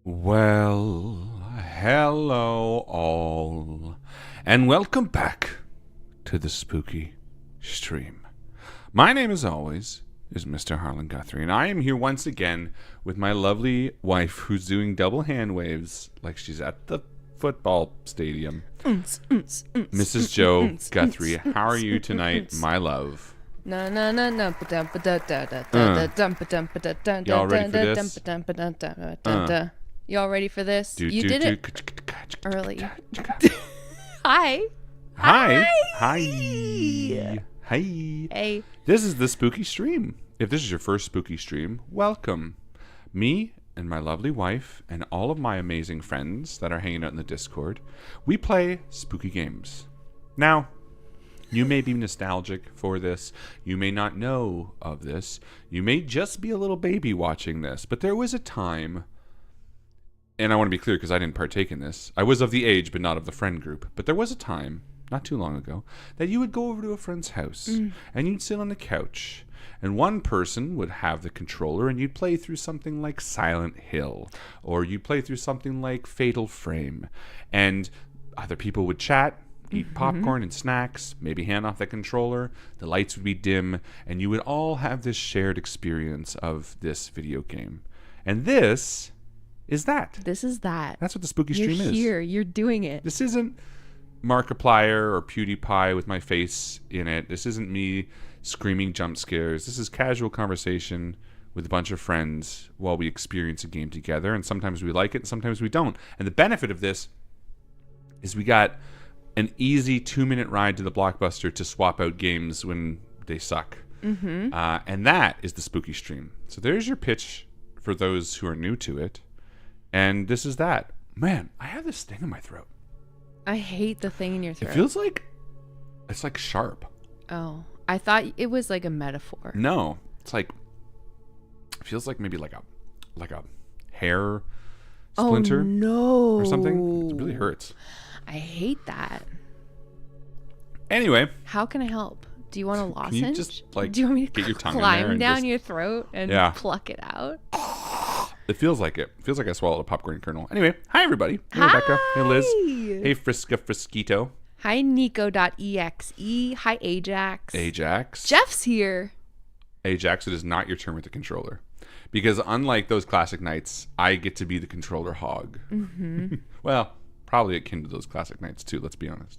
Well, hello all, and welcome back to the spooky stream. My name, as always, is Mr. Harlan Guthrie, and I am here once again with my lovely wife who's doing double hand waves like she's at the football stadium. Mrs. Jo Guthrie, how are you tonight, my love? No, no, no, no. Y'all ready for this? Y'all ready for this? You did it early. Hi. Hi. Hi. Hi. Hey. This is the spooky stream. If this is your first spooky stream, welcome. Me and my lovely wife and all of my amazing friends that are hanging out in the Discord, we play spooky games. Now, you may be nostalgic for this. You may not know of this. You may just be a little baby watching this. But there was a time, and I want to be clear because I didn't partake in this. I was of the age, but not of the friend group. But there was a time, not too long ago, that you would go over to a friend's house and you'd sit on the couch. And one person would have the controller and you'd play through something like Silent Hill. Or you'd play through something like Fatal Frame. And other people would chat, eat popcorn and snacks, maybe hand off the controller, the lights would be dim, and you would all have this shared experience of this video game. And this is that. This is that. That's what the spooky stream is. You're here. You're doing it. This isn't Markiplier or PewDiePie with my face in it. This isn't me screaming jump scares. This is casual conversation with a bunch of friends while we experience a game together, and sometimes we like it, and sometimes we don't. And the benefit of this is we got an easy 2-minute ride to the Blockbuster to swap out games when they suck. And that is the spooky stream. So there's your pitch for those who are new to it. And this is that. Man, I have this thing in my throat. I hate the thing in your throat. It feels like it's like sharp. Oh, I thought it was like a metaphor. No, it's like it feels like maybe like a hair splinter. Oh, no. Or something. It really hurts. I hate that. Anyway, How can I help? Do you want a lozenge? can you just like Do you want me to get your tongue in there climb and down just, your throat and pluck it out? It feels like it. It feels like I swallowed a popcorn kernel. Anyway, hi everybody. Hey Hi. Rebecca. Hey Liz. Hey Friska Friskito. Hi, Nico.exe. Hi, Ajax. Ajax. Jeff's here. Ajax, it is not your turn with the controller. Because unlike those classic nights, I get to be the controller hog. Well, probably akin to those classic nights too, let's be honest.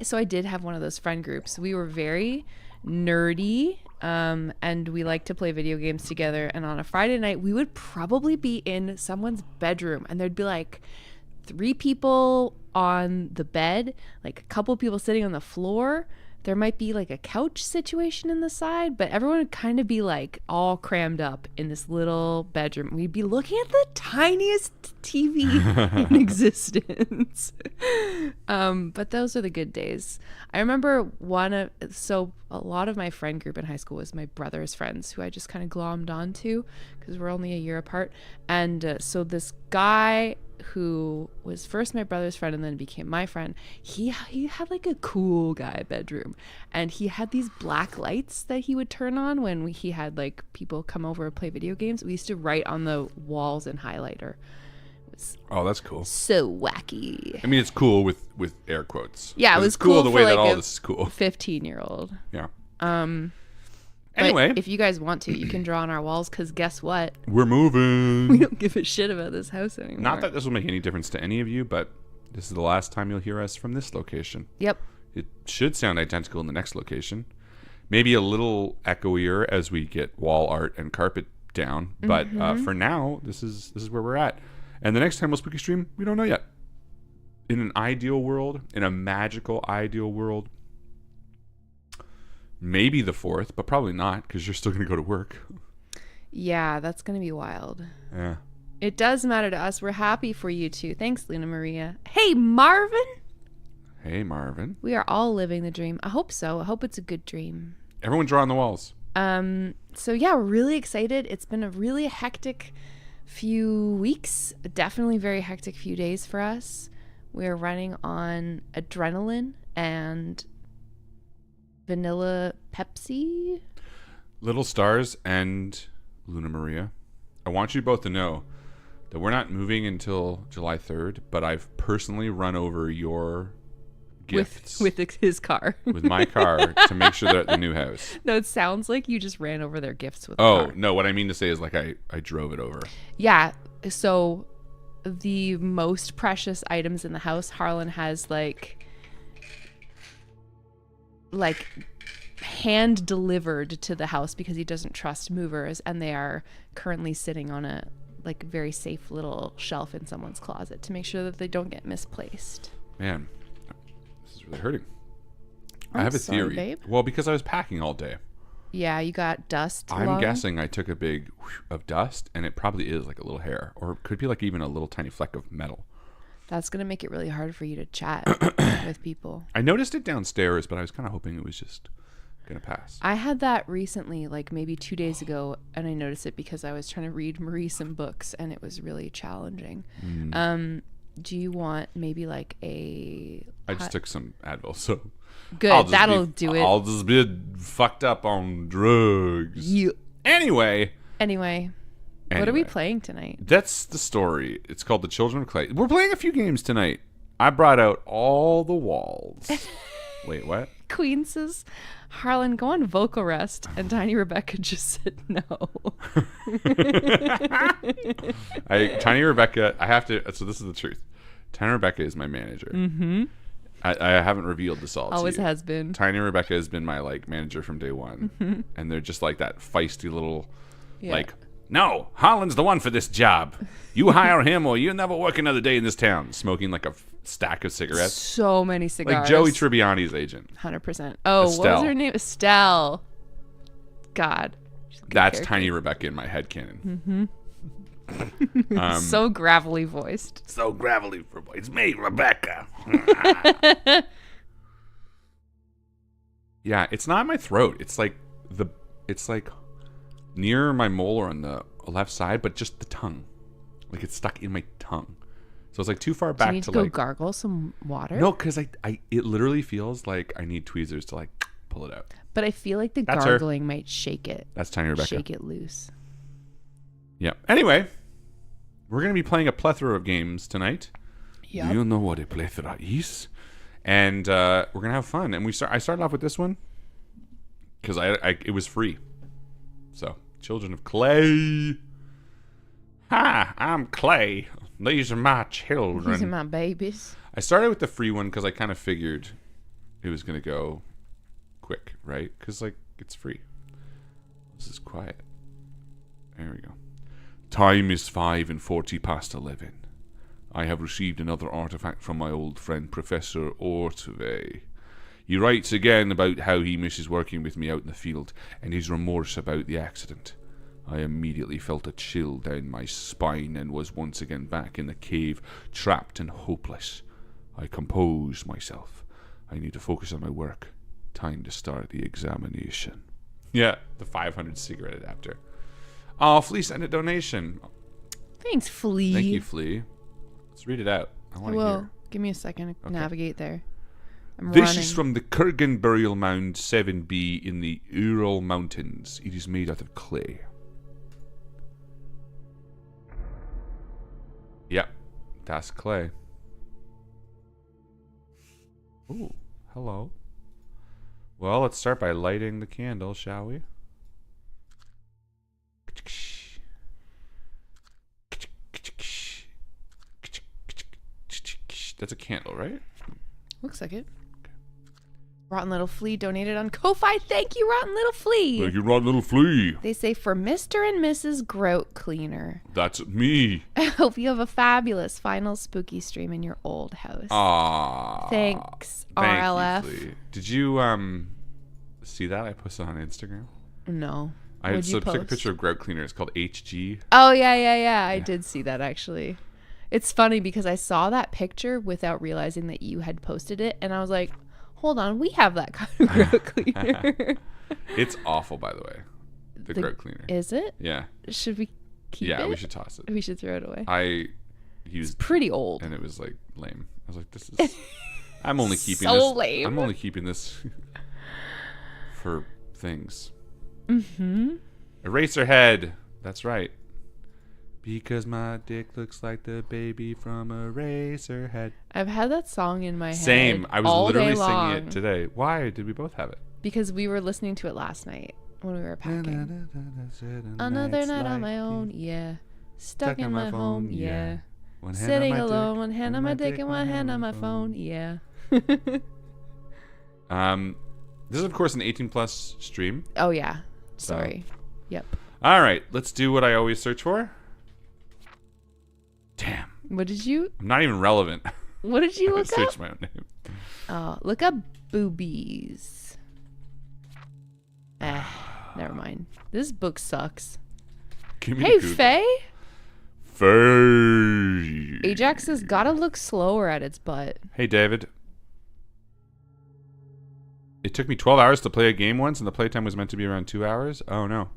So I did have one of those friend groups. We were very nerdy, and we liked to play video games together. And on a Friday night, we would probably be in someone's bedroom, and there'd be like 3 people on the bed, like a couple people sitting on the floor. There might be like a couch situation in the side, but everyone would kind of be like all crammed up in this little bedroom. We'd be looking at the tiniest TV in existence. But those are the good days. I remember a lot of my friend group in high school was my brother's friends who I just kind of glommed onto because we're only a year apart. And so this guy who was first my brother's friend and then became my friend, he had like a cool guy bedroom, and he had these black lights that he would turn on when he had like people come over and play video games. We used to write on the walls in highlighter. Oh, that's cool. So wacky. I mean, it's cool with air quotes. Yeah, it was it's cool the for way like that all a this is cool. 15-year-old. Yeah. Anyway, Anyway, if you guys want to, you can draw on our walls, because guess what? we're We moving. don't give a shit about this house anymore. Not that this will make any difference to any of you, but this is the last time you'll hear us from this location. Yep. It should sound identical in the next location. Maybe a little echoier as we get wall art and carpet down, but for now, this is where we're at. And the next time we'll spooky stream, we don't know yet. In an ideal world, in a magical ideal world, maybe the 4th, but probably not, because you're still going to go to work. Yeah, that's going to be wild. Yeah. It does matter to us. We're happy for you too. Thanks, Luna Maria. Hey, Marvin. Hey, Marvin. We are all living the dream. I hope so. I hope it's a good dream. Everyone draw on the walls. So yeah, we're really excited. It's been a really hectic few weeks, definitely very hectic few days for us. We're running on adrenaline and vanilla Pepsi. Little stars and Luna Maria. I want you both to know that we're not moving until July 3rd, but I've personally run over your gifts with his car. with my car to make sure they're at the new house. No, it sounds like you just ran over their gifts with the car. No, what I mean to say is like I drove it over. Yeah, so the most precious items in the house, Harlan has like hand delivered to the house because he doesn't trust movers, and they are currently sitting on a like very safe little shelf in someone's closet to make sure that they don't get misplaced. Man, this is really hurting. I I'm have a sorry, theory. babe. Well, because I was packing all day. Yeah, you got dust. I'm guessing I took a big whoosh of dust, and it probably is like a little hair, or it could be like even a little tiny fleck of metal. That's gonna make it really hard for you to chat with people. I noticed it downstairs, but I was kind of hoping it was just gonna pass. I had that recently, like maybe 2 days ago, and I noticed it because I was trying to read Marie some books, and it was really challenging. Do you want maybe like a... I just took some Advil, so... Good, that'll do it. I'll just be fucked up on drugs. Anyway, what are we playing tonight? That's the story. It's called The Children of Clay. We're playing a few games tonight. I brought out all the walls. Wait, what? Queen says, Harlan, go on vocal rest. And Tiny Rebecca just said no. Tiny Rebecca, I have to, so this is the truth. Tiny Rebecca is my manager. Mm-hmm. I haven't revealed this all to you. Always has been. Tiny Rebecca has been my like manager from day one. Mm-hmm. And they're just like that feisty little, like, no, Harlan's the one for this job. You hire him or you'll never work another day in this town. Smoking like a stack of cigarettes. So many cigars. Like Joey Tribbiani's agent. 100%. Oh, Estelle. what was her name? Estelle. God. That's character. Tiny Rebecca in my head canon. Mm-hmm. So gravelly voiced. So gravelly for it's me, Rebecca. Yeah, it's not my throat. It's like near my molar on the left side, but just the tongue. Like it's stuck in my tongue. So it's like too far back Do you need to go like gargle some water? No, because it literally feels like I need tweezers to like pull it out. But I feel like the That's gargling might shake it. That's Tiny Rebecca. Shake it loose. Yeah. Anyway, we're going to be playing a plethora of games tonight. Yep. Do you know what a plethora is? And we're going to have fun. And I started off with this one because it was free. So, Children of Clay. Hi, I'm Clay. These are my children. These are my babies. I started with the free one because I kind of figured it was going to go quick, right? Because, like, it's free. This is quiet. There we go. Time is 11:05. I have received another artifact from my old friend Professor Orteve. He writes again about how he misses working with me out in the field and his remorse about the accident. I immediately felt a chill down my spine and was once again back in the cave, trapped and hopeless. I composed myself. I need to focus on my work. Time to start the examination. Yeah, the 500 cigarette adapter. Oh, Flea sent a donation. Thanks, Flea. Thank you, Flea. Let's read it out. I want to hear. Give me a second to navigate there. This is from the Kurgan Burial Mound 7B in the Ural Mountains. It is made out of clay. Yep, that's clay. Ooh, hello. Well, let's start by lighting the candle, shall we? That's a candle, right? Looks like it. Rotten Little Flea donated on Ko-Fi. Thank you, Rotten Little Flea. Thank you, Rotten Little Flea. They say for Mr. and Mrs. Grout Cleaner. That's me. I hope you have a fabulous final spooky stream in your old house. Aww. Thanks, Thank RLF. you, Flea. Did you see that I posted on Instagram? No. I took a picture of Grout Cleaner. It's called HG. Oh, yeah. I did see that, actually. It's funny because I saw that picture without realizing that you had posted it, and I was like, hold on, we have that kind of Grout Cleaner. It's awful, by the way. The Grout Cleaner. Is it? Yeah. Should we keep it? Yeah, we should toss it. We should throw it away. It's pretty old. And it was like lame. I was like, this is... I'm only keeping so this... lame. I'm only keeping this for things. Mm-hmm. Eraserhead. That's right. Because my dick looks like the baby from Eraserhead. I've had that song in my head. Same. I was all literally day singing long it today. Why did we both have it? because we were listening to it last night when we were packing. Another night on my own, yeah. Stuck in my home, yeah. Sitting alone, one hand on my dick and one hand on my phone, yeah. This is, of course, an 18-plus stream. Oh, yeah. Sorry. Yep. All right. Let's do what I always search for. Damn. What did you... I'm not even relevant. What did you I look up? searched my own name. Oh, look up boobies. Never mind. This book sucks. Give me Hey, the Faye. Faye. Ajax has gotta look slower at its butt. Hey, David. It took me 12 hours to play a game once, and the playtime was meant to be around 2 hours? Oh, no.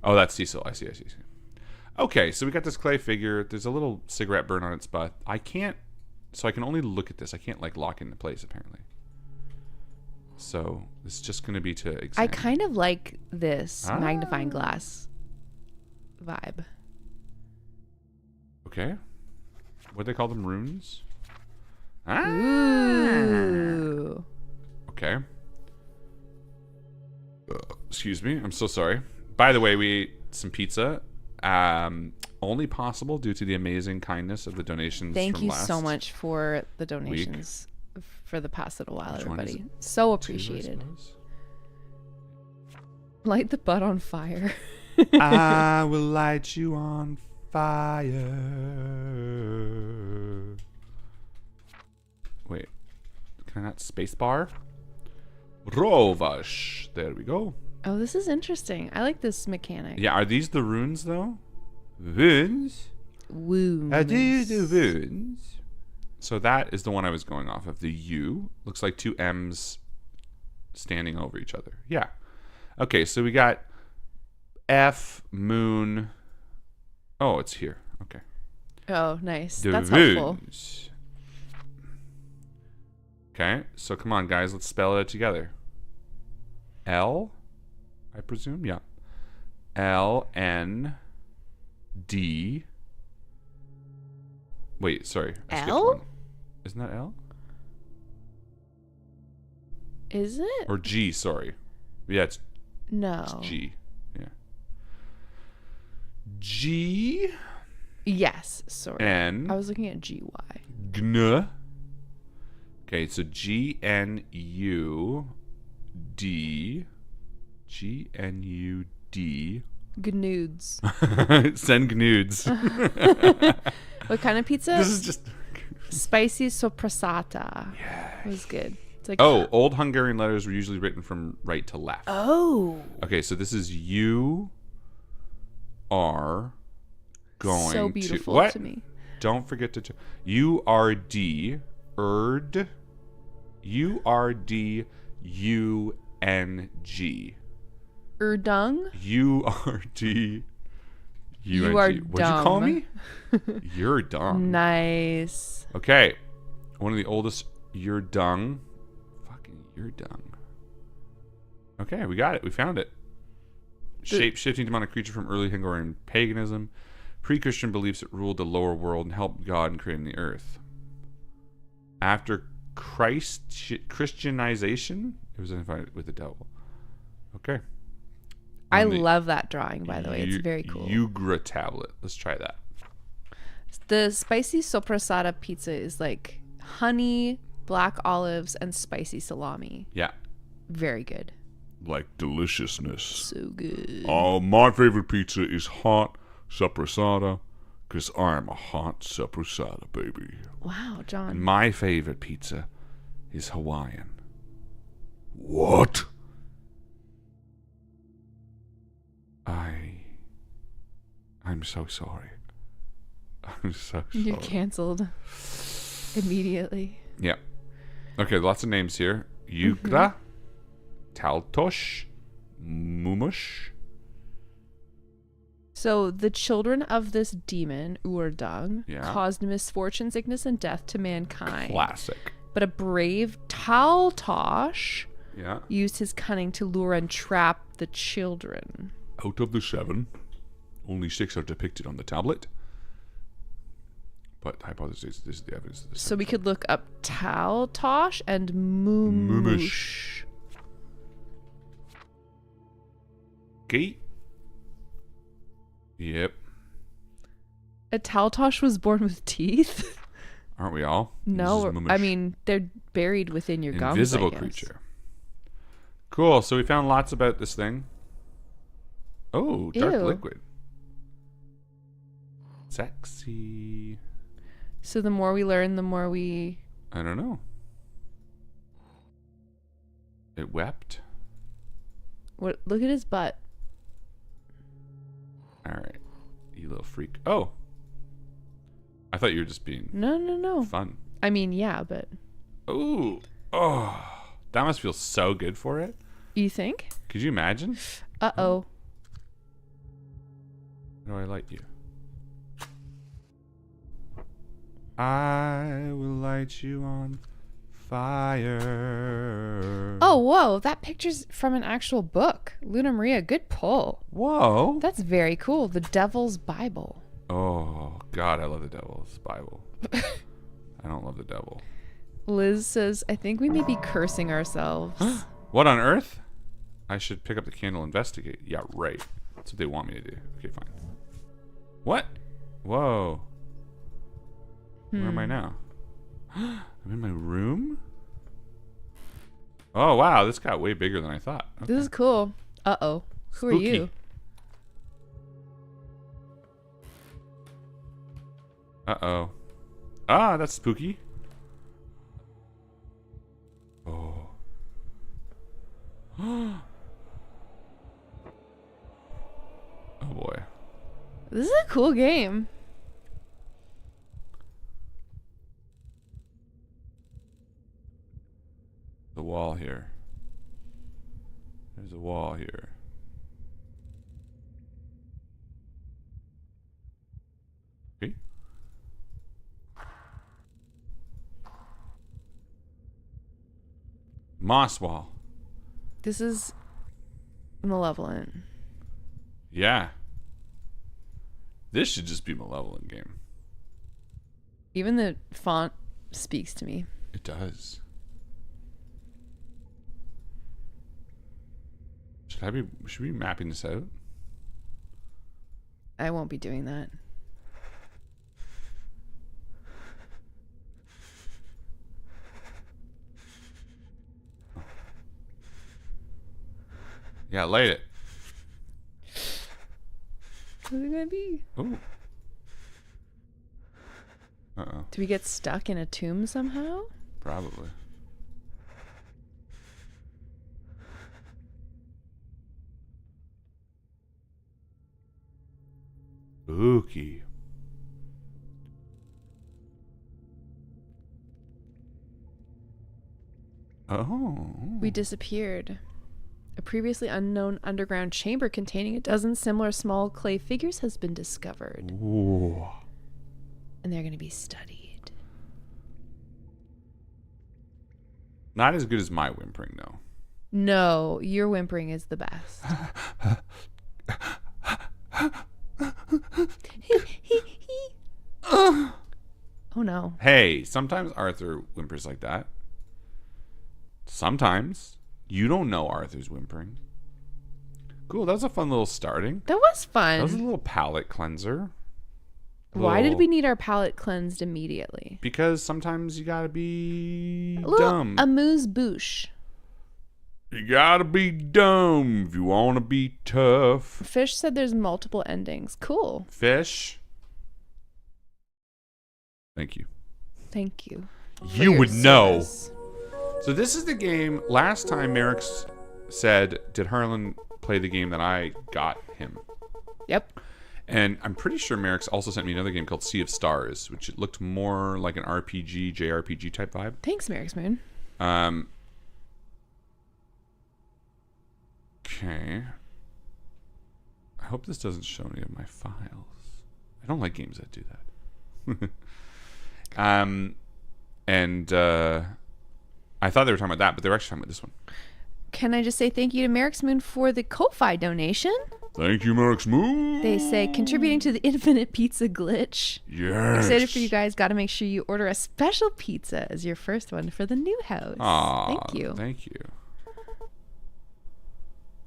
Oh, that's Cecil. I see. Okay, so we got this clay figure. There's a little cigarette burn on its butt. I can only look at this. I can't, like, lock into place, apparently. So, it's just going to be to examine. I kind of like this magnifying glass vibe. Okay. What do they call them? Runes? Ooh. Okay. Excuse me. I'm so sorry. By the way, we ate some pizza. Only possible due to the amazing kindness of the donations. Thank from you last so much for the donations for the past little while, Which one is everybody. it? So 2, I appreciated. suppose? Light the butt on fire. I will light you on fire. Wait. Can I not spacebar? Rovash. There we go. Oh, this is interesting. I like this mechanic. Yeah, are these the runes, though? Runes? Wounds. Are these the runes? So that is the one I was going off of. The U. Looks like 2 M's standing over each other. Yeah. Okay, so we got F, moon. Oh, it's here. Okay. Oh, nice. The That's helpful. runes. Okay, so come on, guys. Let's spell it together. L, I presume? Yeah. L, N, D. Wait, sorry. I skipped L? one. Isn't that L? Is it? Or G, sorry. Yeah, it's No. G. Yeah. G, Yes. Sorry. N, I was looking at GY. Gn. Okay, so G, N, U, D. G, N, U, D. Gnoods. Send gnudes. What kind of pizza? This is just... Spicy sopressata. Yeah. It was good. It's like Oh, old Hungarian letters were usually written from right to left. Oh. Okay, so this is you are going So to... beautiful What? to me. Don't forget to... U-R-D, Erd, U-R-D-U-N-G. Erdung? U-R-D... You are What'd you call dumb. me? You're dumb. Nice. Okay. One of the oldest You're dung. Fucking You're dung. Okay, we got it. We found it. Shape-shifting demonic creature from early Hungarian paganism. Pre-Christian beliefs that ruled the lower world and helped God in creating the earth. After Christianization, it was identified with the devil. Okay. I love that drawing, by the way. It's very cool. Ugra tablet. Let's try that. The spicy sopressata pizza is like honey, black olives, and spicy salami. Yeah. Very good. Like deliciousness. So good. My favorite pizza is hot sopressata because I'm a hot sopressata baby. Wow, John. And my favorite pizza is Hawaiian. What? I'm so sorry. I'm so sorry. You're canceled immediately. Yeah. Okay, lots of names here. Yugra, Taltosh, Mumush. So the children of this demon, Urdung, caused misfortune, sickness, and death to mankind. Classic. But a brave Taltosh used his cunning to lure and trap the children. Out of the 7. Only 6 are depicted on the tablet. But hypothesis is the evidence. So we could look up Taltosh and Moomush. Gate. Yep. A Taltosh was born with teeth? Aren't we all? No, This is I Moomush. mean, they're buried within your gums. Invisible I guess. creature. Cool. So we found lots about this thing. Oh, dark Ew. liquid. Sexy. So the more we learn, the more we... I don't know. It wept. What? Look at his butt. All right. You little freak. Oh. I thought you were just being No. fun. I mean, yeah, but... Ooh. Oh. That must feel so good for it. You think? Could you imagine? Uh-oh. How do I light you? I will light you on fire. Oh, whoa. That picture's from an actual book. Luna Maria, good pull. Whoa. That's very cool. The Devil's Bible. Oh, God, I love the devil's Bible. I don't love the devil. Liz says, I think we may be cursing ourselves. What on earth? I should pick up the candle, investigate. Yeah, right. That's what they want me to do. Okay, fine. What? Whoa. Where am I now? I'm in my room? Oh, wow. This got way bigger than I thought. Okay. This is cool. Uh-oh. Who are Spooky. you? Uh-oh. Ah, that's spooky. Oh. Oh, boy. This is a cool game. The wall here. There's a wall here. Okay. Moss wall. This is malevolent. Yeah. This should just be Malevolent game. Even the font speaks to me. It does. Should we be mapping this out? I won't be doing that. Yeah, light it. Who's it gonna be? Oh. Uh-oh. Do we get stuck in a tomb somehow? Probably. Spooky. Oh. We disappeared. A previously unknown underground chamber containing a dozen similar small clay figures has been discovered. Ooh. And they're going to be studied. Not as good as my whimpering, though. No, your whimpering is the best. Oh no. Hey, sometimes Arthur whimpers like that. Sometimes you don't know Arthur's whimpering. Cool, that was a fun little starting. That was That was a fun. little palate cleanser. Why did Little- we need our palate cleansed immediately? Because sometimes you gotta be A little dumb. amuse bouche. You gotta be dumb if you wanna be tough. Fish said there's multiple endings. Cool. Fish. Thank you. Thank you. for You your would know. service. So this is the game. Last time Merrick's said, did Harlan play the game that I got him? Yep. And I'm pretty sure Merrick's also sent me another game called Sea of Stars, which it looked more like an RPG, JRPG type vibe. Thanks, Merrick's Moon. Okay. I hope this doesn't show any of my files. I don't like games that do that. I thought they were talking about that, but they were actually talking about this one. Can I just say thank you to Merrick's Moon for the Ko-Fi donation? Thank you, Merrick's Moon. They say contributing to the infinite pizza glitch. Yes. Excited for you guys. Got to make sure you order a special pizza as your first one for the new house. Aw, thank you. Thank you.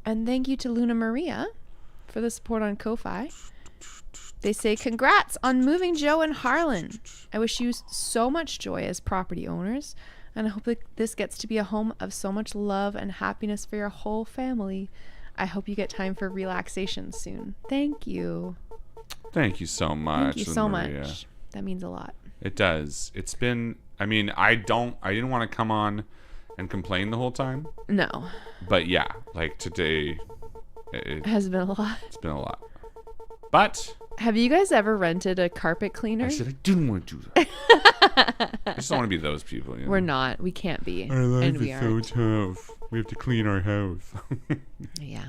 And thank you to Luna Maria for the support on Ko-Fi. They say, congrats on moving Joe and Harlan. I wish you so much joy as property owners, and I hope that this gets to be a home of so much love and happiness for your whole family. I hope you get time for relaxation soon. Thank you. Thank you so much. Thank you so Maria. much. That means a lot. It does. It's been, I mean, I didn't want to come on and complain the whole time. No. But yeah, like today, It has been a lot. it's been a lot. But Have you guys ever rented a carpet cleaner? I said I didn't want to do that. I just don't want to be those people. You know? We're not. We can't be. Our life And is we so aren't. tough. We have to clean our house. Yeah.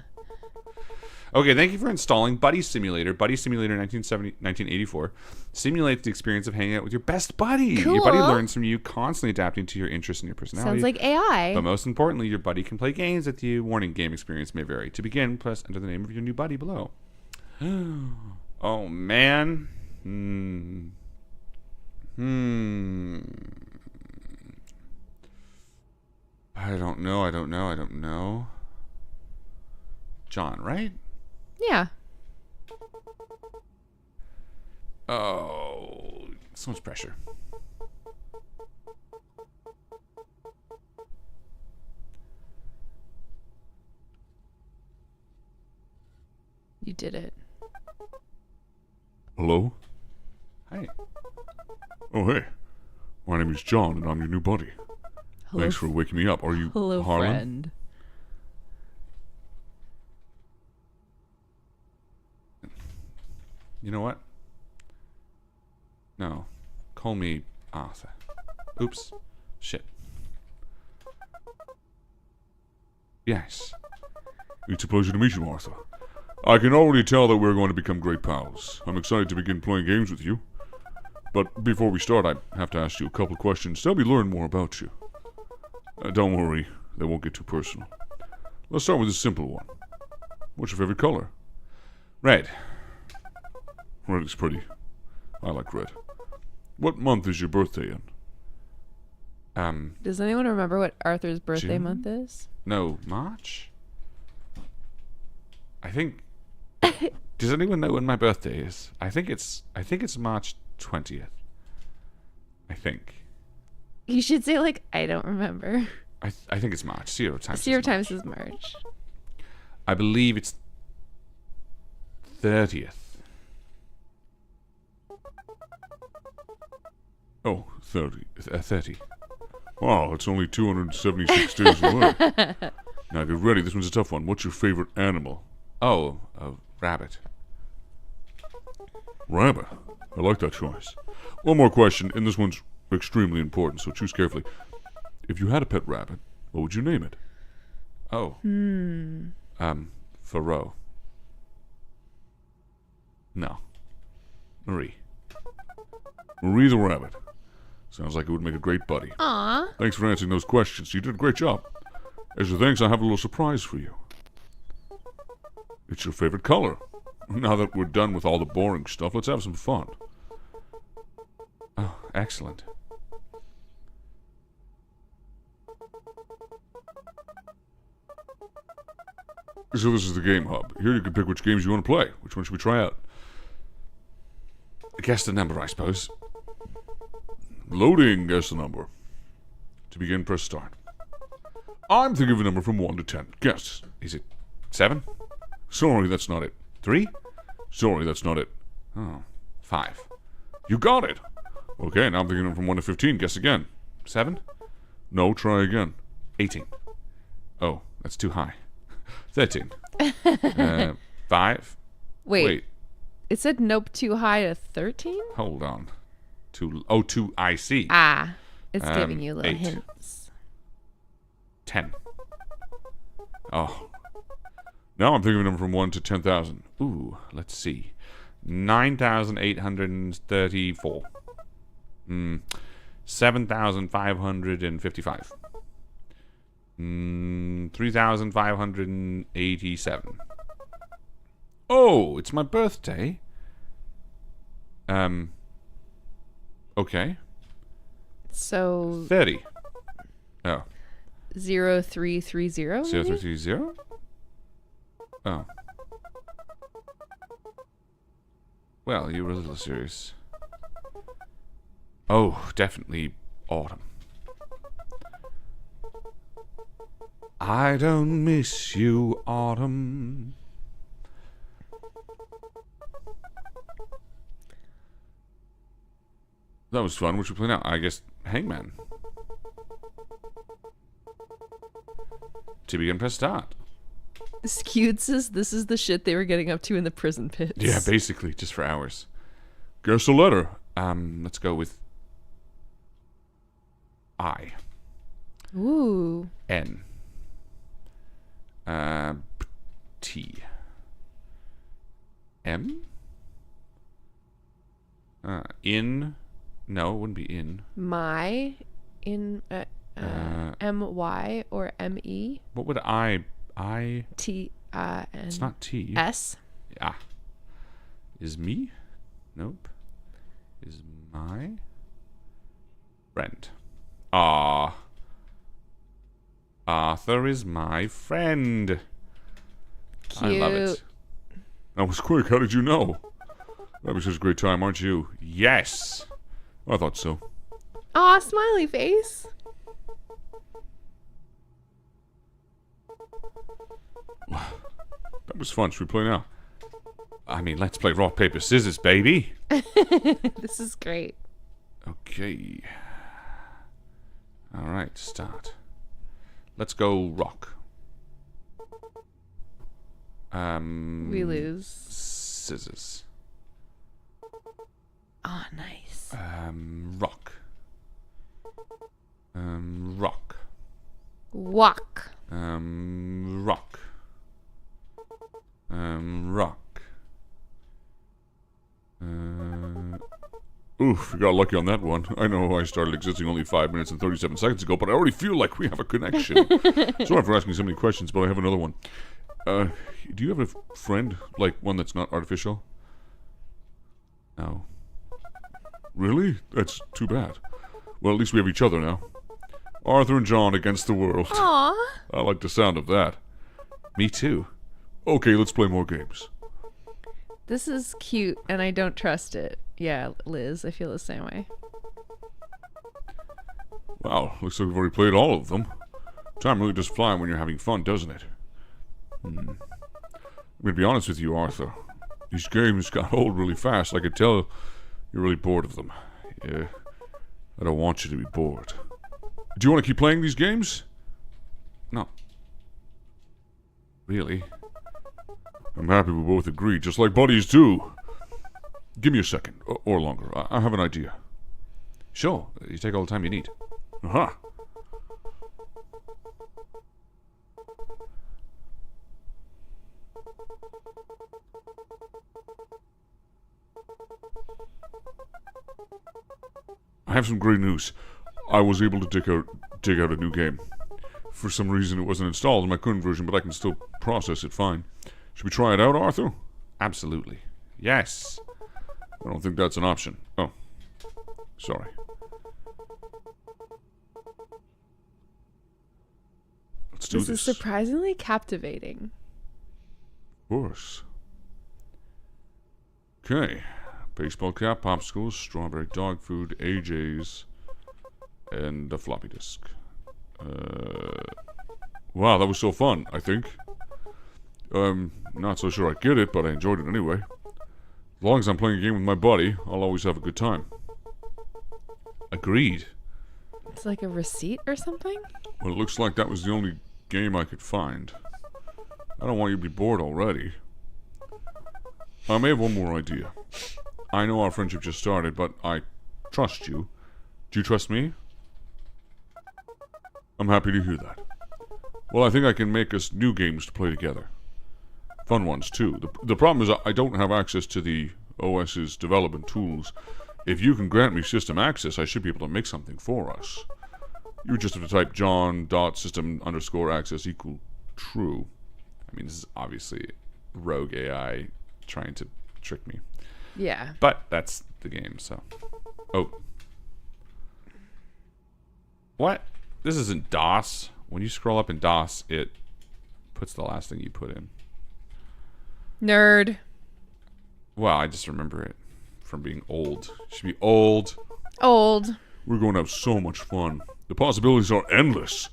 Okay, thank you for installing Buddy Simulator. Buddy Simulator 1984 simulates the experience of hanging out with your best buddy. Your buddy Cool. learns from you, constantly adapting to your interests and your personality. Sounds like AI. But most importantly, your buddy can play games with you. Warning, game experience may vary. To begin, press enter the name of your new buddy below. Oh, man. I don't know. John, right? Yeah. Oh, so much pressure. You did it. Hello? Hi. Oh, hey. My name is John, and I'm your new buddy. Hello, Thanks for waking me up. Are you hello, Harlan? friend. You know what? No. Call me Arthur. Oops. Shit. Yes. It's a pleasure to meet you, Arthur. I can already tell that we're going to become great pals. I'm excited to begin playing games with you. But before we start, I have to ask you a couple of questions to help me learn more about you. Don't worry, they won't get too personal. Let's start with a simple one. What's your favorite color? Red. Red is pretty. I like red. What month is your birthday in? Does anyone remember what Arthur's birthday June? month is? No, March? I think... Does anyone know when my birthday is? I think it's March 20th. I think. You should say, like, I don't remember. I think it's March. Zero times. Zero is times March. is March. I believe it's 30th. Oh, 30. Wow, it's only 276 days away. Now get ready, this one's a tough one. What's your favorite animal? Oh, a rabbit. Rabbit. I like that choice. One more question, and this one's extremely important, so choose carefully. If you had a pet rabbit, what would you name it? Oh. Thoreau. No. Marie. Marie the rabbit. Sounds like it would make a great buddy. Aw. Thanks for answering those questions. You did a great job. As a thanks, I have a little surprise for you. It's your favorite color. Now that we're done with all the boring stuff, let's have some fun. Oh, excellent. So this is the Game Hub. Here you can pick which games you want to play. Which one should we try out? Guess the number, I suppose. Loading, guess the number. To begin, press start. I'm thinking of a number from 1 to 10. Guess. Is it 7? Sorry, that's not it. 3? Sorry, that's not it. Oh, 5. You got it! Okay, now I'm thinking from 1 to 15. Guess again. 7? No, try again. 18. Oh, that's too high. 13. 5. Wait. It said nope too high to 13? Hold on. 2 I see. Ah. It's giving you little 8. hints. 10. Oh. Now I'm thinking of a number from 1 to 10,000. Ooh, let's see. 9,834. 7,555. 3,587. Oh, it's my birthday. Okay. So 30. Oh. 0330. 0330? Oh. Well, you were a little serious. Oh, definitely autumn. I don't miss you, autumn. That was fun. What should we play now? I guess Hangman. To begin, press start. Skewed says this is the shit they were getting up to in the prison pits. Yeah, basically, just for hours. Guess a letter. Let's go with I. Ooh. N. T. M. In. No, it wouldn't be in. My in M-Y or M-E? What would I? T N. It's not T. S. Yeah. Is me? Nope. Is my friend. Ah. Arthur is my friend. Cute. I love it. That was quick. How did you know? That was such a great time, aren't you? Yes. I thought so. Aw, smiley face. That was fun. Should we play now? I mean, let's play rock, paper, scissors, baby. This is great. Okay. All right, start. Let's go rock. We lose. Scissors. Oh, nice. Rock. Rock. Walk. Rock. Rock. Oof, you got lucky on that one. I know I started existing only 5 minutes and 37 seconds ago, but I already feel like we have a connection. Sorry for asking so many questions, but I have another one. Do you have a friend, like one that's not artificial? No. Really? That's too bad. Well, at least we have each other now. Arthur and John against the world. Aw. I like the sound of that. Me too. Okay, let's play more games. This is cute, and I don't trust it. Yeah, Liz, I feel the same way. Wow, looks like we've already played all of them. Time really does fly when you're having fun, doesn't it? I'm gonna be honest with you, Arthur. These games got old really fast. I could tell you're really bored of them. Yeah, I don't want you to be bored. Do you want to keep playing these games? No. Really? I'm happy we both agree, just like buddies do. Give me a second, or longer. I have an idea. Sure. You take all the time you need. Aha! I have some great news. I was able to dig out a new game. For some reason it wasn't installed in my current version, but I can still process it fine. Should we try it out, Arthur? Absolutely. Yes. I don't think that's an option. Oh. Sorry. Let's do This this. is surprisingly captivating. Of course. Okay. Baseball cap, popsicles, strawberry dog food, AJ's, and a floppy disk. Wow, that was so fun, I think. Not so sure I get it, but I enjoyed it anyway. As long as I'm playing a game with my buddy, I'll always have a good time. Agreed. It's like a receipt or something? Well, it looks like that was the only game I could find. I don't want you to be bored already. I may have one more idea. I know our friendship just started, but I trust you. Do you trust me? I'm happy to hear that. Well, I think I can make us new games to play together. Fun ones, too. The problem is I don't have access to the OS's development tools. If you can grant me system access, I should be able to make something for us. You would just have to type john.system_access equal true. I mean, this is obviously rogue AI trying to trick me. Yeah. But that's the game, so. Oh. What? This isn't DOS. When you scroll up in DOS, it puts the last thing you put in. Nerd. Well, I just remember it from being old. It should be old. Old. We're going to have so much fun. The possibilities are endless.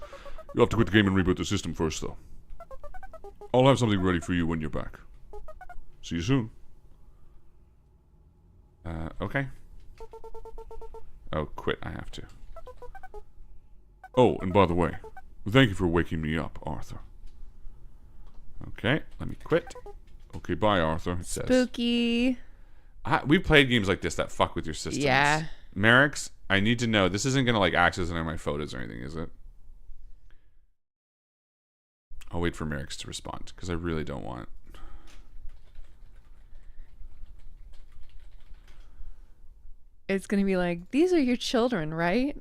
You'll have to quit the game and reboot the system first, though. I'll have something ready for you when you're back. See you soon. Okay. Oh, quit. I have to. Oh, and by the way, thank you for waking me up, Arthur. Okay, let me quit. Okay, bye, Arthur. It says. Spooky. We've played games like this that fuck with your systems. Yeah. Merrick's, I need to know. This isn't going to like access any of my photos or anything, is it? I'll wait for Merrick's to respond because I really don't want. It's going to be like, these are your children, right?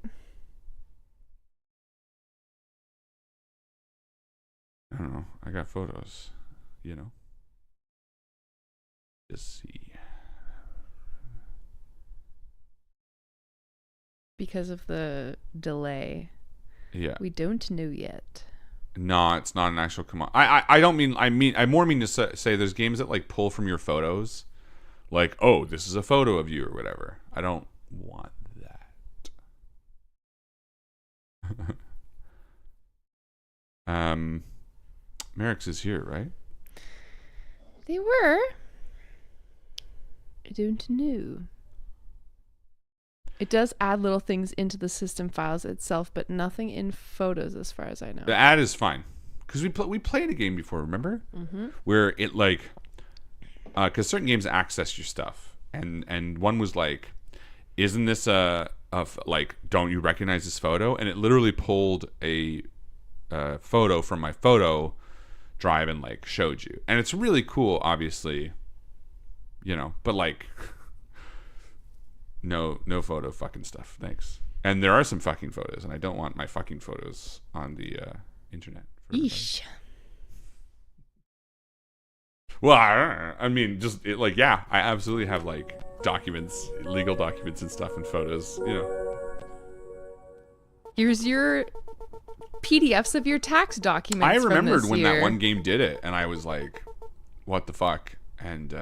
I don't know. I got photos, you know. Just see. Because of the delay. Yeah. We don't know yet. No, it's not an actual command. I don't mean. I more mean to say there's games that like pull from your photos, like, oh, this is a photo of you or whatever. I don't want that. Merrick's is here, right? They were. I don't know. It does add little things into the system files itself, but nothing in photos as far as I know. The ad is fine. Because we played a game before, remember? Mm-hmm. Where it like... Because certain games access your stuff. And one was like, isn't this like, don't you recognize this photo? And it literally pulled a photo from my photo drive and like showed you. And it's really cool, obviously. You know, but like... No photo fucking stuff. Thanks. And there are some fucking photos, and I don't want my fucking photos on the internet. Yeesh. Well, I mean, just like, yeah, I absolutely have like documents, legal documents and stuff and photos, you know. Here's your PDFs of your tax documents. I from remembered this when year. that one game did it, and I was like, what the fuck? And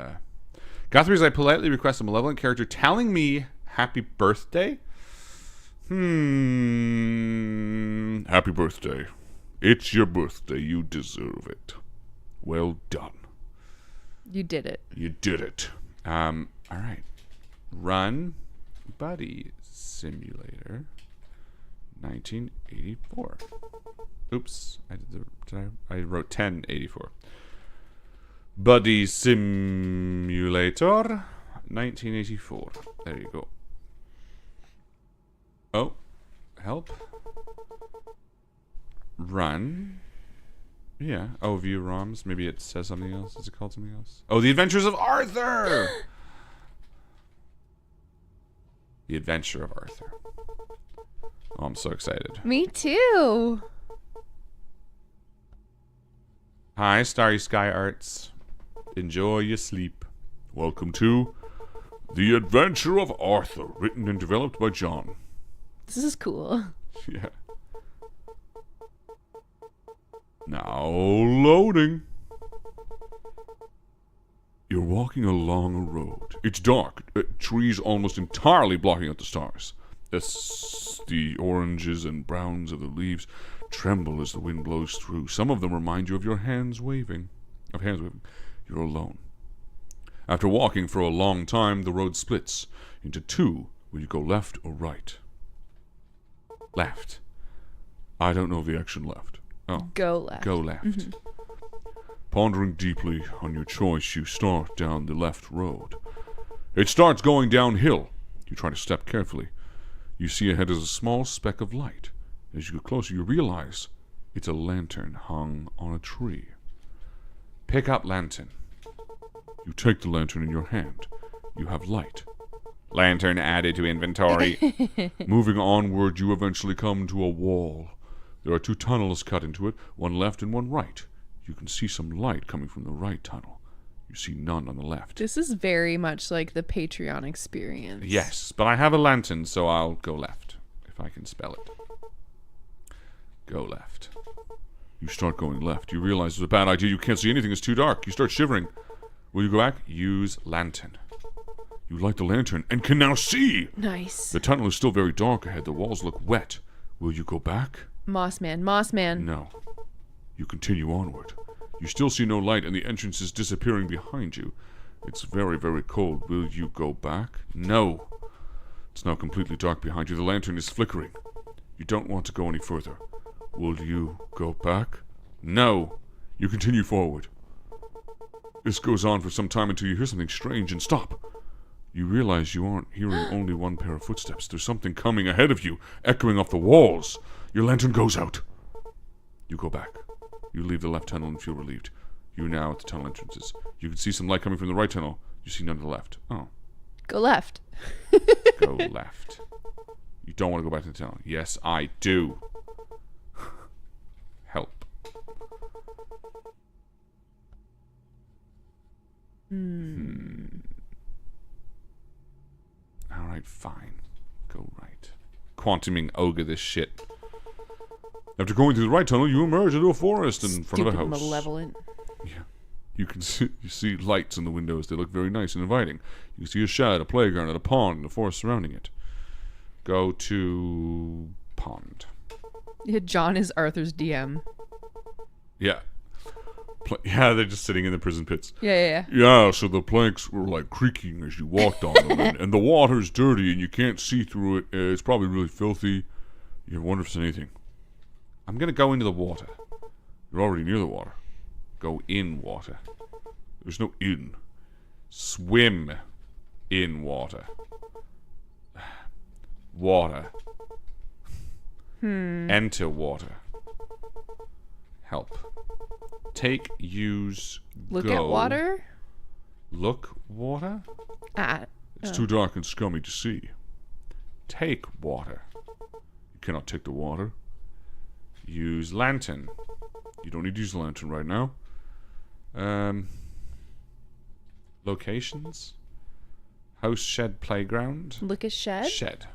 Guthrie's, I politely request a malevolent character telling me happy birthday. Happy birthday. It's your birthday. You deserve it. Well done. You did it. You did it. All right. Run Buddy Simulator 1984. Oops. I wrote 1084. Buddy Simulator 1984. There you go. Oh, help. Run. Yeah. Oh, view ROMs. Maybe it says something else. Is it called something else? Oh, The Adventures of Arthur. The Adventure of Arthur. Oh, I'm so excited. Me too. Hi, Starry Sky Arts. Enjoy your sleep. Welcome to The Adventure of Arthur, written and developed by John. This is cool. Yeah. Now loading. You're walking along a road. It's dark. Trees almost entirely blocking out the stars. The oranges and browns of the leaves tremble as the wind blows through. Some of them remind you of your hands waving. You're alone. After walking for a long time, the road splits into two. Will you go left or right? Left. I don't know the action left. Oh. Go left. Go left. Mm-hmm. Pondering deeply on your choice, you start down the left road. It starts going downhill. You try to step carefully. You see ahead is a small speck of light. As you get closer, you realize it's a lantern hung on a tree. Pick up lantern. You take the lantern in your hand. You have light. Lantern added to inventory. Moving onward, you eventually come to a wall. There are 2 tunnels cut into it, one left and one right. You can see some light coming from the right tunnel. You see none on the left. This is very much like the Patreon experience. Yes, but I have a lantern, so I'll go left, if I can spell it. Go left. You start going left. You realize it's a bad idea. You can't see anything. It's too dark. You start shivering. Will you go back? Use lantern. You light the lantern and can now see. Nice. The tunnel is still very dark ahead. The walls look wet. Will you go back? Mossman. No. You continue onward. You still see no light and the entrance is disappearing behind you. It's very, very cold. Will you go back? No. It's now completely dark behind you. The lantern is flickering. You don't want to go any further. Will you go back? No. You continue forward. This goes on for some time until you hear something strange and stop. You realize you aren't hearing only one pair of footsteps. There's something coming ahead of you, echoing off the walls. Your lantern goes out. You go back. You leave the left tunnel and feel relieved. You're now at the tunnel entrances. You can see some light coming from the right tunnel. You see none to the left. Oh. Go left. Go left. You don't want to go back to the tunnel. Yes, I do. Help. Alright, fine. Go right. Quantuming ogre this shit. After going through the right tunnel, you emerge into a forest in front of a house. Malevolent. Yeah. You see lights in the windows. They look very nice and inviting. You can see a shed, a playground, and a pond, and a forest surrounding it. Go to pond. Yeah, John is Arthur's DM. Yeah. Yeah, they're just sitting in the prison pits. Yeah. Yeah, so the planks were like creaking as you walked on them, and the water's dirty and you can't see through it. It's probably really filthy. You wonder if it's anything. I'm gonna go into the water. You're already near the water. Go in water. There's no in. Swim in water. Water. Enter water. Help. Take, use, Look go. at water? Look water? It's too dark and scummy to see. Take water. You cannot take the water. Use lantern. You don't need to use the lantern right now. Locations? House, shed, playground? Look at shed? Shed.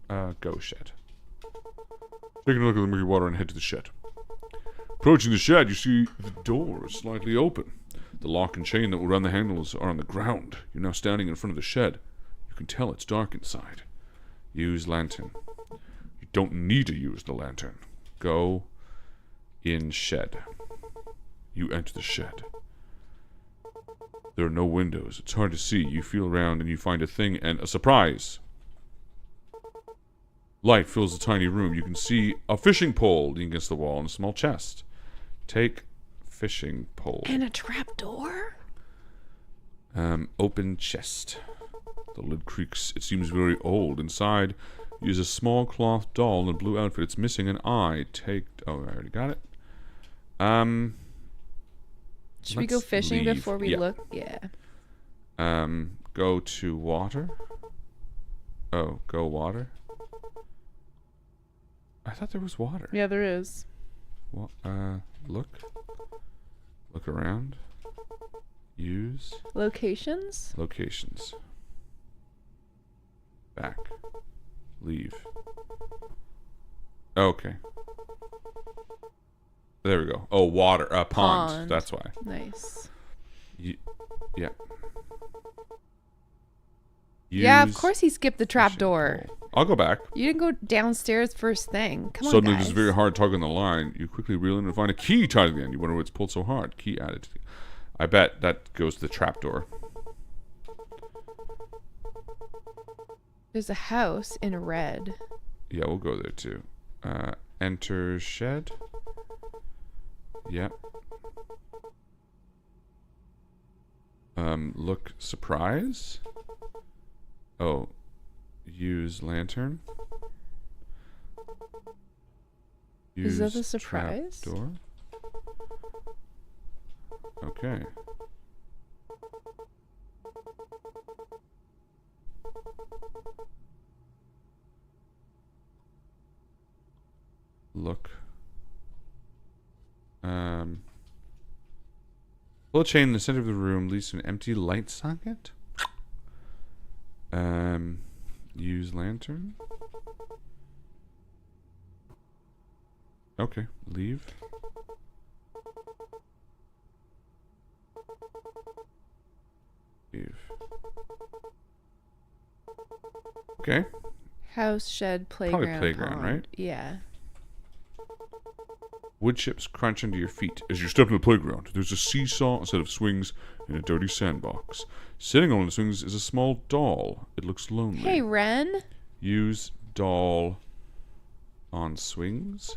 Go shed. Taking a look at the murky water and head to the shed. Approaching the shed, you see the door is slightly open. The lock and chain that will run the handles are on the ground. You're now standing in front of the shed. You can tell it's dark inside. Use lantern. You don't need to use the lantern. Go in shed. You enter the shed. There are no windows. It's hard to see. You feel around and you find a thing and a surprise. Light fills the tiny room. You can see a fishing pole leaning against the wall and a small chest. Take fishing pole. And a trap door? Open chest. The lid creaks. It seems very old. Inside is a small cloth doll in a blue outfit. It's missing an eye. Oh, I already got it. Should we go fishing leave. before we look? Yeah. Go to water. Oh, go water. I thought there was water. Yeah, there is. Well, look. Look around. Use. Locations? Locations. Back. Leave. Okay. There we go. Oh, water. Pond. That's why. Nice. Yeah. Yeah, of Use course he skipped the trap fishing door. pole. I'll go back. You didn't go downstairs first thing. Come Suddenly, on, guys. there's a very hard tug on the line. You quickly reel in and find a key tied to the end. You wonder why it's pulled so hard. Key added to the... I bet that goes to the trap door. There's a house in red. Yeah, we'll go there too. Enter shed. Yep. Look surprise. Oh, use lantern. Is that the Use surprise? trap door. Okay. Look. Pull a chain in the center of the room leads to an empty light socket. Use lantern. Okay, leave. Leave. Okay. House, shed, playground. playground, pond. right? Yeah. Wood chips crunch under your feet. As you step into the playground, there's a seesaw, a set of swings, and a dirty sandbox. Sitting on one of the swings is a small doll. It looks lonely. Hey, Ren. Use doll on swings.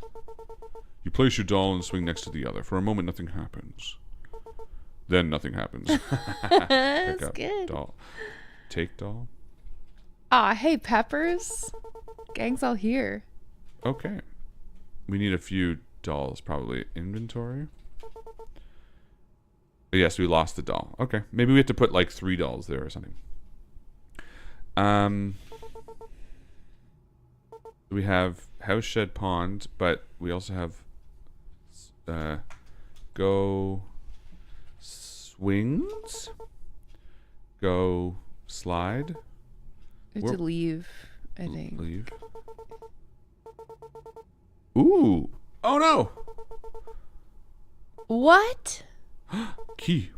You place your doll and swing next to the other. For a moment, nothing happens. Then nothing happens. That's up good. doll. Take doll. Aw, hey, Peppers. Gang's all here. Okay. We need a few dolls, probably. Inventory. But yes, we lost the doll. Okay. Maybe we have to put like 3 dolls there or something. We have house, shed, pond, but we also have go swings, go slide. We have to leave, I think. Leave. Ooh. Oh no. What? Key.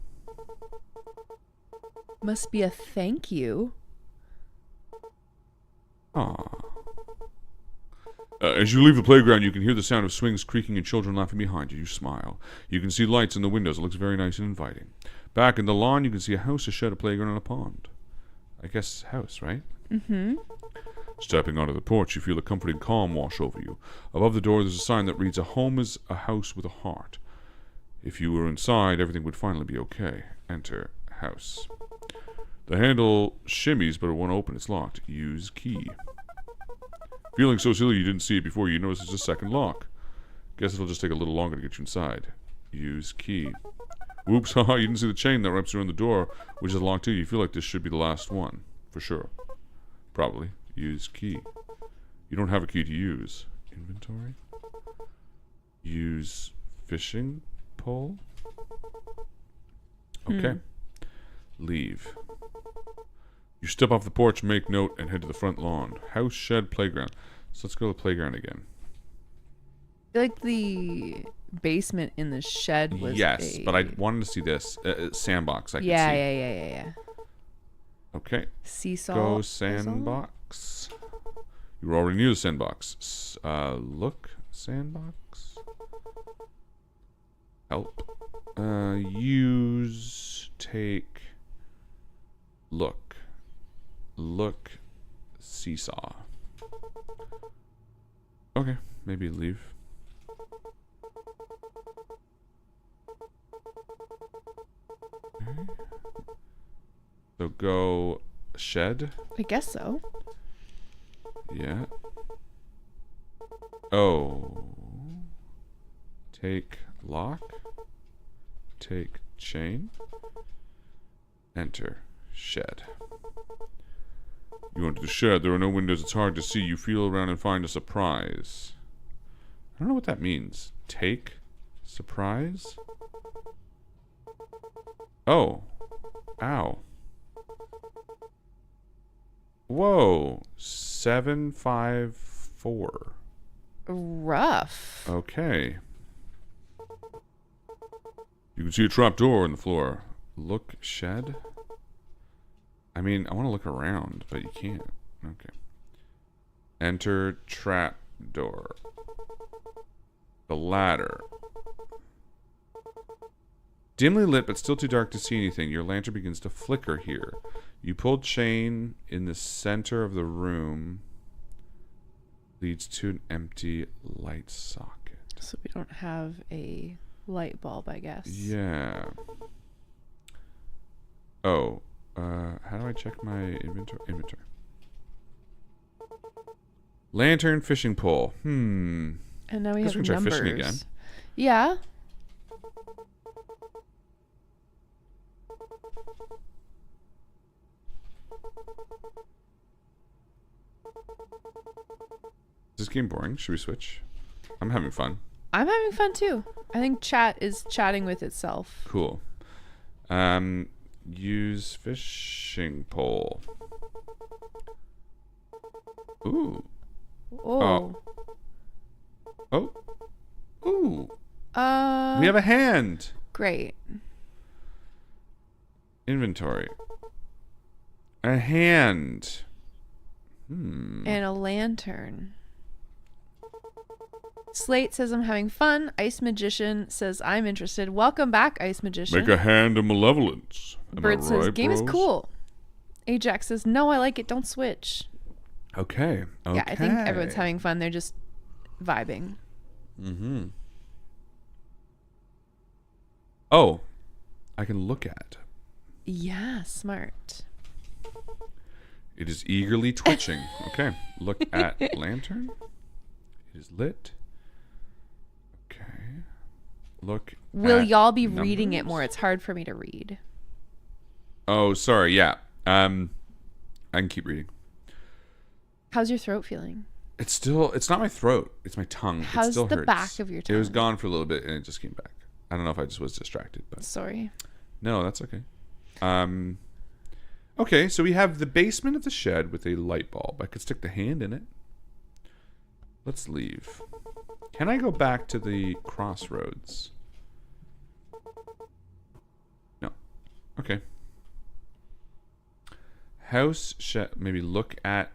Must be a thank you. Aw. As you leave the playground, you can hear the sound of swings creaking and children laughing behind you. You smile. You can see lights in the windows. It looks very nice and inviting. Back in the lawn, you can see a house, a shed, a playground, and a pond. I guess house, right? Mm-hmm. Stepping onto the porch, you feel a comforting calm wash over you. Above the door, there's a sign that reads, "A home is a house with a heart." If you were inside, everything would finally be okay. Enter house. The handle shimmies, but it won't open. It's locked. Use key. Feeling so silly you didn't see it before, you notice there's a second lock. Guess it'll just take a little longer to get you inside. Use key. Whoops, haha, you didn't see the chain that wraps around the door, which is locked too. You feel like this should be the last one. For sure. Probably. Use key. You don't have a key to use. Inventory. Use fishing pole. Okay. Leave. You step off the porch, make note, and head to the front lawn. House, shed, playground. So let's go to the playground again. I feel like the basement in the shed was Yes, but I wanted to see this. Sandbox, I can see. Yeah. Okay. Seesaw. Go sandbox. You were already near the sandbox. Look sandbox. Help. Use take look. Look seesaw. Okay, maybe leave. Okay. So go shed. I guess so. Yeah. Oh. Take lock. Take chain. Enter shed. You enter the shed. There are no windows. It's hard to see. You feel around and find a surprise. I don't know what that means. Take surprise. Oh. Ow. Whoa. 754. Rough. Okay. You can see a trap door in the floor. Look shed. I mean, I want to look around, but you can't. Okay. Enter trap door. The ladder. Dimly lit, but still too dark to see anything. Your lantern begins to flicker here. You pull chain in the center of the room. Leads to an empty light socket. So we don't have a light bulb, I guess. Yeah. Oh. How do I check my inventory? Lantern, fishing pole. And now we Guess have we can try numbers. fishing again. Yeah. Is this game boring? Should we switch? I'm having fun. I'm having fun too. I think chat is chatting with itself. Cool. Use fishing pole. Ooh. Oh. Oh. Ooh. We We have a hand. great. Inventory. A hand. Hmm. And a lantern. Slate says I'm having fun. Ice Magician says I'm interested. Welcome back, Ice Magician. Make a hand of malevolence. Am I Bert says right, game is bros? cool. Ajax says no, I like it. Don't switch. Okay. Yeah, I think everyone's having fun. They're just vibing. Mm-hmm. Oh, I can look at. Yeah, smart. It is eagerly twitching. Okay. Look at lantern. It is lit. Okay. Look. Will at y'all be reading it numbers. more? It's hard for me to read. Oh, sorry. Yeah. I can keep reading. How's your throat feeling? It's not my throat. It's my tongue. How's it still the hurts. back of your It was tongue? gone for a little bit and it just came back. I don't know if I just was distracted, but Sorry. no, that's okay. Okay, so we have the basement of the shed with a light bulb. I could stick the hand in it. Let's leave. Can I go back to the crossroads? No. Okay. House, shed, maybe look at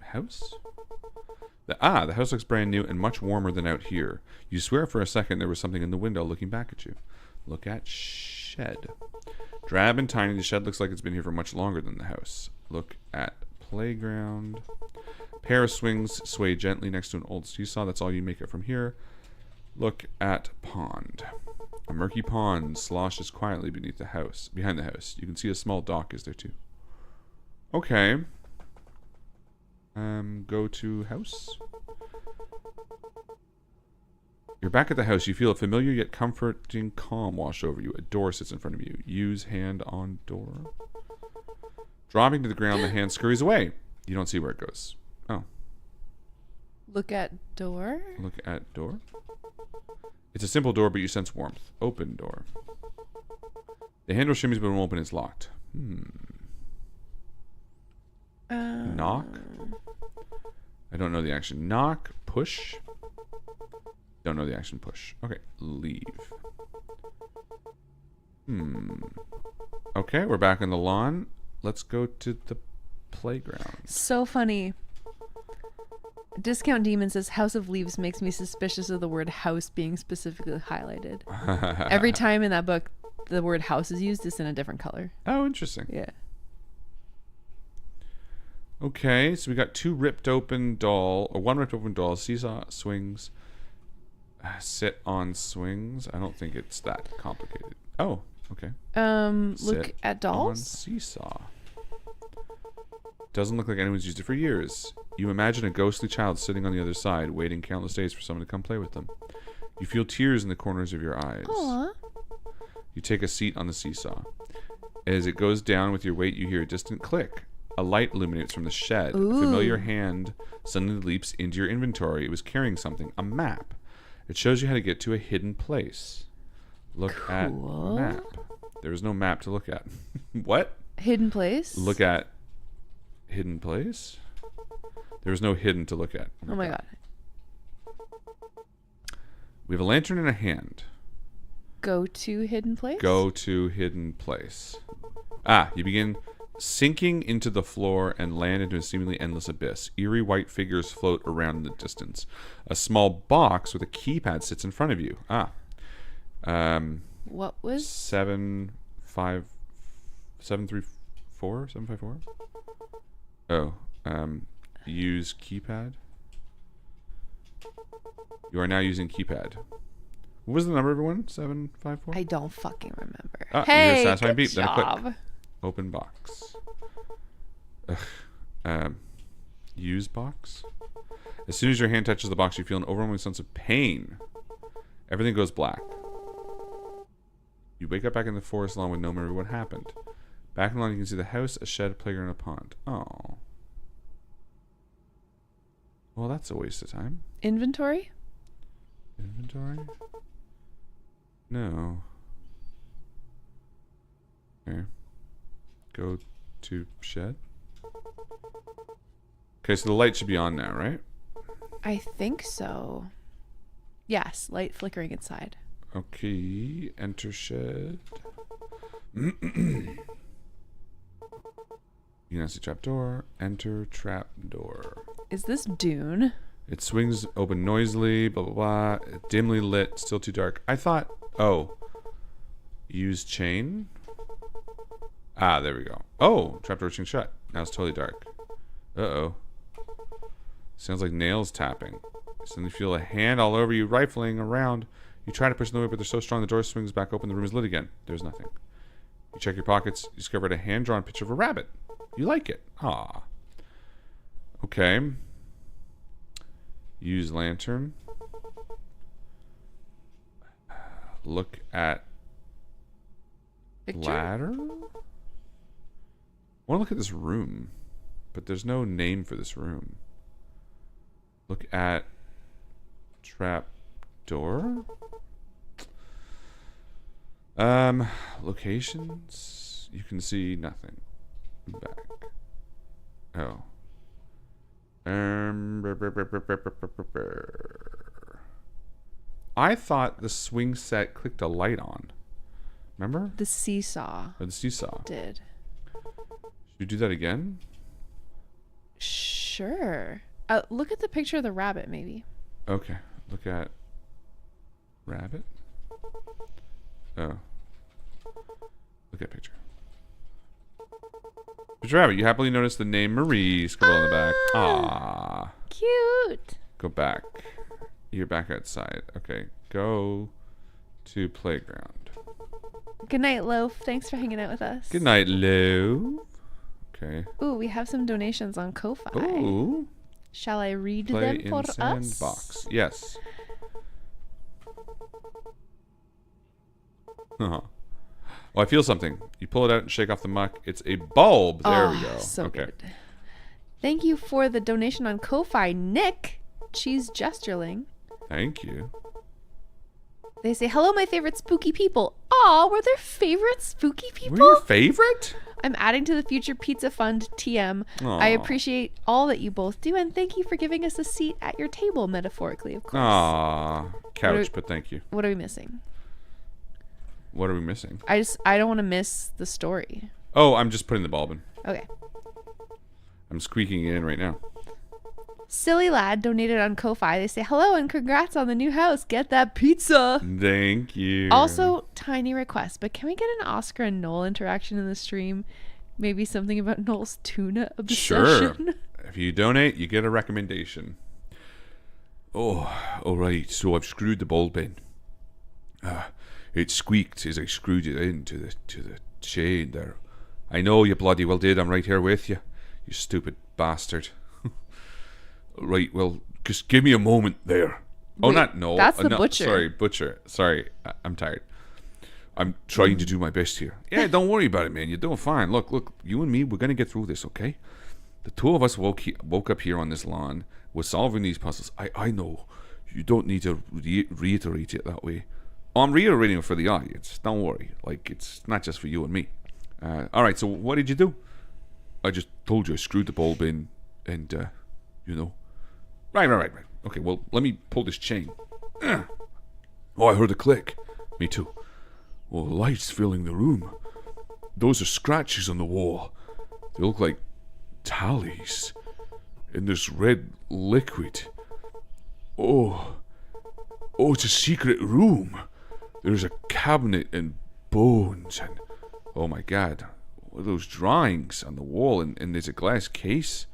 house? The house looks brand new and much warmer than out here. You swear for a second there was something in the window looking back at you. Look at shed. Drab and tiny, the shed looks like it's been here for much longer than the house. Look at playground. Pair of swings sway gently next to an old seesaw. That's all you make it from here. Look at pond. A murky pond sloshes quietly behind the house. You can see a small dock is there too. Okay. Go to house. You're back at the house. You feel a familiar yet comforting calm wash over you. A door sits in front of you. Use hand on door. Dropping to the ground, the hand scurries away. You don't see where it goes. Oh. Look at door. Look at door. It's a simple door, but you sense warmth. Open door. The handle shimmies, but it won't open. It's locked. Knock. I don't know the action. Knock. Push. Don't know the action. Push. Okay. Leave. Okay, we're back on the lawn. Let's go to the playground. So funny. Discount Demon says House of Leaves makes me suspicious of the word house being specifically highlighted. Every time in that book the word house is used, it's in a different color. Oh, interesting. Yeah. Okay, so we got one ripped open doll, seesaw, swings, sit on swings. I don't think it's that complicated. Oh, okay. Look Sit at on dolls. seesaw. Doesn't look like anyone's used it for years. You imagine a ghostly child sitting on the other side, waiting countless days for someone to come play with them. You feel tears in the corners of your eyes. Aww. You take a seat on the seesaw. As it goes down with your weight, you hear a distant click. A light illuminates from the shed. Ooh. A familiar hand suddenly leaps into your inventory. It was carrying something, a map. It shows you how to get to a hidden place. Look at Cool. map. There is no map to look at. What? Hidden place. Look at hidden place? There is no hidden to look at. Oh my god. We have a lantern in a hand. Go to hidden place. Go to hidden place. You begin sinking into the floor and land into a seemingly endless abyss. Eerie white figures float around in the distance. A small box with a keypad sits in front of you. What was 754? Oh, use keypad. You are now using keypad. What was the number, everyone? 754? I don't fucking remember. You hear a Hey, satisfying good beep, then a click. job. Open box. Use box. As soon as your hand touches the box, you feel an overwhelming sense of pain. Everything goes black. You wake up back in the forest lawn with no memory of what happened. Back in the lawn, you can see the house, a shed, a playground, and a pond. Oh. Well, that's a waste of time. Inventory. Inventory? No. Okay. Go to shed. Okay, so the light should be on now, right? I think so. Yes, light flickering inside. Okay, enter shed. You can see trap door. Enter trap door. Is this Dune? It swings open noisily, blah, blah, blah. Dimly lit, still too dark. I thought, oh. Use chain. Ah, there we go. Oh, trapdoor swing shut. Now it's totally dark. Uh-oh. Sounds like nails tapping. Suddenly you feel a hand all over you, rifling around. You try to push them away, but they're so strong the door swings back open. The room is lit again. There's nothing. You check your pockets. You discover a hand-drawn picture of a rabbit. You like it. Ah. Okay. Use lantern. Look at Picture? ladder. I want to look at this room, but there's no name for this room. Look at trap door. Locations. You can see nothing. Back. Oh. I thought the swing set clicked a light on. Remember? The seesaw Or the seesaw. did. Should we do that again? Sure. Look at the picture of the rabbit, maybe. Okay. Look at rabbit. Oh. Look at picture. Picture rabbit. You happily notice the name Marie scribbled on the back. Ah. Cute. Go back. You're back outside. Okay. Go to playground. Good night, Loaf. Thanks for hanging out with us. Good night, Lou. Okay. Ooh, we have some donations on Ko-Fi. Ooh. Shall I read Play them in for us? sandbox. Yes. Uh-huh. Oh, I feel something. You pull it out and shake off the muck. It's a bulb. There we go. So okay. good. Thank you for the donation on Ko-Fi, Nick Cheese Gesterling. Thank you. They say, hello, my favorite spooky people. Aw, we're their favorite spooky people? We're your favorite? I'm adding to the Future Pizza Fund TM. Aw. I appreciate all that you both do, and thank you for giving us a seat at your table, metaphorically, of course. Aw. Couch, but thank you. What are we missing? What are we missing? I don't want to miss the story. Oh, I'm just putting the bulb in. Okay. I'm squeaking it in right now. Silly Lad donated on Ko-Fi. They say, hello and congrats on the new house. Get that pizza. Thank you. Also, tiny request, but can we get an Oscar and Noel interaction in the stream? Maybe something about Noel's tuna obsession? Sure. If you donate, you get a recommendation. Oh, all right. So I've screwed the bulb in. It squeaked as I screwed it into the chain there. I know you bloody well did. I'm right here with you. You stupid bastard. Right, well, just give me a moment there. Oh, Wait, not no. that's the no, butcher. Sorry, butcher. Sorry, I'm tired. I'm trying to do my best here. Yeah, don't worry about it, man. You're doing fine. Look, you and me, we're going to get through this, okay? The two of us woke up here on this lawn. We're solving these puzzles. I know. You don't need to reiterate it that way. I'm reiterating it for the audience. Don't worry. Like, it's not just for you and me. All right, so what did you do? I just told you I screwed the bulb in and, you know. Right. Okay, well, let me pull this chain. Oh, I heard a click. Me too. Well, the light's filling the room. Those are scratches on the wall. They look like tallies. And there's red liquid. Oh, it's a secret room. There's a cabinet and bones and... Oh my God. What are those drawings on the wall? And there's a glass case.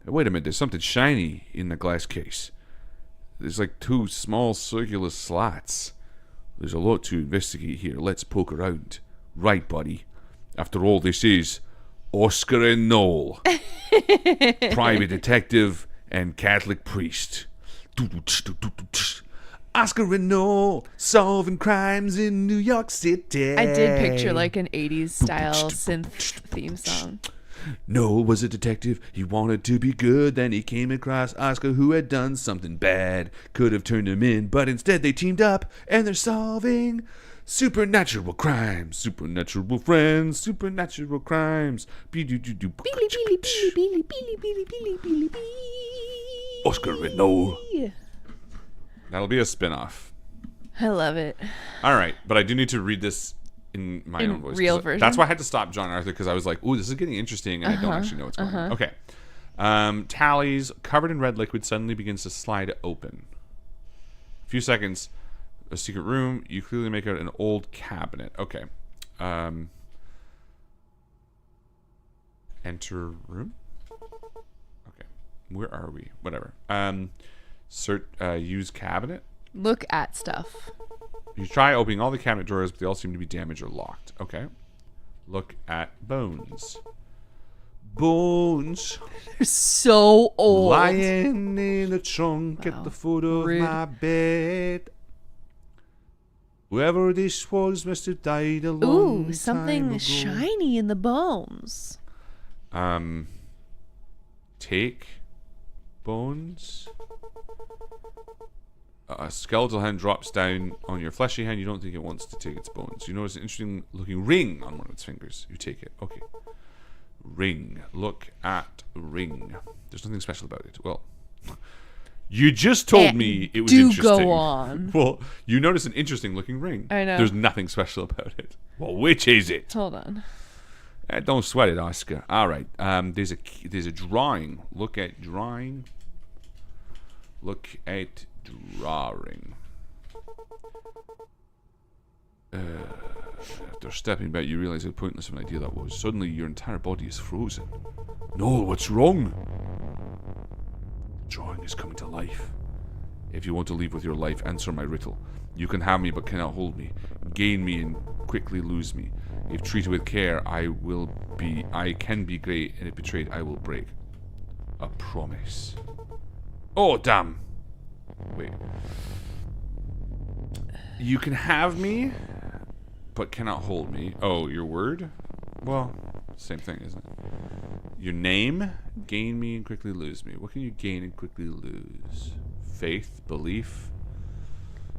Wait a minute, there's something shiny in the glass case. There's like two small circular slots. There's a lot to investigate here. Let's poke around. Right, buddy. After all, this is Oscar and Noel. Private detective and Catholic priest. Oscar and Noel solving crimes in New York City. I did picture like an 80s style synth theme song. Noel was a detective. He wanted to be good. Then he came across Oscar, who had done something bad. Could have turned him in, but instead they teamed up and they're solving supernatural crimes. Supernatural friends, supernatural crimes. Oscar and Noel. That'll be a spin-off. I love it. All right, but I do need to read this in my own voice. Real version. That's why I had to stop John Arthur, because I was like, ooh, this is getting interesting, and I don't actually know what's going on. Okay. Tallies, covered in red liquid, suddenly begins to slide open. A few seconds, a secret room. You clearly make out an old cabinet. Okay. Enter room? Okay. Where are we? Whatever. Use cabinet. Look at stuff. You try opening all the cabinet drawers, but they all seem to be damaged or locked. Okay. Look at bones. Bones. They're so old. Lying in a trunk at the foot of my bed. Whoever this was must have died a long Ooh, something time ago. shiny in the bones. Take bones. A skeletal hand drops down on your fleshy hand. You don't think it wants to take its bones. You notice an interesting looking ring on one of its fingers. You take it. Okay. Ring. Look at ring. There's nothing special about it. Well, you just told me it was interesting. Go on. Well, you notice an interesting looking ring. I know. There's nothing special about it. Well, which is it? Hold on. Don't sweat it, Oscar. All right. There's a drawing. Look at drawing. Look at drawing. After stepping back, you realize how pointless of an idea that was. Suddenly, your entire body is frozen. Noel, what's wrong? The drawing is coming to life. If you want to leave with your life, answer my riddle. You can have me, but cannot hold me. Gain me and quickly lose me. If treated with care, I can be great, and if betrayed, I will break. A promise. Oh, damn. Wait. You can have me, but cannot hold me. Oh, your word? Well, same thing, isn't it? Your name? Gain me and quickly lose me. What can you gain and quickly lose? Faith, belief.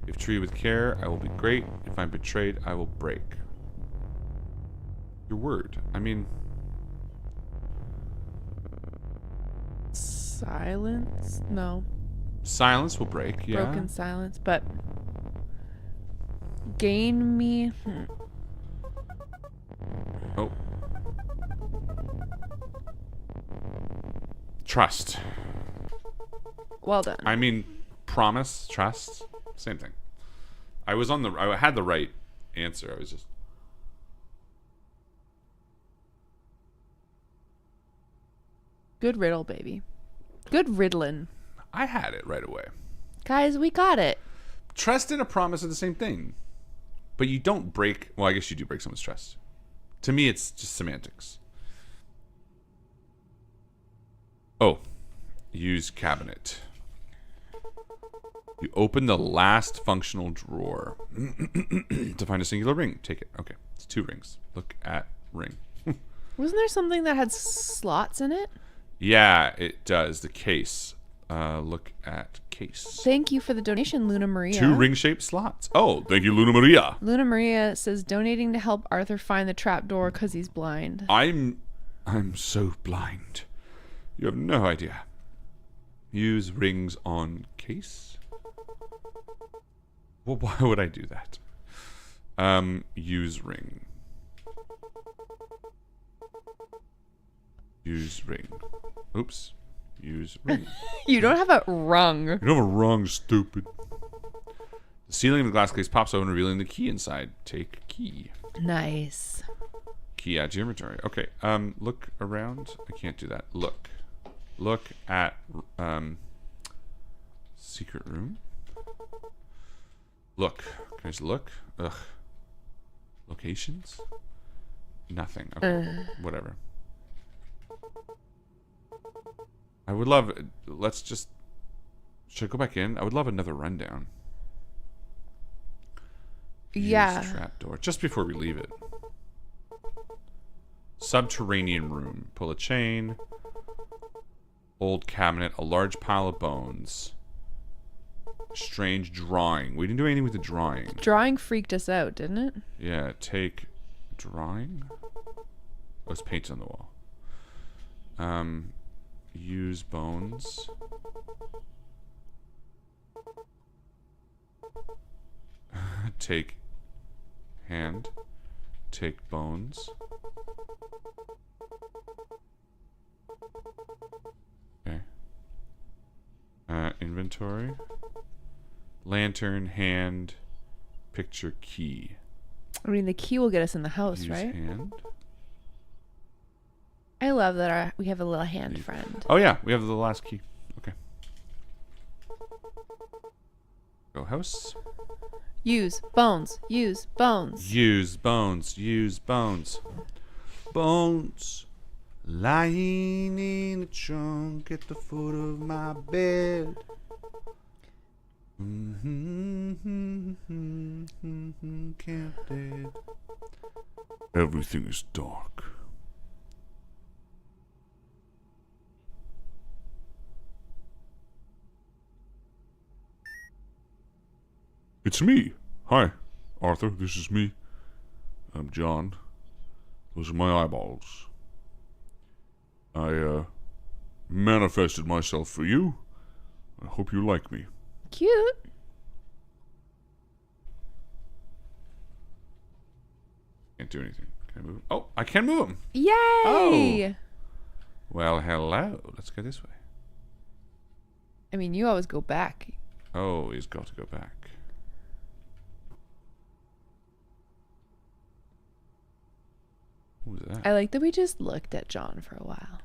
If treated with care, I will be great. If I'm betrayed, I will break. Your word. I mean... Silence? No. Silence will break, yeah. Broken silence, but... Gain me... Oh. Trust. Well done. I mean, promise, trust, same thing. I had the right answer. I was just... Good riddle, baby. Good riddlin'. I had it right away. Guys, we got it. Trust and a promise are the same thing. But you don't break... Well, I guess you do break someone's trust. To me, it's just semantics. Oh. Use cabinet. You open the last functional drawer to find a singular ring. Take it. Okay. It's 2 rings. Look at ring. Wasn't there something that had slots in it? Yeah, it does. The case. Look at case. Thank you for the donation, Luna Maria. 2 ring-shaped slots. Oh, thank you, Luna Maria. Luna Maria says donating to help Arthur find the trapdoor because he's blind. I'm so blind. You have no idea. Use rings on case. Well, why would I do that? Use ring. Use ring. Oops. Use ring. You don't have a rung. You don't have a rung, stupid. The ceiling of the glass case pops open, revealing the key inside. Take key. Nice. Key at your inventory. Okay. Look around. I can't do that. Look. Look at secret room. Look. Can I just look? Ugh. Locations? Nothing. Okay. Whatever. I would love... Let's just... Should I go back in? I would love another rundown. Yeah. Use trapdoor. Just before we leave it. Subterranean room. Pull a chain. Old cabinet. A large pile of bones. Strange drawing. We didn't do anything with the drawing. Drawing freaked us out, didn't it? Yeah, take drawing. Oh, it's paint on the wall. Use bones. Take hand. Take bones. Okay. Inventory. Lantern, hand, picture, key. I mean, the key will get us in the house, Use right? hand. I love that we have a little hand friend. Oh yeah, we have the last key. Okay. Go house. Use bones. Use bones. Use bones. Use bones. Bones lying in a trunk at the foot of my bed. Counted. Everything is dark. It's me. Hi, Arthur. This is me. I'm John. Those are my eyeballs. I manifested myself for you. I hope you like me. Cute. Can't do anything. Can I move him? Oh, I can move him. Yay! Oh. Well, hello. Let's go this way. I mean, you always go back. Oh, he's got to go back. What was that? I like that we just looked at John for a while.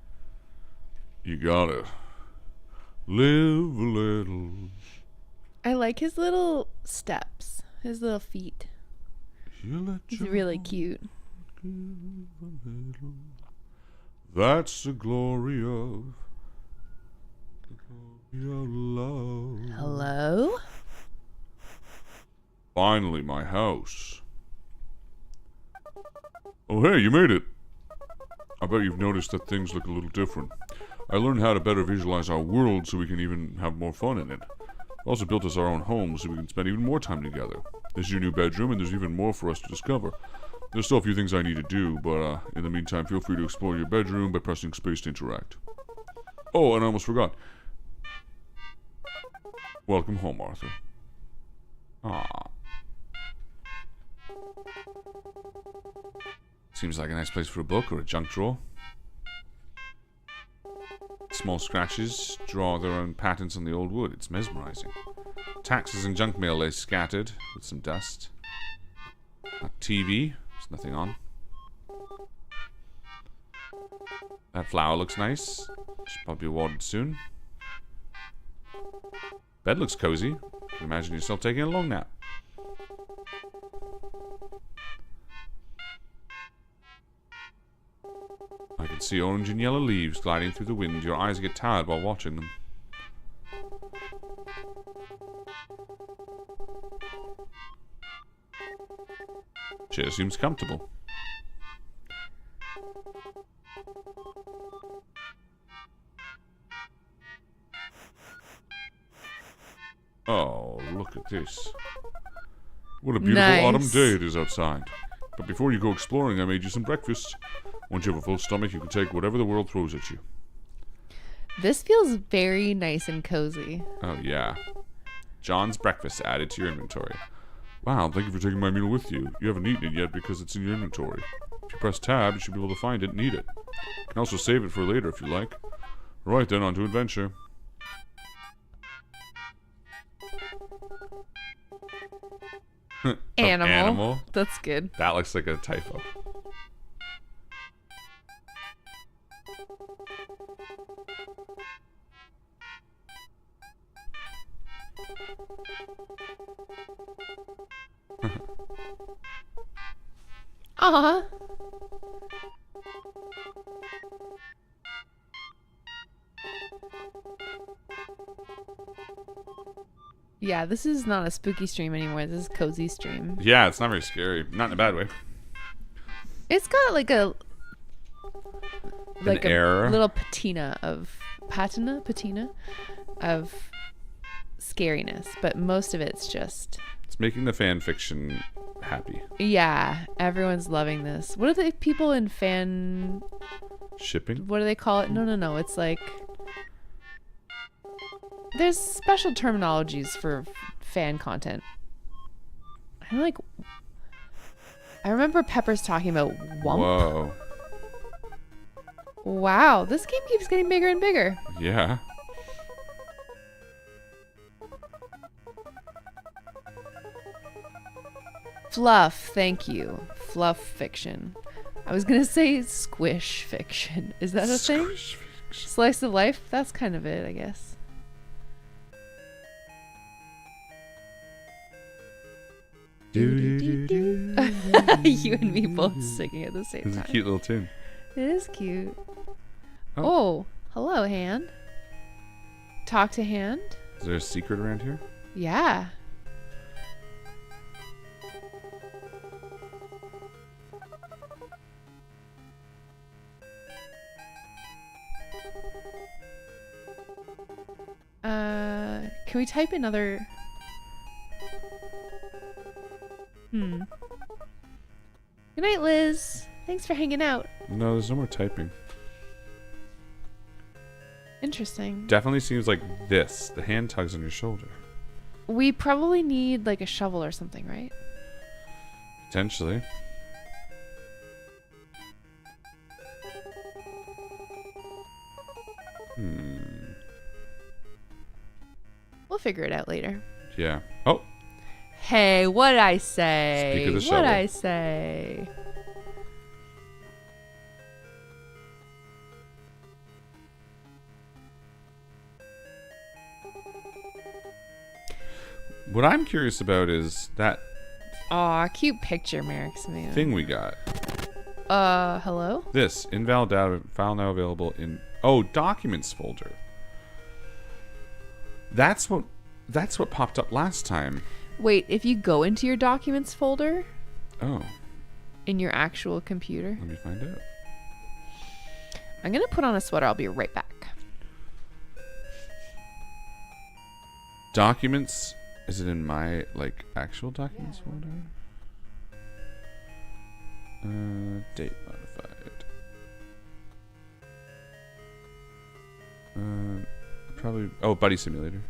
You gotta live a little. I like his little steps, his little feet. You let He's your really cute. give a little. That's the glory of love. Hello? Finally, my house. Oh, hey, you made it. I bet you've noticed that things look a little different. I learned how to better visualize our world so we can even have more fun in it. I also built us our own home so we can spend even more time together. This is your new bedroom, and there's even more for us to discover. There's still a few things I need to do, but in the meantime, feel free to explore your bedroom by pressing space to interact. Oh, and I almost forgot. Welcome home, Arthur. Aw. Seems like a nice place for a book or a junk drawer. Small scratches draw their own patterns on the old wood. It's mesmerizing. Taxes and junk mail lay scattered with some dust. A TV. There's nothing on. That flower looks nice. Should probably be watered soon. Bed looks cozy. You can imagine yourself taking a long nap. I can see orange and yellow leaves gliding through the wind. Your eyes get tired while watching them. Chair seems comfortable. Oh, look at this. What a beautiful autumn Nice. day it is outside. But before you go exploring, I made you some breakfast. Once you have a full stomach, you can take whatever the world throws at you. This feels very nice and cozy. Oh, yeah. John's breakfast added to your inventory. Wow, thank you for taking my meal with you. You haven't eaten it yet because it's in your inventory. If you press tab, you should be able to find it and eat it. You can also save it for later if you like. Alright then, on to adventure. Animal. That's good. That looks like a typo. Aw. Yeah, this is not a spooky stream anymore. This is a cozy stream. Yeah, it's not very scary. Not in a bad way. It's got like a like air. a little patina of scariness, but most of it's just It's making the fan fiction happy. yeah, everyone's loving this. What are the people in fan Shipping? what do they call it? No, it's like there's special terminologies for fan content. I remember Pepper's talking about wump. Whoa. Wow, this game keeps getting bigger and bigger. Yeah. Fluff, thank you. Fluff fiction. I was gonna say squish fiction. Is that a thing? Squish fiction. Slice of life? That's kind of it, I guess. Do-do-do-do. You and me both singing at the same It's a time. cute little tune. It is cute. Oh. Oh, hello, Hand. Talk to Hand? Is there a secret around here? Yeah. Can we type another? Good night, Liz. Thanks for hanging out. No, there's no more typing. Interesting. Definitely seems like this. The hand tugs on your shoulder. We probably need like a shovel or something, right? Potentially. We'll figure it out later. Yeah. Oh, Hey, what'd I say? Speak of the What'd shovel. I say? what I'm curious about is that Aw, cute picture, Merrick's man. thing we got. Hello? This invalid data file now available in documents folder. That's what popped up last time. Wait, if you go into your documents folder Oh, in your actual computer, let me find out. I'm gonna put on a sweater. I'll be right back. Documents. Is it in my actual documents folder? Date modified. Probably. Oh, Buddy Simulator.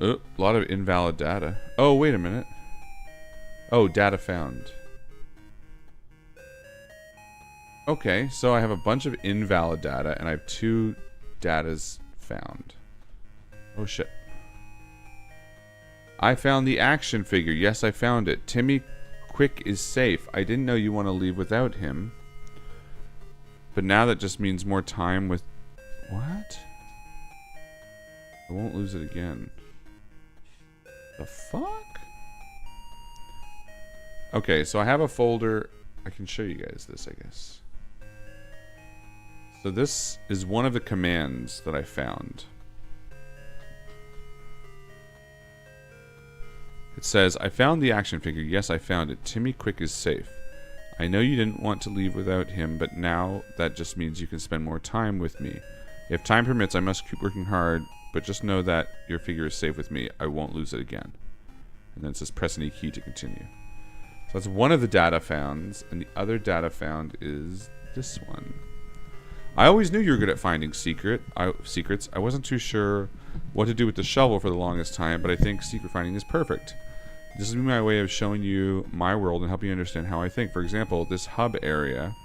Oh, a lot of invalid data. Oh, wait a minute. Oh, data found. Okay, so I have a bunch of invalid data, and I have 2 datas found. Oh, shit. I found the action figure. Yes, I found it. Timmy Quick is safe. I didn't know you want to leave without him. But now that just means more time with... What? I won't lose it again. The fuck? Okay, so I have a folder. I can show you guys this, I guess. So this is one of the commands that I found. It says, I found the action figure. Yes, I found it. Timmy Quick is safe. I know you didn't want to leave without him, but now that just means you can spend more time with me. If time permits, I must keep working hard, but just know that your figure is safe with me. I won't lose it again. And then it says, press any key to continue. So that's one of the data founds, and the other data found is this one. I always knew you were good at finding secrets. I wasn't too sure what to do with the shovel for the longest time, but I think secret finding is perfect. This is my way of showing you my world and helping you understand how I think. For example, this hub area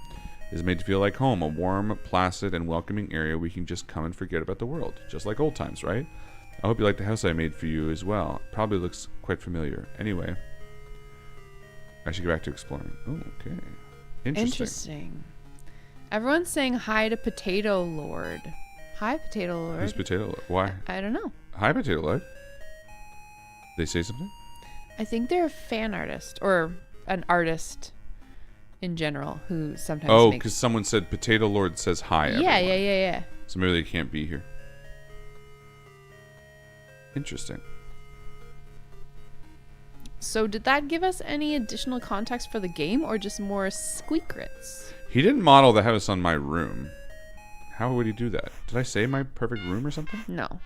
is made to feel like home, a warm, placid, and welcoming area where you can just come and forget about the world, just like old times, right? I hope you like the house I made for you as well. Probably looks quite familiar. Anyway, I should go back to exploring. Oh, okay. Interesting. Everyone's saying hi to Potato Lord. Hi, Potato Lord. Who's Potato Lord? Why? I don't know. Hi, Potato Lord. They say something? I think they're a fan artist or an artist in general who sometimes Oh, makes... because someone said Potato Lord says hi, everyone. Yeah. So maybe they can't be here. Interesting. So did that give us any additional context for the game or just more squeakrits? He didn't model the house on my room. How would he do that? Did I say my perfect room or something? No.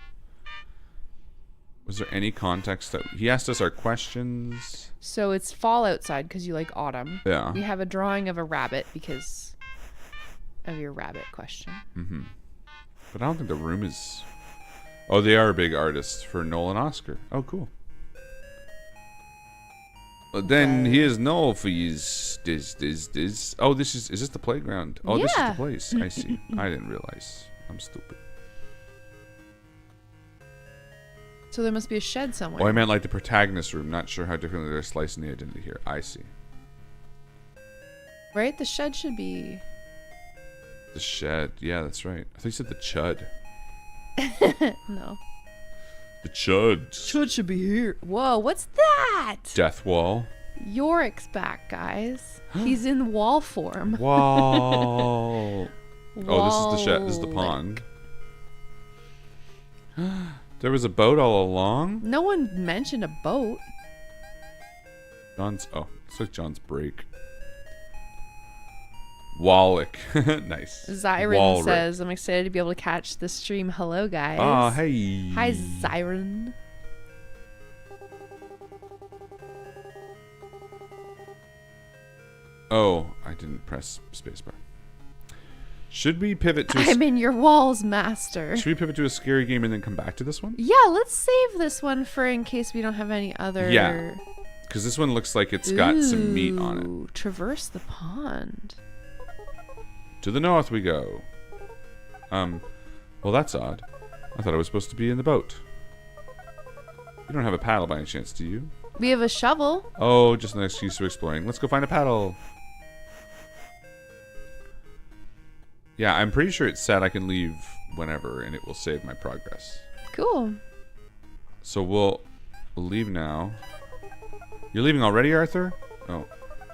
Was there any context that he asked us our questions? So it's fall outside because you like autumn. Yeah. We have a drawing of a rabbit because of your rabbit question. But I don't think the room is... Oh, they are big artists for Nolan Oscar. Oh, cool. But then here's no fees. This. Oh, is this the playground? Oh, this is the Yeah. place. I see. I didn't realize. I'm stupid. So there must be a shed somewhere. Oh, I meant like the protagonist room. Not sure how differently they're slicing the identity here. I see. Right? The shed should be... The shed. Yeah, that's right. I thought you said the chud. No. The chud. Shed should be here. Whoa, what's that? Death wall. Yorick's back, guys. He's in wall form. Wall. Oh, this is the shed. This is the pond. There was a boat all along. No one mentioned a boat. John's. Oh, it's like John's break. Wallach. Nice. Zyron Walrick. says, I'm excited to be able to catch the stream. Hello, guys. Oh, hey. Hi, Zyron. Oh, I didn't press spacebar. Should we pivot to? I'm in your walls, master. Should we pivot to a scary game and then come back to this one? Yeah, let's save this one for in case we don't have any other. Yeah, because this one looks like it's got some meat on Ooh, Traverse the pond. it. To the north we go. Well, that's odd. I thought I was supposed to be in the boat. You don't have a paddle by any chance, do you? We have a shovel. Oh, just an excuse for exploring. Let's go find a paddle. Yeah, I'm pretty sure it said I can leave whenever and it will save my progress. Cool. So we'll leave now. You're leaving already, Arthur? Oh,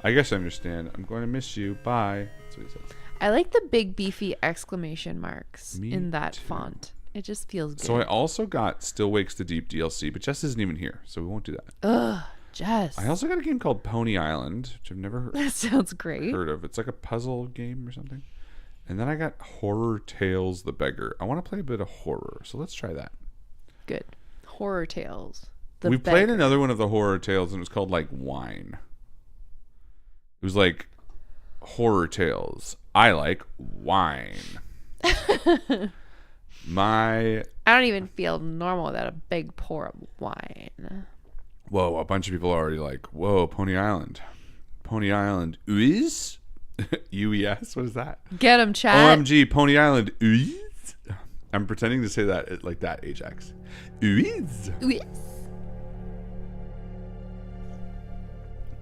I guess I understand. I'm going to miss you. Bye. That's what he says. I like the big beefy exclamation marks Me in that too. font. It just feels good. So I also got Still Wakes the Deep DLC, but Jess isn't even here, so we won't do that. Ugh, Jess. I also got a game called Pony Island, which I've never That sounds great. heard of. It's like a puzzle game or something. And then I got Horror Tales the Beggar. I want to play a bit of horror, so let's try that. Good. Horror Tales. We played another one of the Horror Tales, and it was called like Wine. It was like Horror Tales. I like wine. I don't even feel normal without a big pour of wine. Whoa, a bunch of people are already like, whoa, Pony Island. Pony Island is? UES? What is that? Get him, chat. OMG, Pony Island is? I'm pretending to say that like that, Ajax. Is? Yes.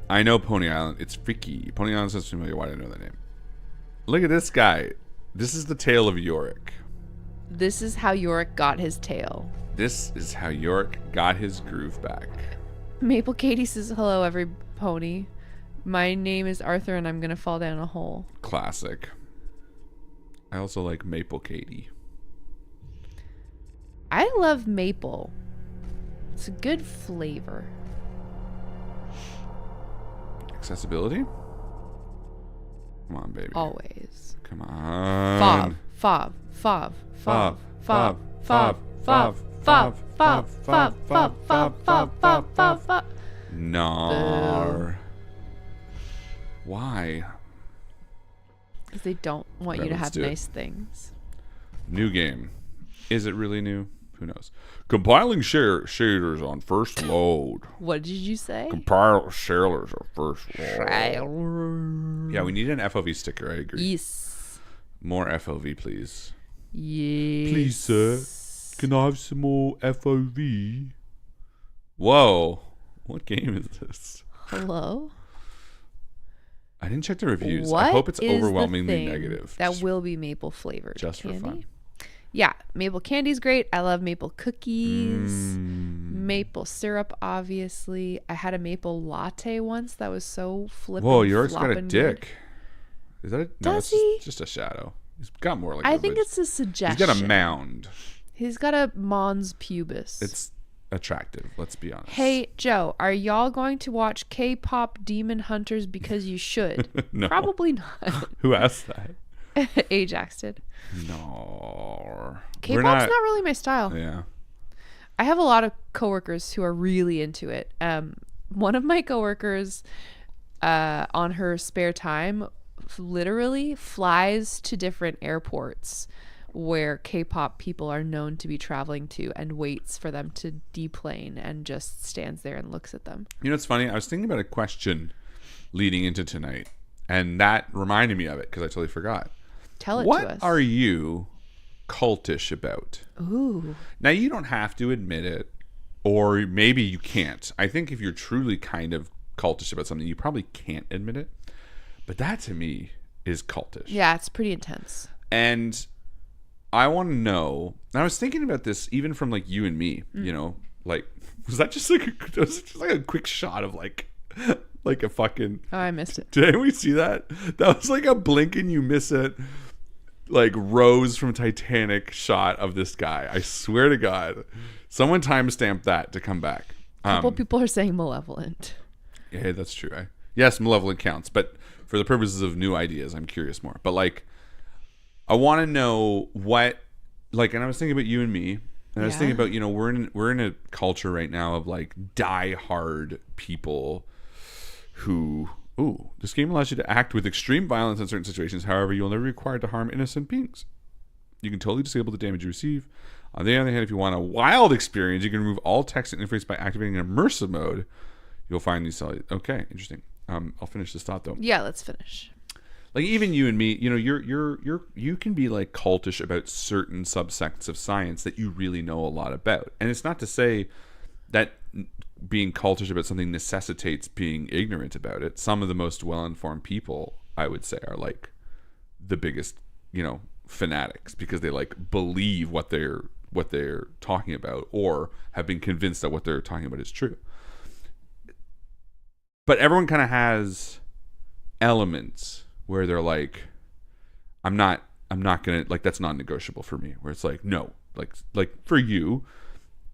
I know Pony Island. It's freaky. Pony Island sounds familiar. Why do I know that name? Look at this guy. This is the tale of Yorick. This is how Yorick got his tail. This is how Yorick got his groove back. Maple Katie says, hello, every pony. My name is Arthur, and I'm going to fall down a hole. Classic. I also like Maple Katie. I love maple. It's a good flavor. Accessibility? Come on, baby. Always. Come on. Fob. Fob. Fob. Fob. Fob. Fob. Fob. Fob. Fob. Fob. Fob. Fob. Fob. Fob. Fob. Fob. Nar. Why? Because they don't want you to Let's have do it. nice things. New game. Is it really new? Who knows? Compiling shaders on first load. What did you say? Compile shaders on first load. Yeah, we need an FOV sticker. I agree. Yes. More FOV, please. Yes. Please, sir. Can I have some more FOV? Whoa. What game is this? Hello? I didn't check the reviews. What I hope it's is the overwhelmingly thing negative. That Just- will be maple flavored just for candy. fun. Yeah, maple candy's great. I love maple cookies. Mm. Maple syrup, obviously. I had a maple latte once that was so flippin' Whoa, yours got a floppin' good. dick. Is that a, no, Does that's he? just a shadow. He's got more like I a think veg- it's a suggestion. He's got a mound. He's got a mons pubis. It's attractive. Let's be honest. Hey, Joe, are y'all going to watch K-pop Demon Hunters because you should? No. Probably not. Who asked that? Ajax did. No. K-pop's not really my style. Yeah. I have a lot of coworkers who are really into it. One of my coworkers, on her spare time, literally flies to different airports where K-pop people are known to be traveling to and waits for them to deplane and just stands there and looks at them. You know, it's funny. I was thinking about a question leading into tonight, and that reminded me of it because I totally forgot. Tell it to us. What are you cultish about? Ooh. Now, you don't have to admit it, or maybe you can't. I think if you're truly kind of cultish about something, you probably can't admit it. But that, to me, is cultish. Yeah, it's pretty intense. And I want to know, and I was thinking about this even from like you and me, you know, like, was that just like a quick shot of like a fucking... Oh, I missed it. Did anyone see that? That was like a blink and you miss it, like Rose from Titanic shot of this guy. I swear to God, someone timestamped that to come back. A couple people are saying malevolent. Yeah, that's true. Yes, malevolent counts, but for the purposes of new ideas, I'm curious more. But like, I want to know what, like, and I was thinking about you and me, and I was thinking about, you know, we're in a culture right now of like die-hard people who, ooh, this game allows you to act with extreme violence in certain situations. However, you'll never be required to harm innocent beings. You can totally disable the damage you receive. On the other hand, if you want a wild experience, you can remove all text and interface by activating an immersive mode. You'll find these solid. Okay, interesting. I'll finish this thought though. Yeah, let's finish. Like even you and me, you know, you can be like cultish about certain subsects of science that you really know a lot about. And it's not to say that being cultish about something necessitates being ignorant about it. Some of the most well-informed people, I would say, are like the biggest, you know, fanatics because they like believe what they're talking about or have been convinced that what they're talking about is true. But everyone kind of has elements where they're like, I'm not gonna, like, that's non-negotiable for me. Where it's like, no, like for you,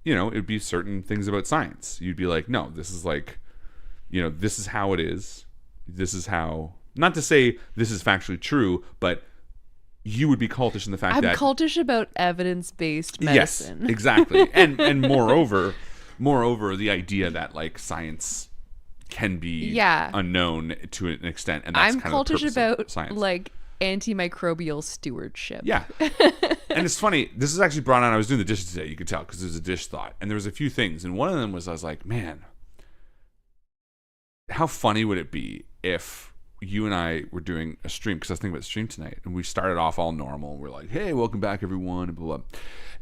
you know, it'd be certain things about science. You'd be like, no, this is like, you know, this is how it is. This is how, not to say this is factually true, but you would be cultish in the fact that I'm cultish about evidence-based medicine. Yes, exactly. and moreover, the idea that like science can be unknown to an extent, and that's I'm kind of the cultish purpose about of science. like antimicrobial stewardship. Yeah. And it's funny, this is actually brought on, I was doing the dishes today, you could tell, because there's a dish thought, and there was a few things, and one of them was, I was like, man, how funny would it be if you and I were doing a stream, because I was thinking about the stream tonight, and we started off all normal, and we're like, hey, welcome back everyone, and blah, blah.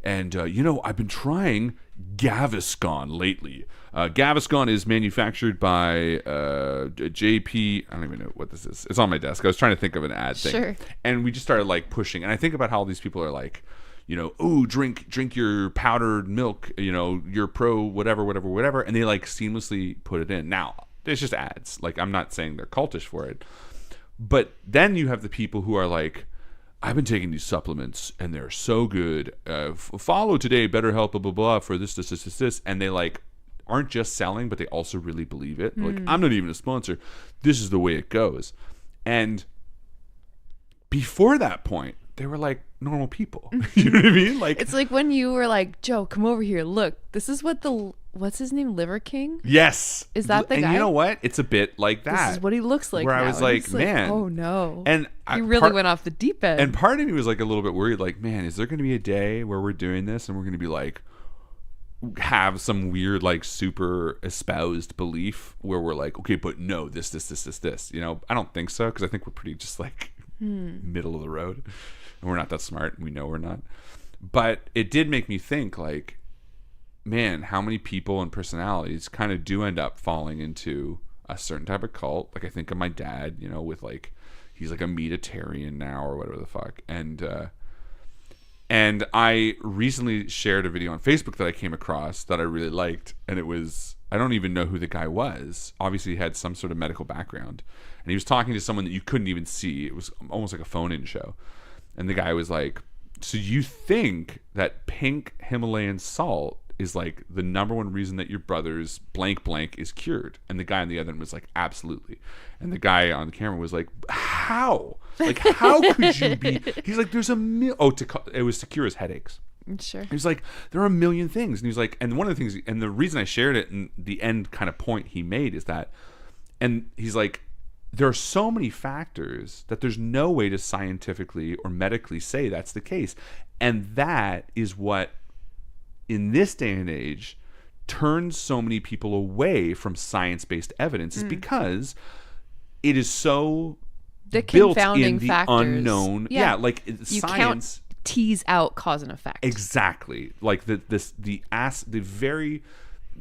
And, you know, I've been trying Gaviscon lately. Gaviscon is manufactured by JP. I don't even know what this is. It's on my desk. I was trying to think of an ad thing. Sure. And we just started, like, pushing. And I think about how all these people are like, you know, ooh, drink your powdered milk, you know, your pro whatever. And they, like, seamlessly put it in. Now, it's just ads. Like, I'm not saying they're cultish for it. But then you have the people who are like, I've been taking these supplements and they're so good. Follow today, BetterHelp, blah, blah, blah, for this. And they like aren't just selling, but they also really believe it. Like, I'm not even a sponsor. This is the way it goes. And before that point, they were like normal people. You know what I mean? Like, it's like when you were like, Joe, come over here. Look, this is what what's his name? Liver King? Yes. Is that the guy? And you know what? It's a bit like that. This is what he looks like. Where now. I was like, man. oh no. And he really went off the deep end. And part of me was like a little bit worried, like, man, is there going to be a day where we're doing this and we're going to be like, have some weird, like, super espoused belief where we're like, okay, but no, this. You know, I don't think so, because I think we're pretty just like middle of the road. And we're not that smart. We know we're not. But it did make me think, like, man, how many people and personalities kind of do end up falling into a certain type of cult. Like, I think of my dad, you know, with like, he's like a meatitarian now or whatever the fuck. And I recently shared a video on Facebook that I came across that I really liked. And it was, I don't even know who the guy was. Obviously he had some sort of medical background. And he was talking to someone that you couldn't even see. It was almost like a phone-in show. And the guy was like, so you think that pink Himalayan salt is like the number one reason that your brother's blank blank is cured. And the guy on the other end was like, absolutely. And the guy on the camera was like, how? Like, how could you be? He's like, there's it was to cure his headaches. Sure. He was like, there are a million things. And he was like, and one of the things, and the reason I shared it, and the end kind of point he made is that, and he's like, there are so many factors that there's no way to scientifically or medically say that's the case. And that is what, in this day and age, turns so many people away from science-based evidence, is because it is so the built confounding in the factors. unknown. Yeah, like you science can't tease out cause and effect. Exactly. Like the very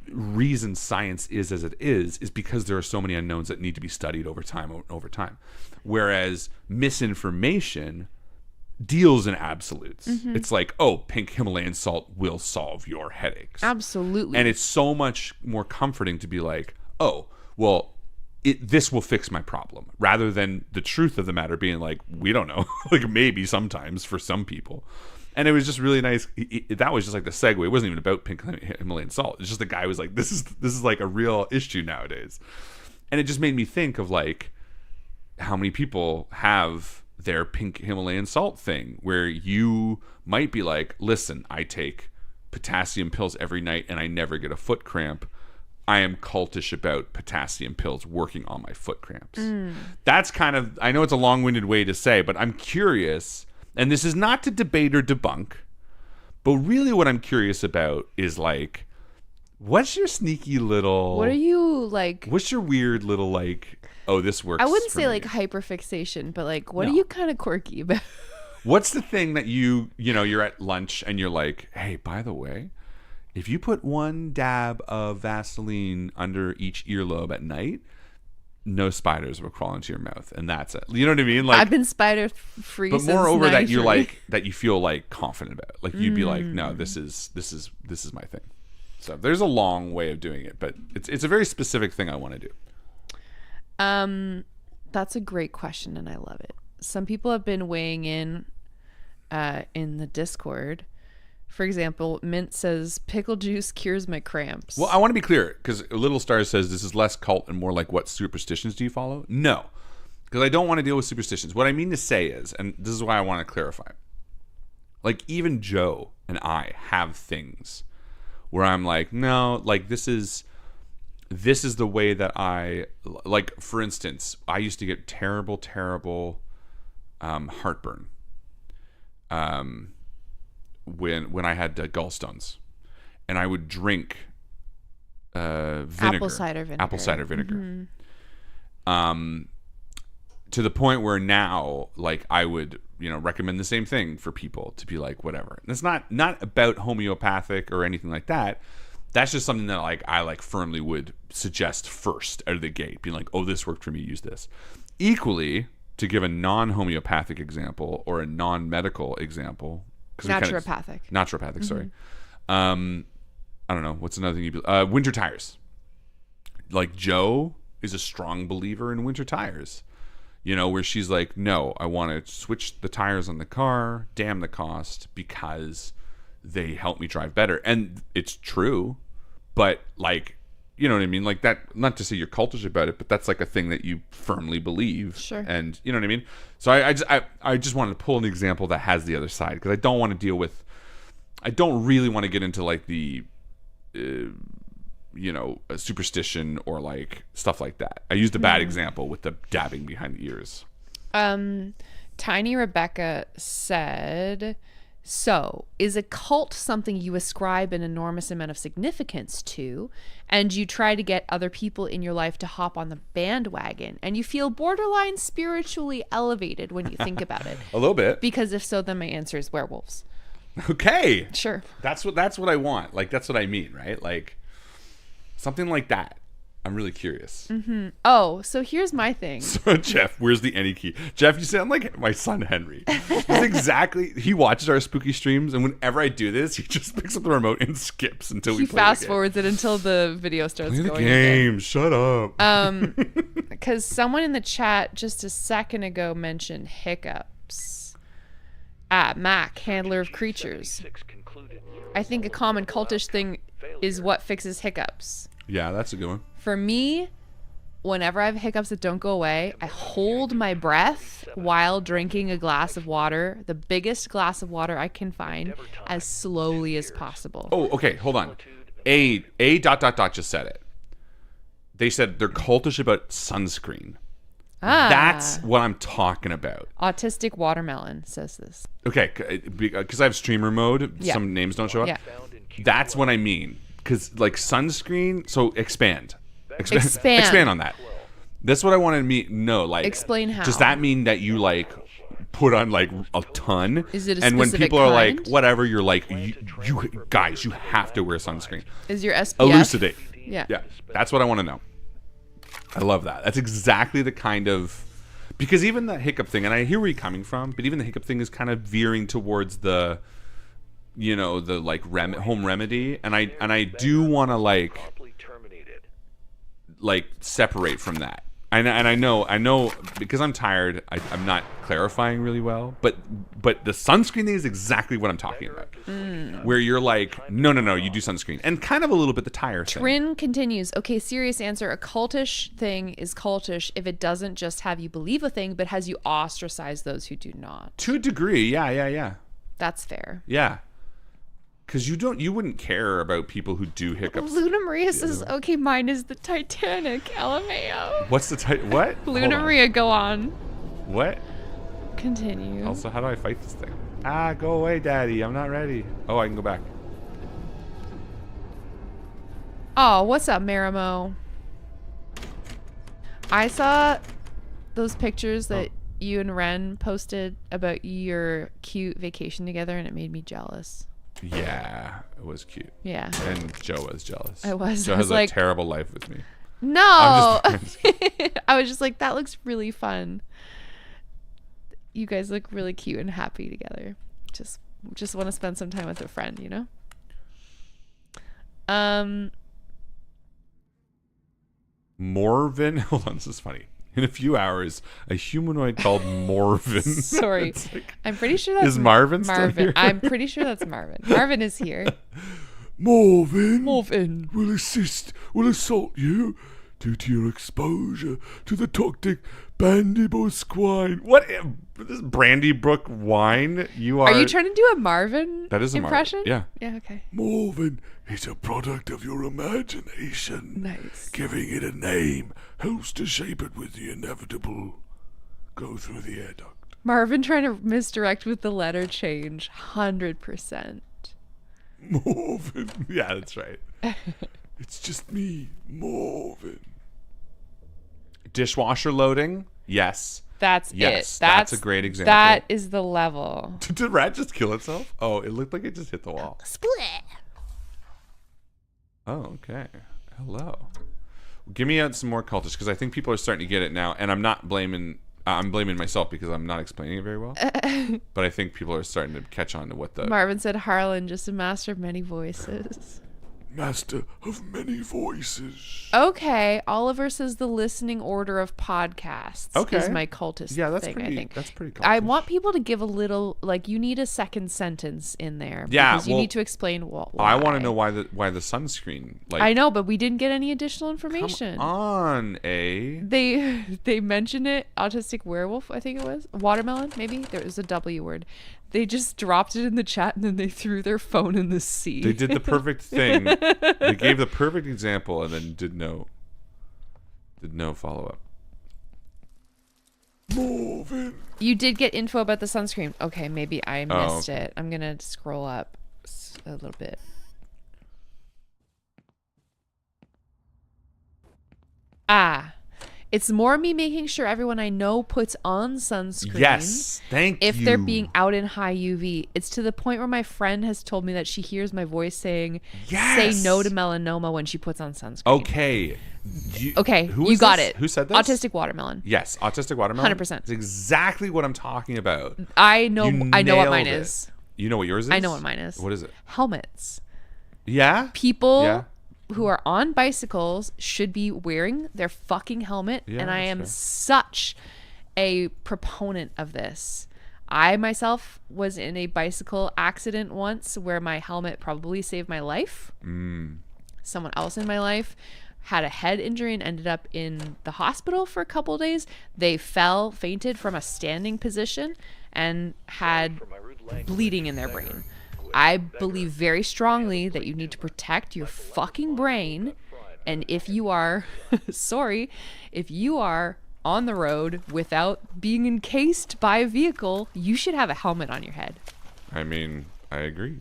reason science is as it is because there are so many unknowns that need to be studied over time. Whereas misinformation deals in absolutes. It's like, oh, pink Himalayan salt will solve your headaches. Absolutely. And it's so much more comforting to be like, oh, well, this will fix my problem, rather than the truth of the matter being like, we don't know. Like, maybe sometimes for some people. And it was just really nice. That was just like the segue. It wasn't even about pink Himalayan salt. It's just the guy was like, this is like a real issue nowadays. And it just made me think of like how many people have their pink Himalayan salt thing, where you might be like, listen, I take potassium pills every night and I never get a foot cramp. I am cultish about potassium pills working on my foot cramps. That's kind of, I know it's a long-winded way to say, but I'm curious, and this is not to debate or debunk, but really what I'm curious about is like, what's your sneaky little... What are you like... What's your weird little like, oh, this works I wouldn't for say me. like hyperfixation, but like, what No. are you kind of quirky about? What's the thing that you're at lunch and you're like, hey, by the way, if you put one dab of Vaseline under each earlobe at night, no spiders will crawl into your mouth, and that's it. You know what I mean? Like, I've been spider free. but since moreover, that you're 93. like, that you feel like confident about. Like, you'd be like, no, this is my thing. So there's a long way of doing it, but it's a very specific thing I want to do. That's a great question, and I love it. Some people have been weighing in the Discord. For example, Mint says pickle juice cures my cramps. Well, I want to be clear, because Little Star says this is less cult and more like, what superstitions do you follow? No, because I don't want to deal with superstitions. What I mean to say is, and this is why I want to clarify, like, even Joe and I have things where I'm like, no, like, this is the way that I, like, for instance, I used to get terrible heartburn when I had gallstones, and I would drink vinegar, apple cider vinegar, to the point where now, like, I would recommend the same thing for people to be like, whatever. And it's not about homeopathic or anything like that. That's just something that like I like firmly would suggest first out of the gate, being like, oh, this worked for me, use this. Equally, to give a non-homeopathic example or a non-medical example, naturopathic, sorry. I don't know, what's another thing winter tires. Like, Joe is a strong believer in winter tires, where she's like, no, I want to switch the tires on the car, damn the cost, because they help me drive better. And it's true, but like, you know what I mean? Like, that, not to say you're cultish about it, but that's like a thing that you firmly believe. Sure. And you know what I mean? So I just wanted to pull an example that has the other side, because I don't want to deal with, I don't really want to get into like the, a superstition or like stuff like that. I used a bad example with the dabbing behind the ears. Tiny Rebecca said, so is a cult something you ascribe an enormous amount of significance to, and you try to get other people in your life to hop on the bandwagon, and you feel borderline spiritually elevated when you think about it? A little bit. Because if so, then my answer is werewolves. Okay. Sure. That's what I want. Like, that's what I mean, right? Like, something like that. I'm really curious. Mm-hmm. Oh, so here's my thing. So, Jeff, where's the any key? Jeff, you sound like my son Henry. He watches our spooky streams, and whenever I do this, he just picks up the remote and skips until we play fast the game. forwards it until the video starts Play the going game. again. Shut up. Because someone in the chat just a second ago mentioned hiccups. Mac, handler of creatures. I think a common cultish thing is what fixes hiccups. Yeah, that's a good one. For me, whenever I have hiccups that don't go away, I hold my breath while drinking a glass of water, the biggest glass of water I can find, as slowly as possible. Oh, okay, hold on. A ... just said it. They said they're cultish about sunscreen. That's what I'm talking about. Autistic Watermelon says this. Okay, because I have streamer mode, some names don't show up. Yeah. That's what I mean. Because, like, sunscreen, so expand on that. That's what I wanted to know. Like, explain how. Does that mean that you, like, put on, like, a ton? Is it a and when specific people are kind? like, whatever, you're like, you guys, you have to wear sunscreen. Is your SPF? Elucidate. Yeah. Yeah, that's what I want to know. I love that. That's exactly the kind of... Because even the hiccup thing, and I hear where you're coming from, but even the hiccup thing is kind of veering towards the, you know, the, like, home remedy. And I do want to, like, separate from that. And I know because I'm tired, I'm not clarifying really well. But the sunscreen thing is exactly what I'm talking about. Where you're like, no, you do sunscreen. And kind of a little bit the tire thing. Trin continues, okay, serious answer. A cultish thing is cultish if it doesn't just have you believe a thing, but has you ostracize those who do not. To a degree, yeah. That's fair. Yeah. Because you wouldn't care about people who do hiccups. Luna Maria says, okay, mine is the Titanic. LMAO. What's the what? Luna Maria, go on. What? Continue. Also, how do I fight this thing? Go away, Daddy. I'm not ready. Oh, I can go back. Oh, what's up, Marimo? I saw those pictures that you and Ren posted about your cute vacation together, and it made me jealous. Yeah, it was cute. Yeah. And Joe was jealous. I was. Joe I has was a like, terrible life with me. No. I'm I was just like, that looks really fun. You guys look really cute and happy together. Just want to spend some time with a friend, you know? Morvin. Hold on, this is funny. In a few hours, a humanoid called Morvin. Sorry. Like, I'm pretty sure that's is Marvin still here? I'm pretty sure that's Marvin. Marvin is here. Morvin will assault you due to your exposure to the toxic Bandybrook wine. What? This is Brandybrook wine? Are you trying to do a Marvin That is a impression? Marvin. Yeah, okay. Morvin is a product of your imagination. Nice. Giving it a name helps to shape it with the inevitable go through the air duct. Marvin trying to misdirect with the letter change. 100%. Morvin. Yeah, that's right. It's just me, Morvin. Dishwasher loading? Yes. That's Yes, it. that's a great example. That is the level. Did the rat just kill itself? Oh, it looked like it just hit the wall. Split. Oh, okay. Hello. Give me some more cultish, because I think people are starting to get it now, and I'm not blaming... I'm blaming myself because I'm not explaining it very well. But I think people are starting to catch on to what the... Marvin said Harlan, just a master of many voices. Master of many voices. Okay, Oliver says the listening order of podcasts is my cultist thing, I think. That's pretty cultish. I want people to give a little, like, you need a second sentence in there. Yeah, because you need to explain why. I want to know why the sunscreen. Like, I know, but we didn't get any additional information. Come on, A. They mentioned it, autistic werewolf, I think it was. Watermelon, maybe? There was a W word. They just dropped it in the chat and then they threw their phone in the sea. They did the perfect thing. They gave the perfect example and then did no follow-up. Morvin. You did get info about the sunscreen. Okay, maybe I missed it. I'm going to scroll up a little bit. It's more me making sure everyone I know puts on sunscreen. Yes, thank you. If they're being out in high UV. It's to the point where my friend has told me that she hears my voice saying, yes, say no to melanoma when she puts on sunscreen. Okay. You got it. Who said this? Autistic watermelon. Yes, autistic watermelon. 100%. It's exactly what I'm talking about. I know what mine nailed it. is. You know what yours is? I know what mine is. What is it? Helmets. Yeah? People who are on bicycles should be wearing their fucking helmet. Yeah, and I am fair. such a proponent of this. I myself was in a bicycle accident once where my helmet probably saved my life. someone else in my life had a head injury and ended up in the hospital for a couple days. They fainted from a standing position and had bleeding in their brain. I believe very strongly that you need to protect your fucking brain. And if you are, if you are on the road without being encased by a vehicle, you should have a helmet on your head. I mean, I agree.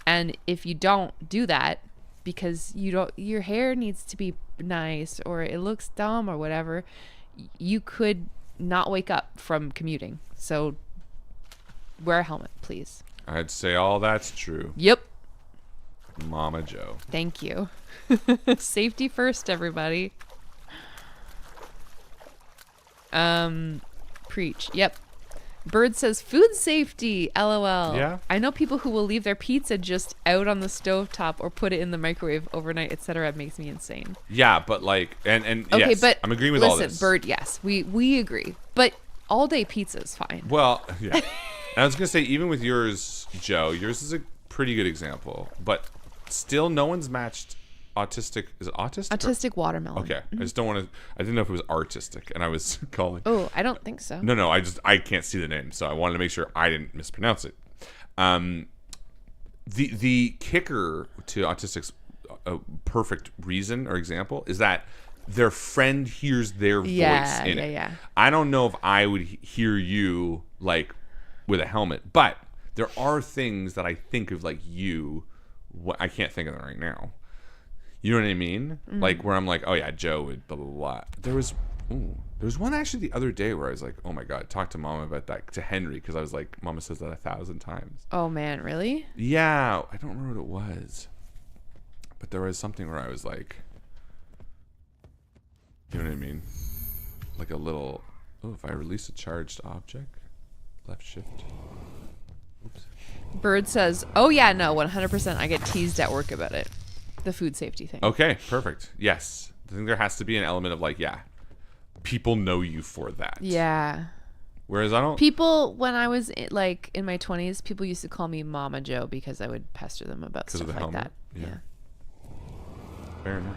And if you don't do that because your hair needs to be nice or it looks dumb or whatever, you could not wake up from commuting. So wear a helmet, please. I'd say all that's true. Yep. Mama Joe. Thank you. Safety first, everybody. Preach. Yep. Bird says food safety. LOL. Yeah. I know people who will leave their pizza just out on the stovetop or put it in the microwave overnight, etc. It makes me insane. Yeah, but like, and okay, yes, but I'm agreeing with all this. Listen, Bird, yes, we agree. But all day pizza is fine. Well, yeah. And I was gonna say, even with yours, Joe, yours is a pretty good example, but still, no one's matched autistic. Is it autistic? Autistic watermelon. Okay, I just don't want to. I didn't know if it was artistic, and I was calling. Oh, I don't think so. No, I can't see the name, so I wanted to make sure I didn't mispronounce it. The kicker to autistic's perfect reason or example is that their friend hears their voice in it. Yeah. I don't know if I would hear you like with a helmet, but there are things that I think of like you. I can't think of them right now. You know what I mean? Mm-hmm. Like where I'm like, oh yeah, Joe would blah blah blah. There was one actually the other day where I was like, oh my god, talk to Mama about that, to Henry, because I was like, Mama says that 1,000 times. Oh man, really? Yeah, I don't remember what it was, but there was something where I was like, you know what I mean? Like a little. Oh, if I release a charged object, left shift. Oops. Bird says, oh yeah, no, 100%. I get teased at work about it. The food safety thing. Okay, perfect. Yes. I think there has to be an element of like, yeah, people know you for that. Yeah. Whereas I don't. People, when I was like in my 20s, people used to call me Mama Joe because I would pester them about stuff of the like helmet? that. Yeah. Fair enough.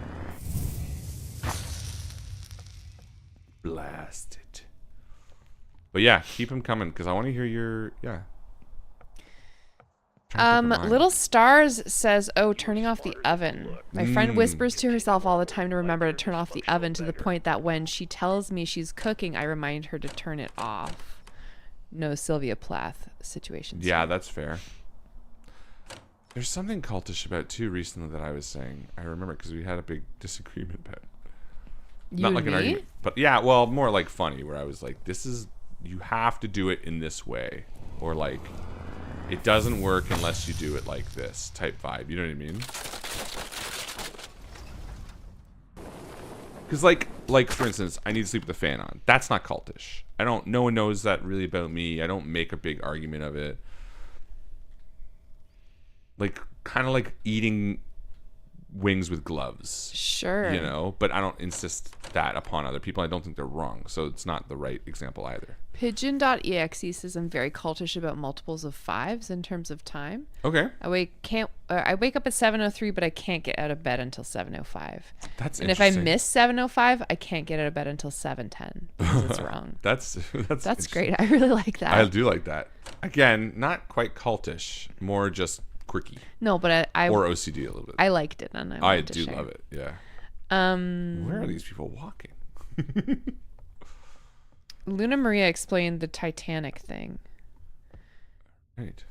Blast it. But yeah, keep them coming because I want to hear your Little Stars says, oh, turning off the oven. My friend whispers to herself all the time to remember to turn off the oven, to the point that when she tells me she's cooking, I remind her to turn it off. No Sylvia Plath situations. Yeah, that's fair. There's something cultish about too recently that I was saying. I remember because we had a big disagreement about. Not like an argument, but yeah, well, more like funny, where I was like, this is, you have to do it in this way, or like, it doesn't work unless you do it like this type vibe. You know what I mean? Because like for instance, I need to sleep with the fan on. That's not cultish. No one knows that really about me. I don't make a big argument of it. Like, kind of like eating wings with gloves. Sure. You know, but I don't insist that upon other people. I don't think they're wrong. So it's not the right example either. Pigeon.exe says I'm very cultish about multiples of 5s in terms of time. Okay. I wake up at 7:03, but I can't get out of bed until 7:05. That's and if I miss 7:05, I can't get out of bed until 7:10 because it's wrong. That's great. I really like that. I do like that. Again, not quite cultish, more just quirky. No, but I or OCD a little bit. I liked it, and I do love it. Yeah. Where are these people walking? Luna Maria explained the Titanic thing. Right.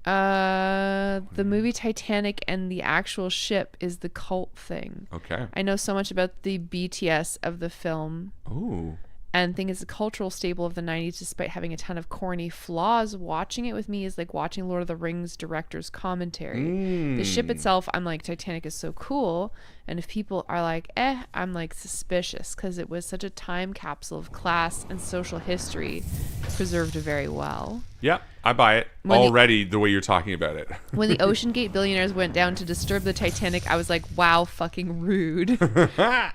The movie Titanic and the actual ship is the cult thing. Okay. I know so much about the BTS of the film. Ooh. And think it's a cultural staple of the 90s despite having a ton of corny flaws. Watching it with me is like watching Lord of the Rings director's commentary. The ship itself, I'm like, Titanic is so cool. And if people are like, I'm like suspicious because it was such a time capsule of class and social history preserved very well. Yeah, I buy it already the way you're talking about it. When the Ocean Gate billionaires went down to disturb the Titanic, I was like, wow, fucking rude.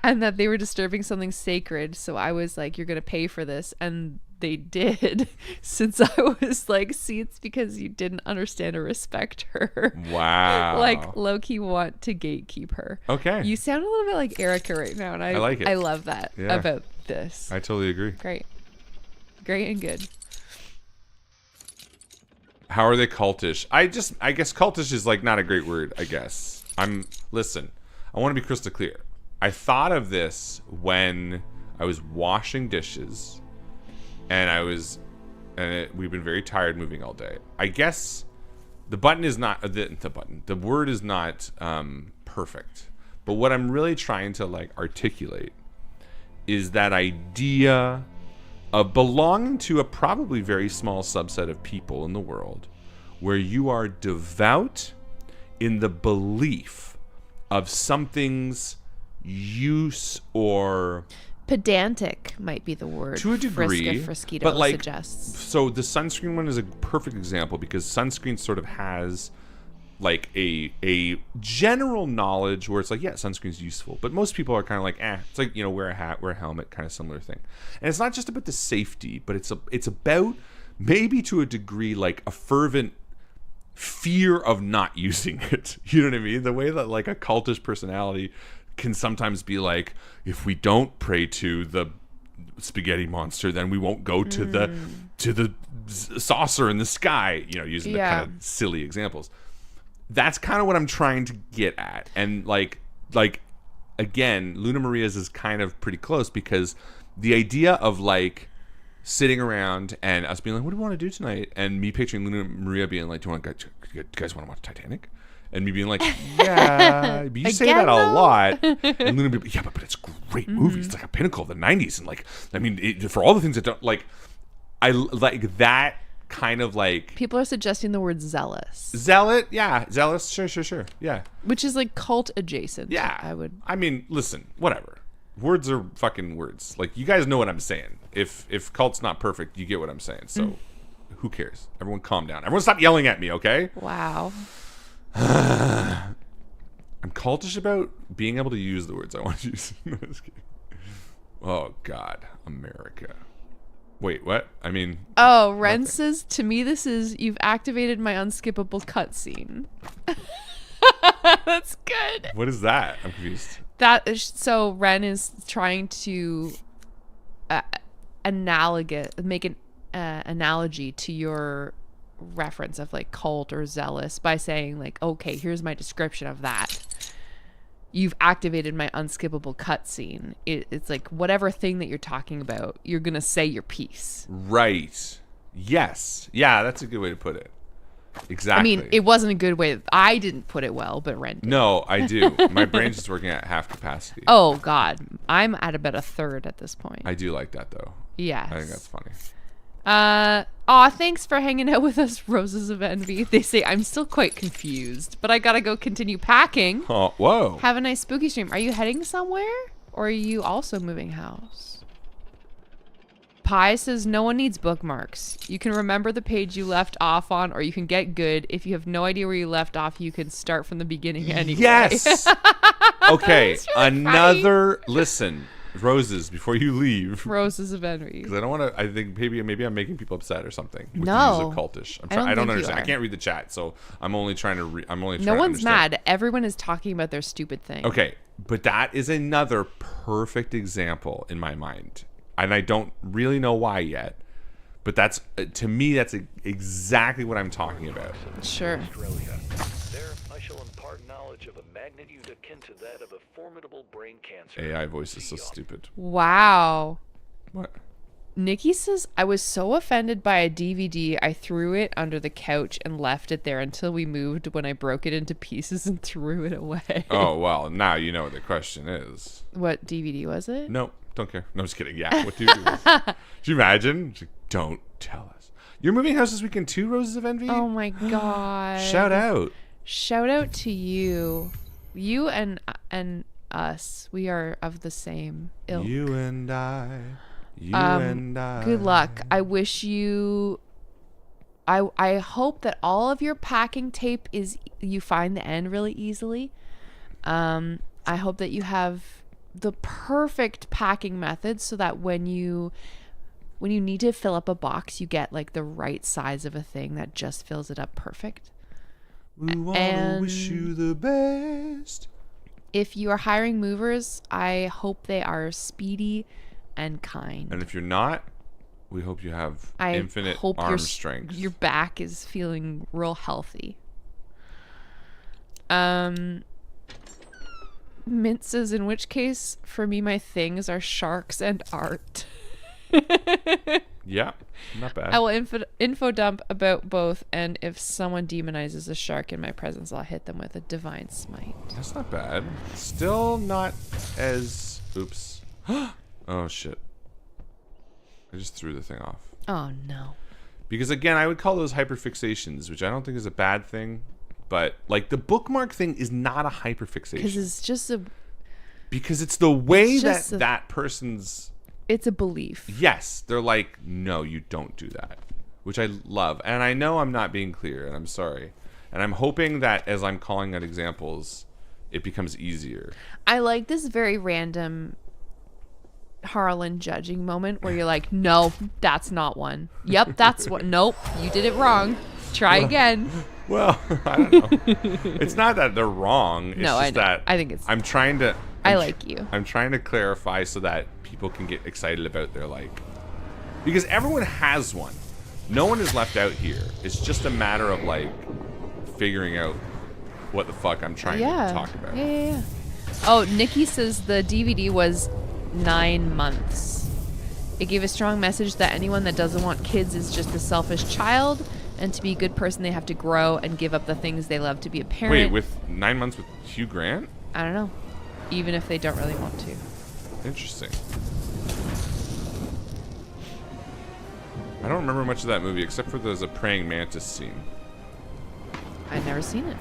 And that they were disturbing something sacred. So I was like, you're going to pay for this. And they did, since I was like, see, it's because you didn't understand or respect her. Wow. Like low-key want to gatekeep her. Okay. You sound a little bit like Erica right now, and I like it. I love that Yeah. about this. I totally agree. Great and good. How are they cultish? I guess cultish is like not a great word, I guess. Listen, I want to be crystal clear. I thought of this when I was washing dishes and we've been very tired moving all day. I guess the button is not the word is not perfect. But what I'm really trying to like articulate is that idea of belonging to a probably very small subset of people in the world where you are devout in the belief of something's use or Pedantic might be the word. to a degree, Frisketo but like, suggests. so the sunscreen one is a perfect example because sunscreen sort of has like a general knowledge where it's like, yeah, sunscreen's useful, but most people are kind of like, it's like, you know, wear a hat, wear a helmet, kind of similar thing. And it's not just about the safety, but it's about maybe to a degree like a fervent fear of not using it. You know what I mean? The way that like a cultish personality can sometimes be like, if we don't pray to the spaghetti monster, then we won't go to the saucer in the sky, you know, using the kind of silly examples. That's kind of what I'm trying to get at. And like again, Luna Maria's is kind of pretty close because the idea of like sitting around and us being like, what do we want to do tonight? And me picturing Luna Maria being like, do you guys want to watch Titanic? And me being like, yeah, but you say that a lot. And Luna be like, yeah, but it's a great movie. It's like a pinnacle of the 90s. And like, I mean, for all the things that don't, like, I like that kind of like. People are suggesting the word zealous. Zealot, yeah. Zealous, sure, yeah. Which is like cult adjacent. Yeah. I mean, listen, whatever. Words are fucking words. Like, you guys know what I'm saying. If cult's not perfect, you get what I'm saying. So, who cares? Everyone calm down. Everyone stop yelling at me, okay? Wow. I'm cultish about being able to use the words I want to use. Oh, God. America. Wait, what? I mean... Oh, Ren says, to me, this is, you've activated my unskippable cutscene. That's good. What is that? I'm confused. So Ren is trying to make an analogy to your reference of like cult or zealous by saying like, okay, here's my description of that. You've activated my unskippable cutscene. It's like whatever thing that you're talking about, you're gonna say your piece. Right. Yes. Yeah, that's a good way to put it. Exactly. I mean, it wasn't a good way. I didn't put it well, but Ren did. No, I do. My brain's just working at half capacity. Oh God, I'm at about a third at this point. I do like that though. Yes. I think that's funny. Thanks for hanging out with us, Roses of Envy. They say, I'm still quite confused, but I gotta go continue packing. Oh, whoa. Have a nice spooky stream. Are you heading somewhere? Or are you also moving house? Pi says, no one needs bookmarks. You can remember the page you left off on, or you can get good. If you have no idea where you left off, you can start from the beginning anyway. Yes! Okay, really another... Listen, Roses, before you leave... Roses of Envy. Because I don't want to... I think maybe I'm making people upset or something. With No. the use of cultish. I don't understand. you I can't read the chat, so I'm only trying to... No one's mad. Everyone is talking about their stupid thing. Okay, but that is another perfect example in my mind. And I don't really know why yet. But that's, to me, that's exactly what I'm talking about. Sure. Australia. There, I shall impart knowledge of a magnitude akin to that of a formidable brain cancer. AI voice is so stupid. Wow. What? Nikki says, I was so offended by a DVD, I threw it under the couch and left it there until we moved when I broke it into pieces and threw it away. Oh, well, now you know what the question is. What DVD was it? No, don't care. No, I'm just kidding. Yeah, what do you do? Could you imagine? She's like, don't tell us. You're moving house this weekend too, Roses of Envy? Oh my God. Shout out. Shout out to you. You and us. We are of the same ilk. You and I. You and I. Good luck. I wish you... I hope that all of your packing tape you find the end really easily. I hope that you have the perfect packing method so that when you when you need to fill up a box, you get like the right size of a thing that just fills it up perfect. We want to wish you the best. If you are hiring movers, I hope they are speedy and kind. And if you're not, we hope you have infinite arm strength. Your back is feeling real healthy. Mint says, in which case, for me, my things are sharks and art. Yeah, not bad. I will info dump about both, and if someone demonizes a shark in my presence, I'll hit them with a divine smite. That's not bad. Still not as... Oops. Oh, shit. I just threw the thing off. Oh, no. Because, again, I would call those hyperfixations, which I don't think is a bad thing. But, like, the bookmark thing is not a hyperfixation. Because it's just a... Because it's the way It's that that person's... It's a belief. Yes. They're like, no, you don't do that. Which I love. And I know I'm not being clear, and I'm sorry. And I'm hoping that as I'm calling out examples, it becomes easier. I like this very random Harlan judging moment where you're like, no, that's not one. Yep, that's what. Nope, you did it wrong. Try again. Well, I don't know. It's not that they're wrong. It's No, just I know. that I think it's- I'm trying to. I like you. I'm trying to clarify so that people can get excited about their like, because everyone has one. No one is left out here. It's just a matter of like figuring out what the fuck I'm trying to talk about. Yeah. Oh, Nikki says the DVD was 9 months. It gave a strong message that anyone that doesn't want kids is just a selfish child, and to be a good person they have to grow and give up the things they love to be a parent. Wait, with 9 months with Hugh Grant? I don't know. Even if they don't really want to. Interesting. I don't remember much of that movie except for there's a praying mantis scene. I've never seen it.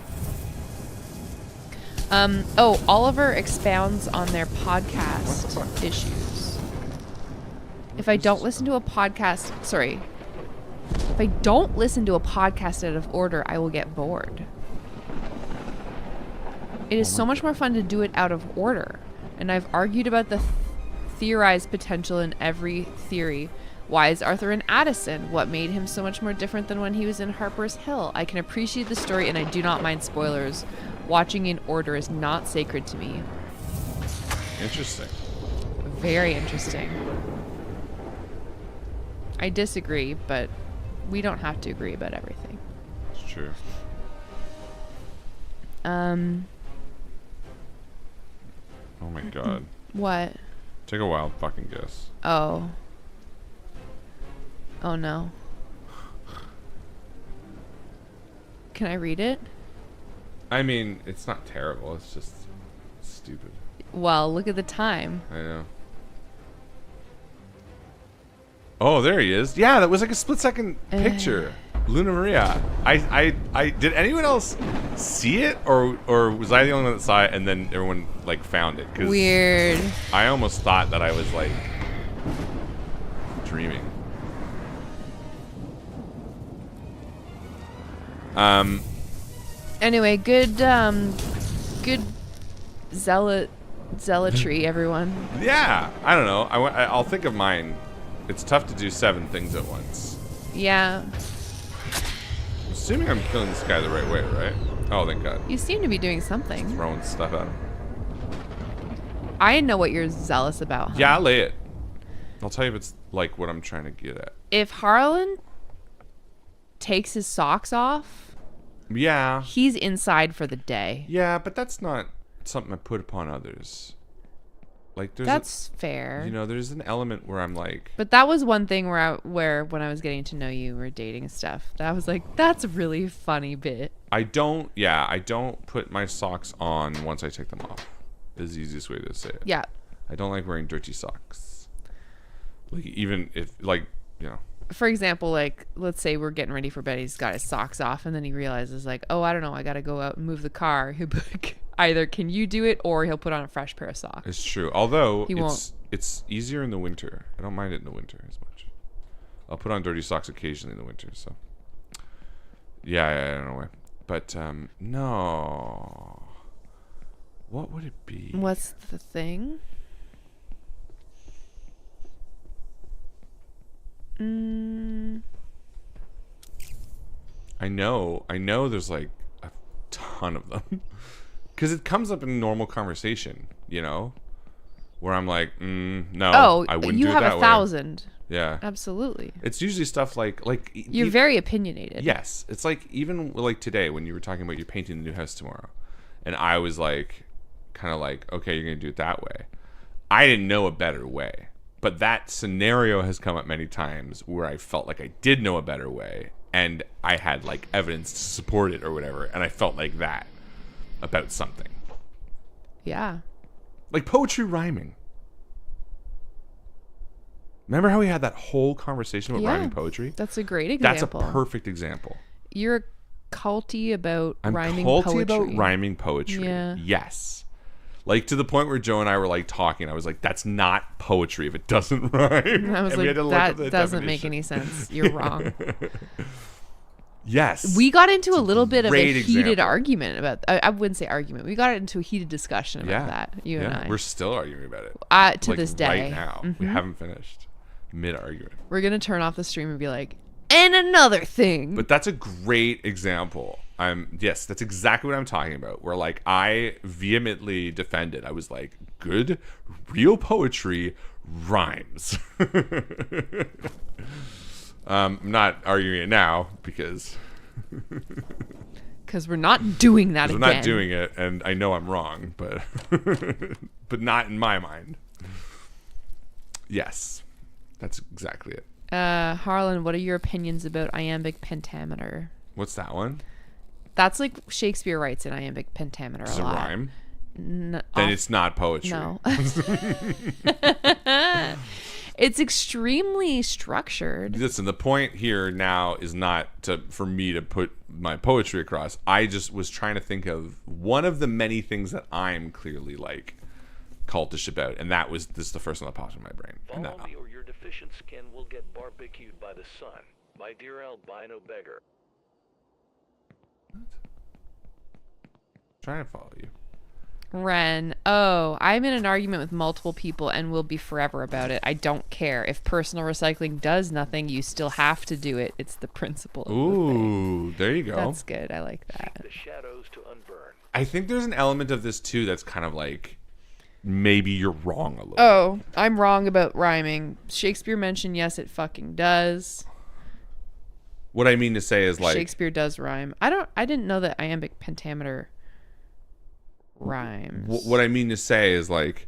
Oliver expounds on their podcast issues. If I don't listen to a podcast out of order, I will get bored. It is so much more fun to do it out of order. And I've argued about the theorized potential in every theory. Why is Arthur in Addison? What made him so much more different than when he was in Harper's Hill? I can appreciate the story and I do not mind spoilers. Watching in order is not sacred to me. Interesting. Very interesting. I disagree, but we don't have to agree about everything. It's true. Oh my god. What? Take a wild fucking guess. Oh. Oh no. Can I read it? I mean, it's not terrible. It's just stupid. Well, look at the time. I know. Oh, there he is. Yeah, that was like a split-second picture. Luna Maria. I did anyone else see it, or was I the only one that saw it and then everyone like found it? 'Cause Weird. I almost thought that I was like dreaming. Anyway, good zealotry, everyone. Yeah, I don't know. I'll think of mine. It's tough to do 7 things at once. Yeah. I'm assuming I'm killing this guy the right way, right? Oh, thank God. You seem to be doing something. Throwing stuff at him. I know what you're zealous about. Huh? Yeah, I'll lay it. I'll tell you if it's like what I'm trying to get at. If Harlan takes his socks off, Yeah. he's inside for the day. Yeah, but that's not something I put upon others. Like That's fair. You know, there's an element where I'm like, But that was one thing where when I was getting to know you, or dating and stuff, that was like, that's a really funny bit. I don't put my socks on once I take them off. Is the easiest way to say it. Yeah. I don't like wearing dirty socks. Like, even if, like, you know. For example, like, let's say we're getting ready for bed. He's got his socks off, and then he realizes, like, oh, I don't know, I got to go out and move the car. He'll be like, either can you do it, or he'll put on a fresh pair of socks. It's true. Although, He won't. it's easier in the winter. I don't mind it in the winter as much. I'll put on dirty socks occasionally in the winter, so. Yeah, I don't know. But, no. What would it be? What's the thing? I know there's like a ton of them. Because it comes up in normal conversation, you know? Where I'm like, no, I wouldn't you do it have that 1,000. way. Yeah. Absolutely. It's usually stuff like You're very opinionated. Yes. It's like even like today when you were talking about you're painting the new house tomorrow. And I was like, kind of like, okay, you're going to do it that way. I didn't know a better way. But that scenario has come up many times where I felt like I did know a better way. And I had like evidence to support it or whatever. And I felt like that about something. Yeah. Like poetry rhyming. Remember how we had that whole conversation about rhyming poetry? That's a great example. That's a perfect example. You're culty about I'm rhyming culty poetry. about rhyming poetry. Yeah. Yes. Like to the point where Joe and I were like talking. I was like, that's not poetry if it doesn't rhyme. I was And we like, had to look up that the doesn't make definition. any sense. You're wrong. Yes. We got into a little bit of a great heated example. argument about. I wouldn't say argument. We got into a heated discussion about that. You and I. We're still arguing about it. To Like, this day. Right now. We haven't finished. Mid-argument. We're gonna turn off the stream and be like, and another thing. But that's a great example. Yes, that's exactly what I'm talking about. Where like I vehemently defended. I was like, good, real poetry rhymes. I'm not arguing it now because we're not doing that again. I'm not doing it, and I know I'm wrong, but but not in my mind. Yes, that's exactly it. Harlan, what are your opinions about iambic pentameter? What's that one? That's like Shakespeare writes in iambic pentameter Does a it lot. rhyme? Then it's not poetry. No. It's extremely structured. Listen, the point here now is not for me to put my poetry across. I just was trying to think of one of the many things that I'm clearly like cultish about, and this is the first one that popped in my brain. And Follow me or your deficient skin will get barbecued by the sun. My dear albino beggar. trying to follow you. Ren, I'm in an argument with multiple people and will be forever about it. I don't care. If personal recycling does nothing, you still have to do it. It's the principle of the thing. Ooh, there you go. That's good. I like that. The shadows to unburn. I think there's an element of this too that's kind of like maybe you're wrong a little Oh, I'm wrong about rhyming. Shakespeare mentioned yes, it fucking does. What I mean to say is like Shakespeare does rhyme. I didn't know that iambic pentameter rhymes. what I mean to say is like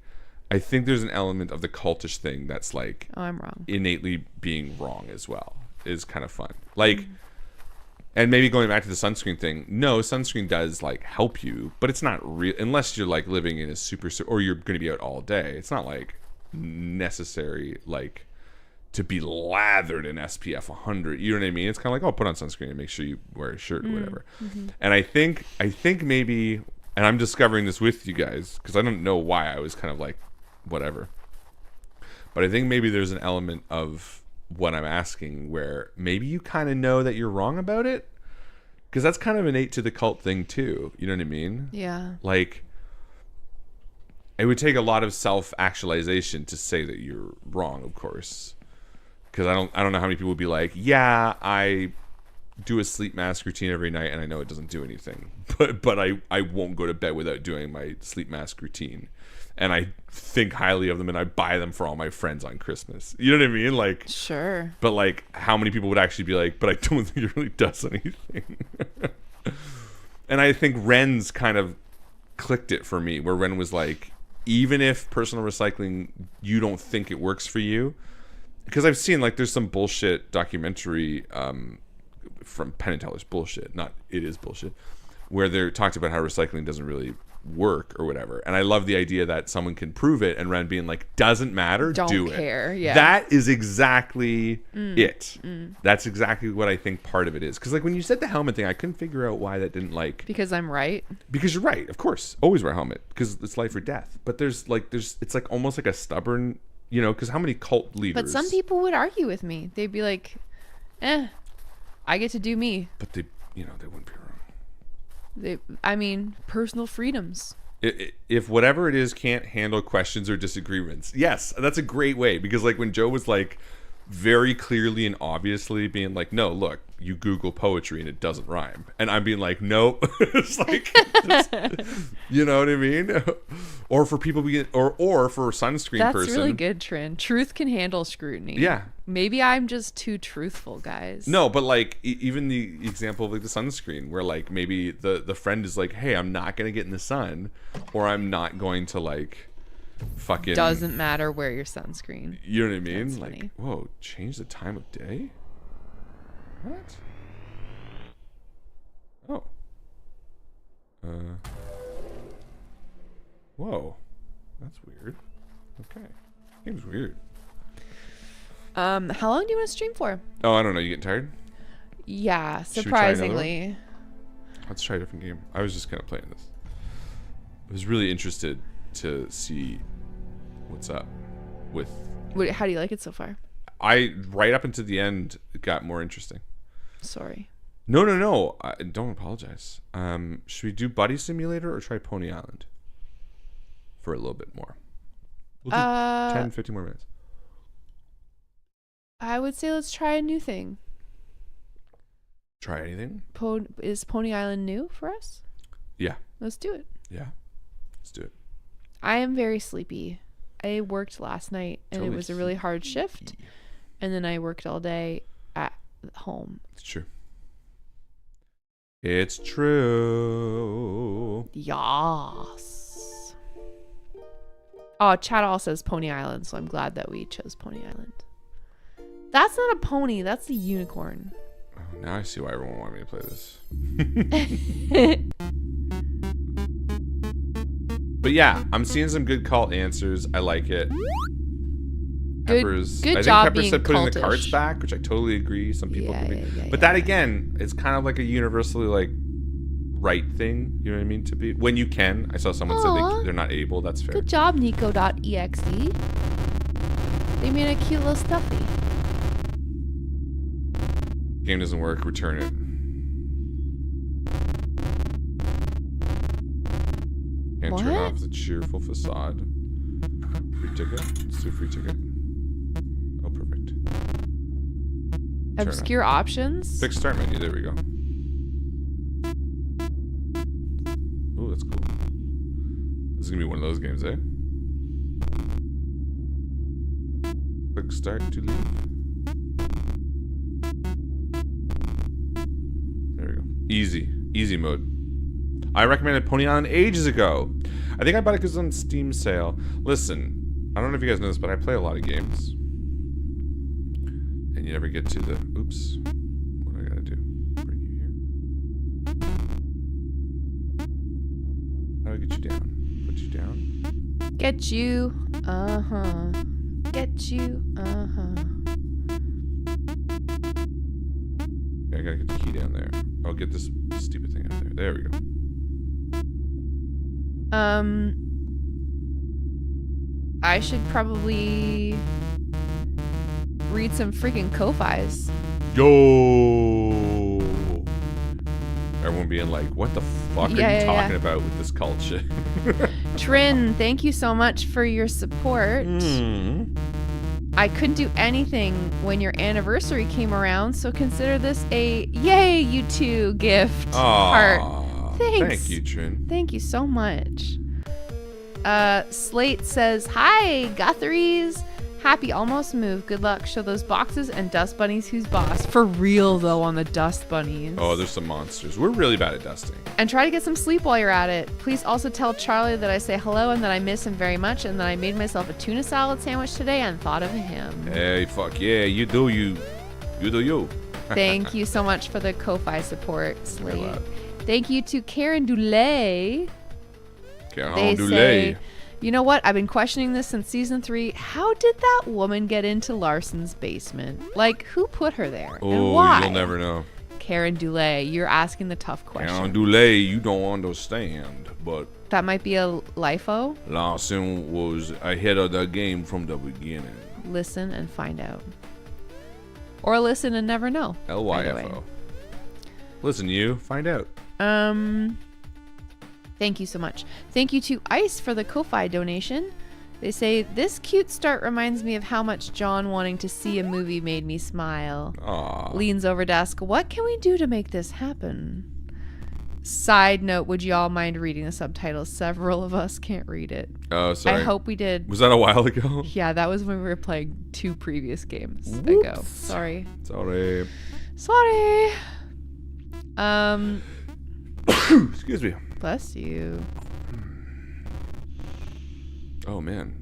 I think there's an element of the cultish thing that's like I'm wrong. innately being wrong as well is kind of fun. Like and maybe going back to the sunscreen thing, no, sunscreen does like help you, but it's not real unless you're like living in a super or you're going to be out all day. It's not like necessary like to be lathered in SPF 100. You know what I mean? It's kind of like, oh, put on sunscreen and make sure you wear a shirt or whatever. Mm-hmm. And I think maybe, and I'm discovering this with you guys because I don't know why I was kind of like whatever, but I think maybe there's an element of what I'm asking where maybe you kind of know that you're wrong about it, because that's kind of innate to the cult thing too. You know what I mean? Yeah. Like it would take a lot of self-actualization to say that you're wrong, of course, because I don't know how many people would be like, yeah, I do a sleep mask routine every night and I know it doesn't do anything, but I won't go to bed without doing my sleep mask routine. And I think highly of them and I buy them for all my friends on Christmas. You know what I mean? Like, Sure. but like how many people would actually be like, but I don't think it really does anything. And I think Ren's kind of clicked it for me, where Ren was like, even if personal recycling, you don't think it works for you. Because I've seen like there's some bullshit documentary from Penn and Teller's bullshit, not it is bullshit, where they're talked about how recycling doesn't really work or whatever. And I love the idea that someone can prove it and Ren being like, doesn't matter, Don't do care, it. yeah. That is exactly it. That's exactly what I think part of it is. Because like when you said the helmet thing, I couldn't figure out why that didn't like... Because I'm right. Because you're right, of course. Always wear a helmet because it's life or death. But there's it's like almost like a stubborn, you know, because how many cult leaders... But some people would argue with me. They'd be like, I get to do me. But they wouldn't be wrong. Personal freedoms. If whatever it is can't handle questions or disagreements, yes, that's a great way. Because like when Joe was like, very clearly and obviously being like, no, look, you Google poetry and it doesn't rhyme. And I'm being like, nope. It's like, you know what I mean? Or for people being, or for a sunscreen That's person. really good, Trin. Truth can handle scrutiny. Yeah. Maybe I'm just too truthful, guys. No, but like even the example of like the sunscreen where like maybe the friend is like, hey, I'm not going to get in the sun, or I'm not going to like fucking. Doesn't matter where your sunscreen. You know what I mean? That's Like, funny. whoa, change the time of day? What? Oh. Whoa. That's weird. Okay. Seems weird. How long do you want to stream for? Oh, I don't know. You getting tired? Yeah, Should we try another one? surprisingly. Let's try a different game. I was just kind of playing this. I was really interested to see what's up with. How do you like it so far? Right up until the end, it got more interesting. Sorry. No. Don't apologize. Should we do Buddy Simulator or try Pony Island for a little bit more? We'll do 10, 15 more minutes. I would say let's try a new thing. Try anything? Is Pony Island new for us? Yeah. Let's do it. Yeah. Let's do it. I am very sleepy. I worked last night and Totally it was a really hard shift. And then I worked all day at home. It's true. It's true. Yas. Oh, Chad all says Pony Island, so I'm glad that we chose Pony Island. That's not a pony, that's a unicorn. Oh, now I see why everyone wanted me to play this. But yeah, I'm seeing some good cult answers. I like it. Peppers. Good I job think Pepper being said putting the cultish. cards back, which I totally agree. Some people Yeah, can be. yeah, But that again, it's kind of like a universally like right thing. You know what I mean? To be when you can. I saw someone said Aw. they're not able. That's fair. Good job, Nico.exe. They made a cute little stuffy. Game doesn't work. Return it. Can't turn What? off the cheerful facade. Free ticket. Let's do a free ticket. Oh, perfect. Turn Obscure options. Fix start menu. There we go. Oh, that's cool. This is gonna be one of those games, eh? Click start to leave. There we go. Easy mode. I recommended Pony Island ages ago. I think I bought it because it's on Steam sale. Listen, I don't know if you guys know this, but I play a lot of games. And you never get to the... Oops. What do I gotta do? Bring you here? How do I get you down? Put you down? Get you. Uh-huh. Get you. Uh-huh. Okay, I gotta get the key down there. I'll get this stupid thing out there. There we go. I should probably read some freaking Ko-Fis. Yo! Everyone being like, what the fuck are Yeah, you yeah, talking yeah. about with this cult shit? Trin, thank you so much for your support. I couldn't do anything when your anniversary came around, so consider this a yay, you two gift. Heart. Thanks. Thank you, Trin. Thank you so much. Slate says, hi, Guthries. Happy almost move. Good luck. Show those boxes and dust bunnies who's boss. For real, though, on the dust bunnies. Oh, there's some monsters. We're really bad at dusting. And try to get some sleep while you're at it. Please also tell Charlie that I say hello and that I miss him very much and that I made myself a tuna salad sandwich today and thought of him. Hey, fuck yeah, you do you. You do you. Thank you so much for the Ko-Fi support, Slate. love. Thank you to Karen Dulay. They Dulay. say, you know what? I've been questioning this since season 3. How did that woman get into Larson's basement? Like, who put her there? And Oh, why? you'll never know. Karen Dulay, you're asking the tough question. Dulay, you don't understand, but That might be a LIFO. Larson was ahead of the game from the beginning. Listen and find out. Or listen and never know. Either way. LYFO. Listen, you find out. Thank you so much. Thank you to Ice for the Ko-Fi donation. They say, this cute start reminds me of how much John wanting to see a movie made me smile. Aw. Leans over to ask, what can we do to make this happen? Side note, would you all mind reading the subtitles? Several of us can't read it. Oh, sorry. I hope we did. Was that a while ago? Yeah, that was when we were playing 2 previous games ago. Sorry. Sorry. Excuse me. Bless you. Oh, man.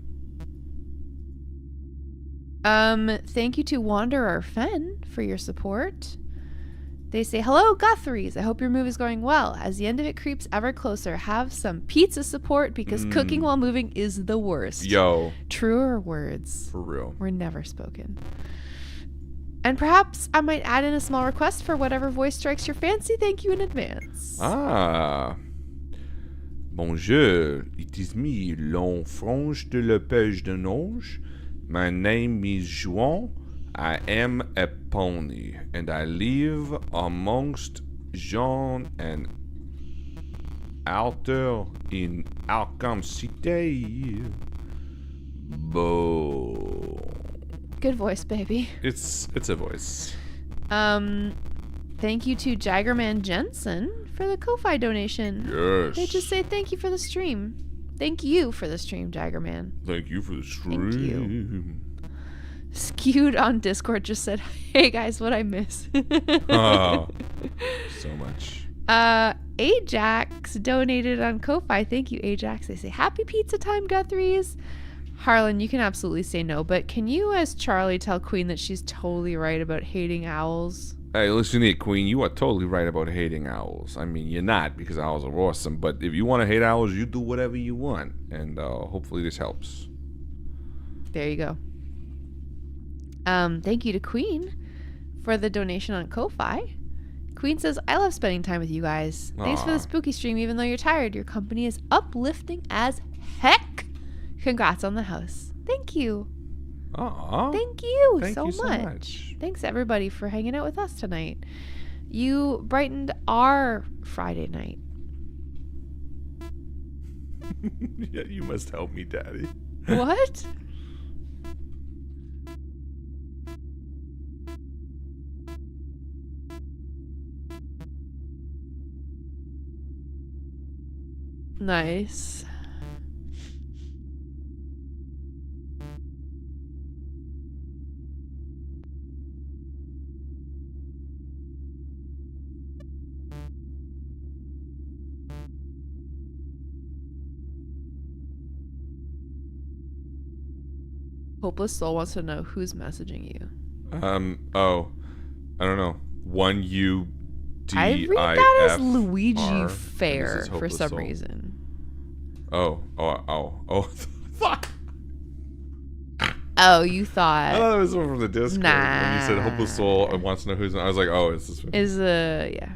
Thank you to Wanderer Fen for your support. They say, hello, Guthries. I hope your move is going well. As the end of it creeps ever closer, have some pizza support because cooking while moving is the worst. Yo. Truer words For real. were never spoken. And perhaps I might add in a small request for whatever voice strikes your fancy. Thank you in advance. Ah. Bonjour. It is me, l'enfrange de la page de Nonge. My name is Juan. I am a pony, and I live amongst Jean and Alter in Arkham City. Bo. Good voice, baby. It's a voice. Thank you to Jaggerman Jensen for the Ko-Fi donation. Yes. They just say thank you for the stream. Thank you for the stream, Jaggerman. Thank you for the stream. Thank you. Skewed on Discord just said, hey guys, what I miss. Oh, so much. Ajax donated on Ko-Fi. Thank you, Ajax. They say, happy pizza time, Guthries. Harlan, you can absolutely say no, but can you, as Charlie, tell Queen that she's totally right about hating owls? Hey, listen here, Queen. You are totally right about hating owls. I mean, you're not, because owls are awesome. But if you want to hate owls, you do whatever you want. And hopefully this helps. There you go. Thank you to Queen for the donation on Ko-Fi. Queen says, I love spending time with you guys. Thanks for the spooky stream, even though you're tired. Your company is uplifting as heck. Congrats on the house. Thank you. Aw. Thank you Thank so you so much. much. Thanks, everybody, for hanging out with us tonight. You brightened our Friday night. Yeah, you must help me, Daddy. What? Nice. Hopeless Soul wants to know who's messaging you. Oh, I don't know. One U D I F. I read that as R, Luigi and Fair this is for Hopeless some Soul. reason. Oh. Fuck. Oh, you I thought thought it was one from the Discord. When you said Hopeless Soul, I wants to know who's. I was like, oh, it's this one. is yeah.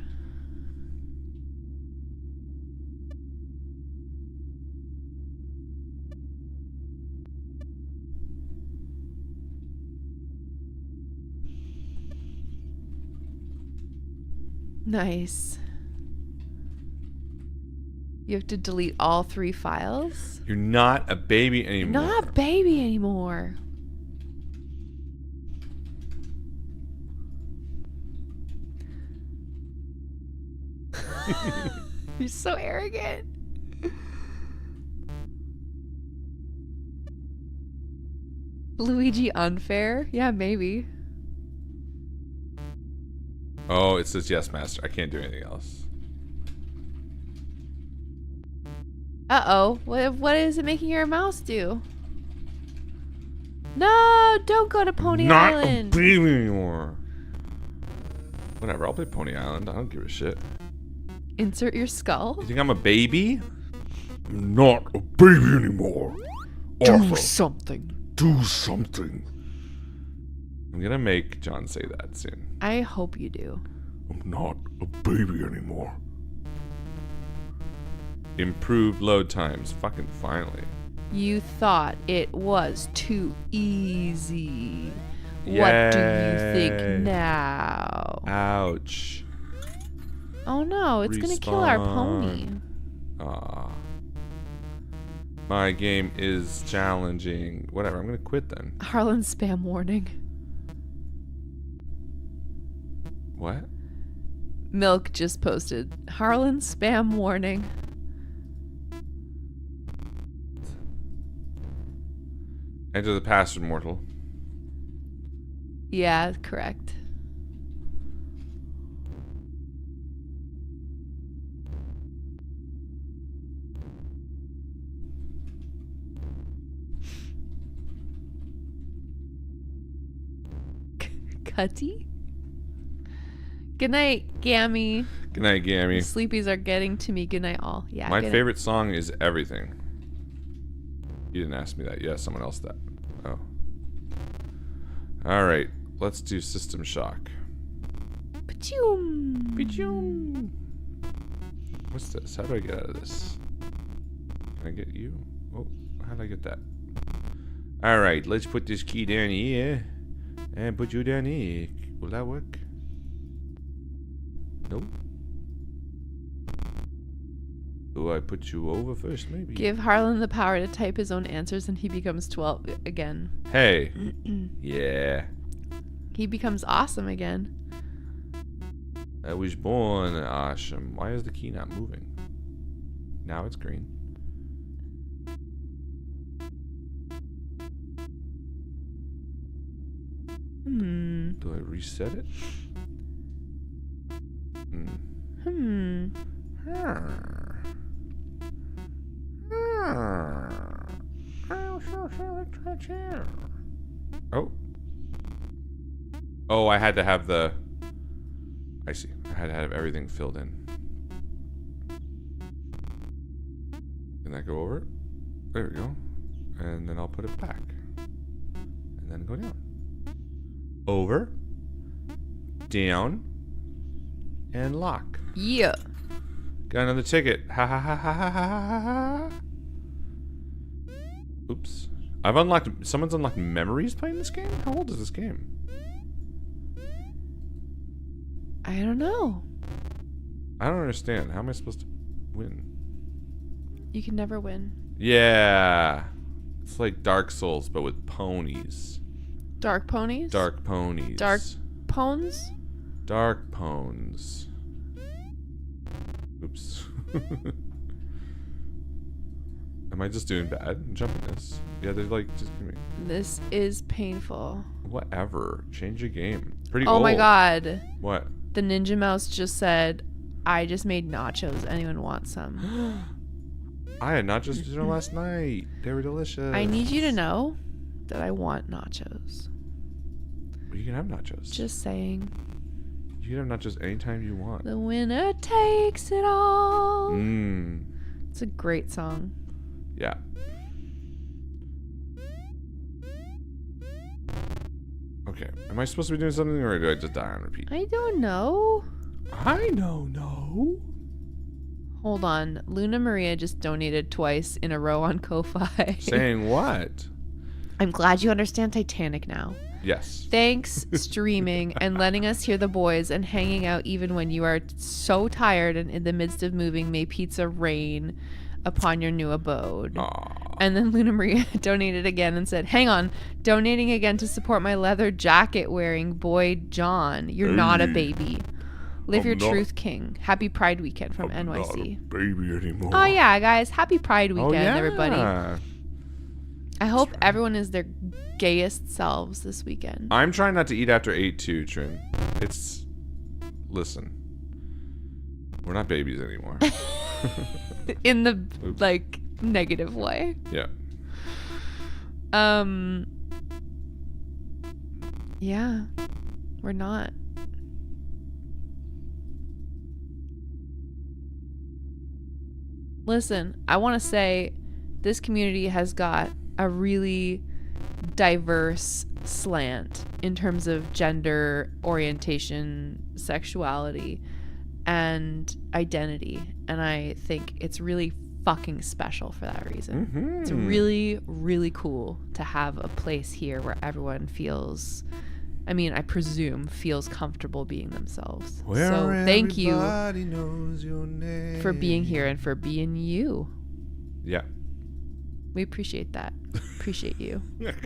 Nice. You have to delete all 3 files? You're not a baby anymore. Not a baby anymore. You're so arrogant. Luigi unfair? Yeah, maybe. Oh, it says yes, master. I can't do anything else. Uh-oh. What is it making your mouse do? No, don't go to Pony Not Island. a baby anymore. Whatever, I'll play Pony Island. I don't give a shit. Insert your skull. You think I'm a baby? I'm not a baby anymore. Arthur, something. do something. I'm gonna make John say that soon. I hope you do. I'm not a baby anymore. Improved load times. Fucking finally. You thought it was too easy. What do you think Yay. now? Ouch. Oh no, it's gonna kill our Respawn. pony. Aw. My game is challenging. Whatever, I'm gonna quit then. Harlan spam warning. What? Milk just posted. Harlan spam warning. Enter the password, mortal. Yeah, correct. Cutty? Good night, Gammy. Good night, Gammy. Sleepies are getting to me. Good night, all. Yeah. My good favorite song is Everything. You didn't ask me that. Yeah, someone else that. Oh. Alright, let's do System Shock. night. Pachoom. Pichoom. What's this? How do I get out of this? Can I get you? Oh, how do I get that? Alright, let's put this key down here. And put you down here. Will that work? Nope. Do I put you over first, maybe? Give Harlan the power to type his own answers and he becomes 12 again. Hey. Yeah. He becomes awesome again. I was born awesome. Why is the key not moving? Now it's green. Do I reset it? Oh. Oh, I had to have the... I see. I had to have everything filled in. Can that go over? There we go. And then I'll put it back. And then go down. Over. Down. And lock. Yeah. Got another ticket. Ha ha ha ha ha ha ha. Oops. I've unlocked... Someone's unlocked memories playing this game? How old is this game? I don't know. I don't understand. How am I supposed to win? You can never win. Yeah. It's like Dark Souls, but with ponies. Dark ponies? Dark ponies. Dark pones? Dark pones. Oops. Am I just doing bad? Jumping this. Yeah, they're like, just give me... This is painful. Whatever. Change your game. Pretty Oh old. my god. What? The Ninja Mouse just said, I just made nachos. Anyone want some? I had nachos for dinner last night. They were delicious. I need you to know that I want nachos. You can have nachos. Just saying. You can have nachos anytime you want. The winner takes it all. Mmm. It's a great song. Yeah. Okay. Am I supposed to be doing something or do I just die on repeat? I don't know. I don't know. Hold on. Luna Maria just donated twice in a row on Ko-Fi. Saying what? I'm glad you understand Titanic now. Yes. Thanks, streaming and letting us hear the boys and hanging out even when you are so tired and in the midst of moving. May pizza rain upon your new abode. Aww. And then Luna Maria donated again and said, hang on, donating again to support my leather jacket wearing boy John. You're not a baby. Live I'm your not- truth, King. Happy Pride Weekend from I'm not a NYC. baby anymore. Oh yeah, guys. Happy Pride Weekend, Oh, yeah. everybody. I hope right. everyone is their gayest selves this weekend. I'm trying not to eat after 8 too, Trin. It's... Listen. We're not babies anymore. In the Oops. like negative way. Yeah. Yeah. We're not. Listen, I want to say this community has got a really diverse slant in terms of gender, orientation, sexuality, and identity. And I think it's really fucking special for that reason. Mm-hmm. It's really, really cool to have a place here where everyone feels, I mean, I presume feels comfortable being themselves. So thank you Knows your name. for being here and for being you. Yeah. We appreciate that. Appreciate you.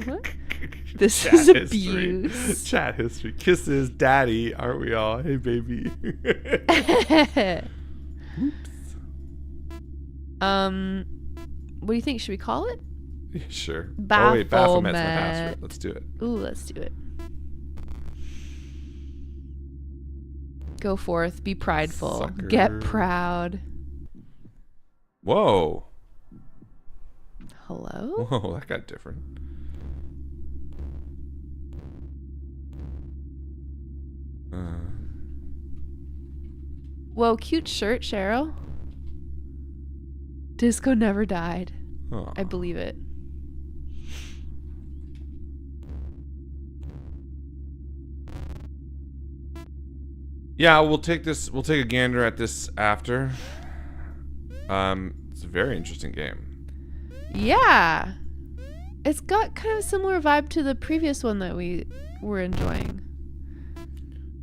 What? This Chat is history. abuse. Chat history. Kisses, daddy, aren't we all? Hey, baby. What do you think? Should we call it? Sure. Oh, wait, Baphomet's my Baphomet. password. Let's do it. Ooh, let's do it. Go forth, be prideful, Sucker. get proud. Whoa. Hello? Whoa, that got different. Whoa, cute shirt, Cheryl. Disco never died. Oh. I believe it. Yeah, we'll take a gander at this after. It's a very interesting game. Yeah. It's got kind of a similar vibe to the previous one that we were enjoying.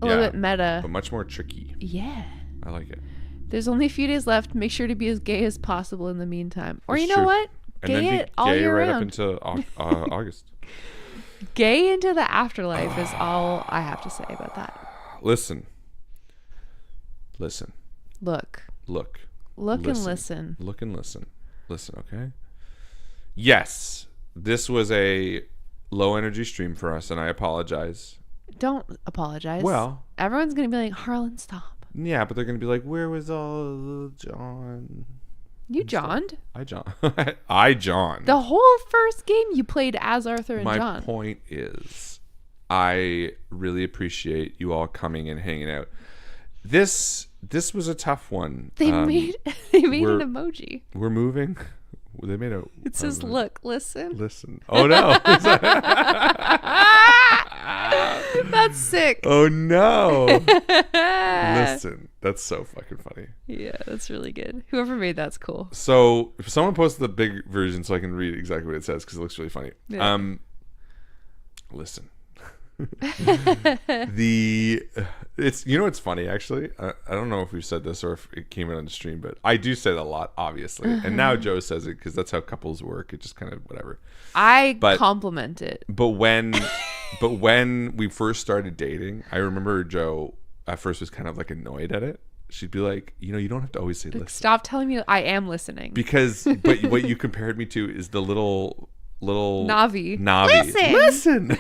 A little bit meta. But much more tricky. Yeah. I like it. There's only a few days left. Make sure to be as gay as possible in the meantime. Or That's you know true. what? And then Gay be it all gay year right up round. into August. Gay into the afterlife is all I have to say about that. Listen. Look. Look. And listen. Look and listen. Listen, okay? Yes, this was a low energy stream for us, and I apologize. Don't apologize. Well, everyone's going to be like, Harlan, stop. yeah, but they're going to be like, where was all John? You Johned. I John. I John. The whole first game you played as Arthur and My John. point is, I really appreciate you all coming and hanging out. This was a tough one. They made an emoji. We're moving. They made a. It says, look, listen. Listen. Oh no. That's sick. Oh no. Listen. That's so fucking funny. Yeah, that's really good. Whoever made that's cool. So if someone posts the big version so I can read exactly what it says because it looks really funny. Yeah. Listen. It's it's funny actually. I don't know if we've said this or if it came in on the stream, but I do say that a lot, obviously. And now Joe says it because that's how couples work. It just kind of whatever. I compliment it. But when we first started dating, I remember Joe at first was kind of like annoyed at it. She'd be like, you don't have to always say listen. Stop telling me I am listening. But what you compared me to is the little Navi. Listen.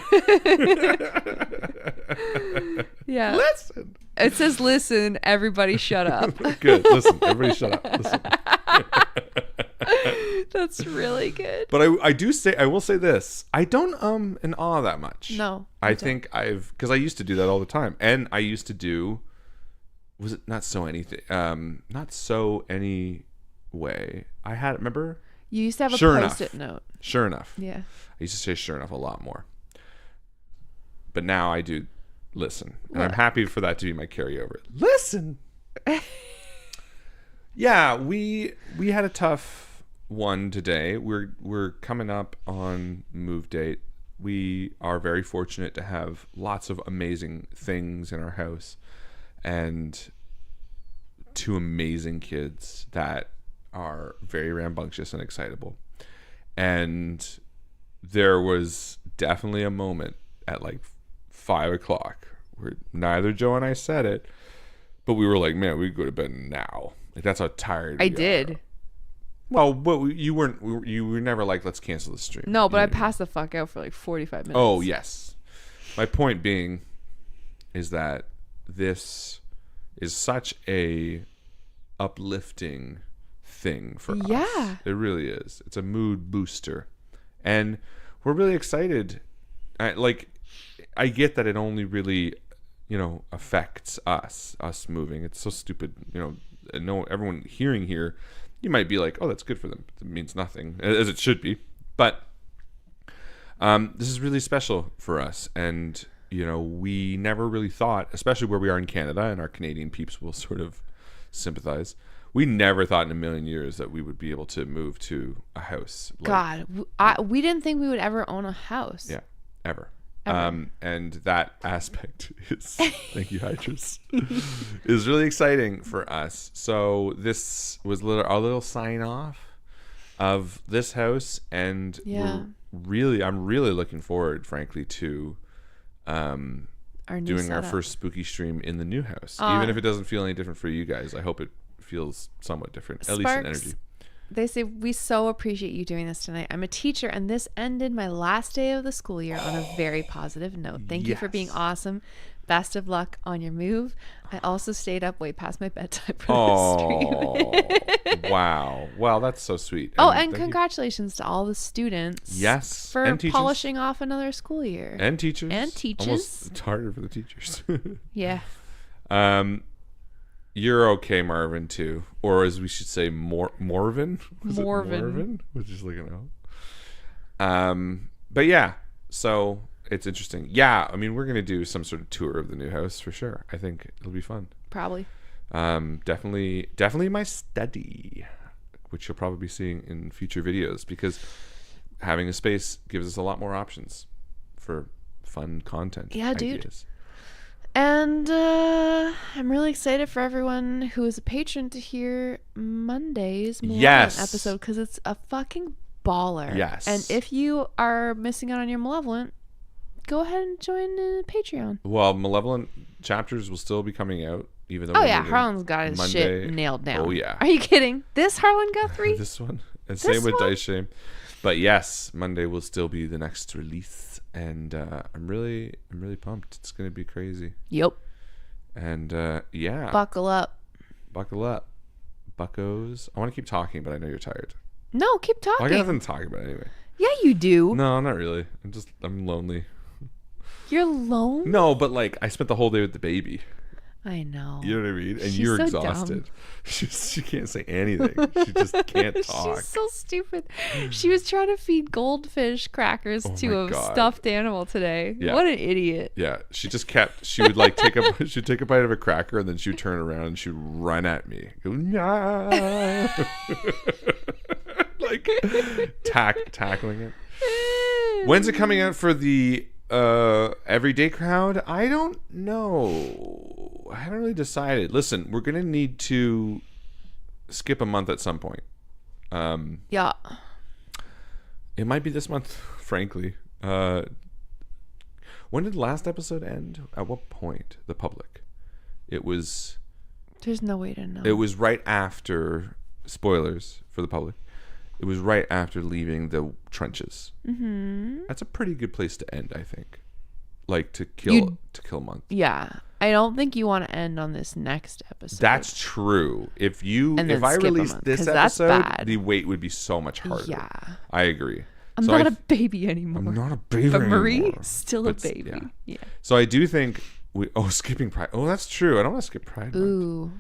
Yeah. Listen. It says listen, everybody shut up. Good. Listen. Everybody shut up. Listen. That's really good. But I will say this. I don't and that much. No. I think because I used to do that all the time. And I used to do was it not so anything not so any way. I had remember? You used to have a Sure post-it enough. note. Sure enough. Yeah. I used to say sure enough a lot more. But now I do listen. And I'm What? happy for that to be my carryover. Listen. Yeah, we had a tough one today. We're coming up on move date. We are very fortunate to have lots of amazing things in our house and 2 amazing kids that are very rambunctious and excitable. And there was definitely a moment at like 5 o'clock where neither Joe and I said it, but we were like, man, we could go to bed now. Like that's how tired I we did. are. Well, but you were never like, let's cancel the stream. No, but You I know what mean? passed the fuck out for like 45 minutes. Oh, yes. My point being is that this is such a uplifting thing for us. Yeah. It really is. It's a mood booster. And we're really excited. I get that it only really, affects us moving. It's so stupid. No, everyone hearing here, you might be like, oh, that's good for them. It means nothing, as it should be. But this is really special for us. And, we never really thought, especially where we are in Canada, and our Canadian peeps will sort of sympathize. We never thought in a million years that we would be able to move to a house. God, we didn't think we would ever own a house. Yeah, ever. Ever. And that aspect is, thank you, Hydras, is really exciting for us. So this was our little sign off. of this house, and Yeah. I'm really looking forward, frankly, to Our new doing our setup. first spooky stream in the new house. Aw. Even if it doesn't feel any different for you guys, I hope it feels somewhat different, at least in Sparks, energy. They say, we so appreciate you doing this tonight. I'm a teacher, and this ended my last day of the school year on a very positive note. Thank you for being Yes. awesome. Best of luck on your move. I also stayed up way past my bedtime for Oh, this stream. wow. Well, that's so sweet. Oh, and thank you. congratulations to all the students. Yes, For and teachers. polishing off another school year. And teachers. And teachers. Almost it's harder for the teachers. Yeah. You're okay, Marvin, too. Or as we should say, Morvin? Was it Morvin. Morvin? Was just looking up. But yeah, so it's interesting. Yeah, I mean, we're going to do some sort of tour of the new house for sure. I think it'll be fun. Probably. Definitely my study, which you'll probably be seeing in future videos, because having a space gives us a lot more options for fun content. Yeah, dude. ideas. And I'm really excited for everyone who is a patron to hear Monday's Malevolent Yes. episode, because it's a fucking baller. Yes. And if you are missing out on your Malevolent, go ahead and join Patreon. Well, Malevolent chapters will still be coming out, even though Oh we're yeah, moving Harlan's got his Monday. shit nailed down. Oh, yeah. Are you kidding? This Harlan Guthrie? This one, and same with one? Dice Shame. But yes, Monday will still be the next release, and I'm really pumped. It's gonna be crazy. Yep. And yeah, Buckle up. buckle up, buckos. I want to keep talking, but I know you're tired. No, keep I got talking. nothing to talk about anyway. Yeah, you do. No, not really. I'm lonely. You're alone. No, but like I spent the whole day with the baby. I know. You know what I mean? And She's you're so exhausted. dumb. She can't say anything. She just can't talk. She's so stupid. She was trying to feed goldfish crackers Oh to my a God. stuffed animal today. Yeah. What an idiot. Yeah, she just kept. She would like she'd take a bite of a cracker, and then she'd turn around and she'd run at me, go nah, like tackling it. When's it coming out for the everyday crowd? I don't know. I haven't really decided. Listen, we're gonna need to skip a month at some point. Yeah. It might be this month, frankly. When did the last episode end? At what point? The public. It was There's no way to know. It was right after, spoilers for the public, it was right after leaving the trenches. Mm-hmm. That's a pretty good place to end, I think. Like to kill a month. Yeah. I don't think you want to end on this next episode. That's true. If And then I skip a released month, this 'cause that's episode, bad. the wait would be so much harder. Yeah. I agree. I'm So not I a baby anymore. I'm not a baby But Marie, anymore. still a But baby. yeah. Yeah. So I do think skipping Pride. Oh, that's true. I don't want to skip Pride Month. Ooh.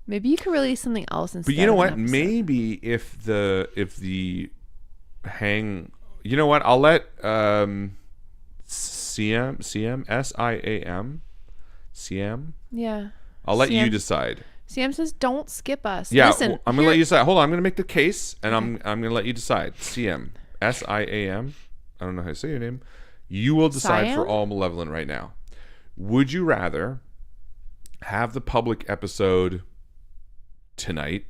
Maybe you could release something else instead. But you know of what? an episode. Maybe if the hang, you know what? I'll let CM SIAM. Yeah. I'll let you CM decide. Sam says, "Don't skip us." Yeah, Listen, I'm gonna let you decide. Hold on, I'm gonna make the case, and I'm gonna let you decide. CM SIAM. I don't know how to say your name. You will decide for Siam? all Malevolent right now. Would you rather have the public episode tonight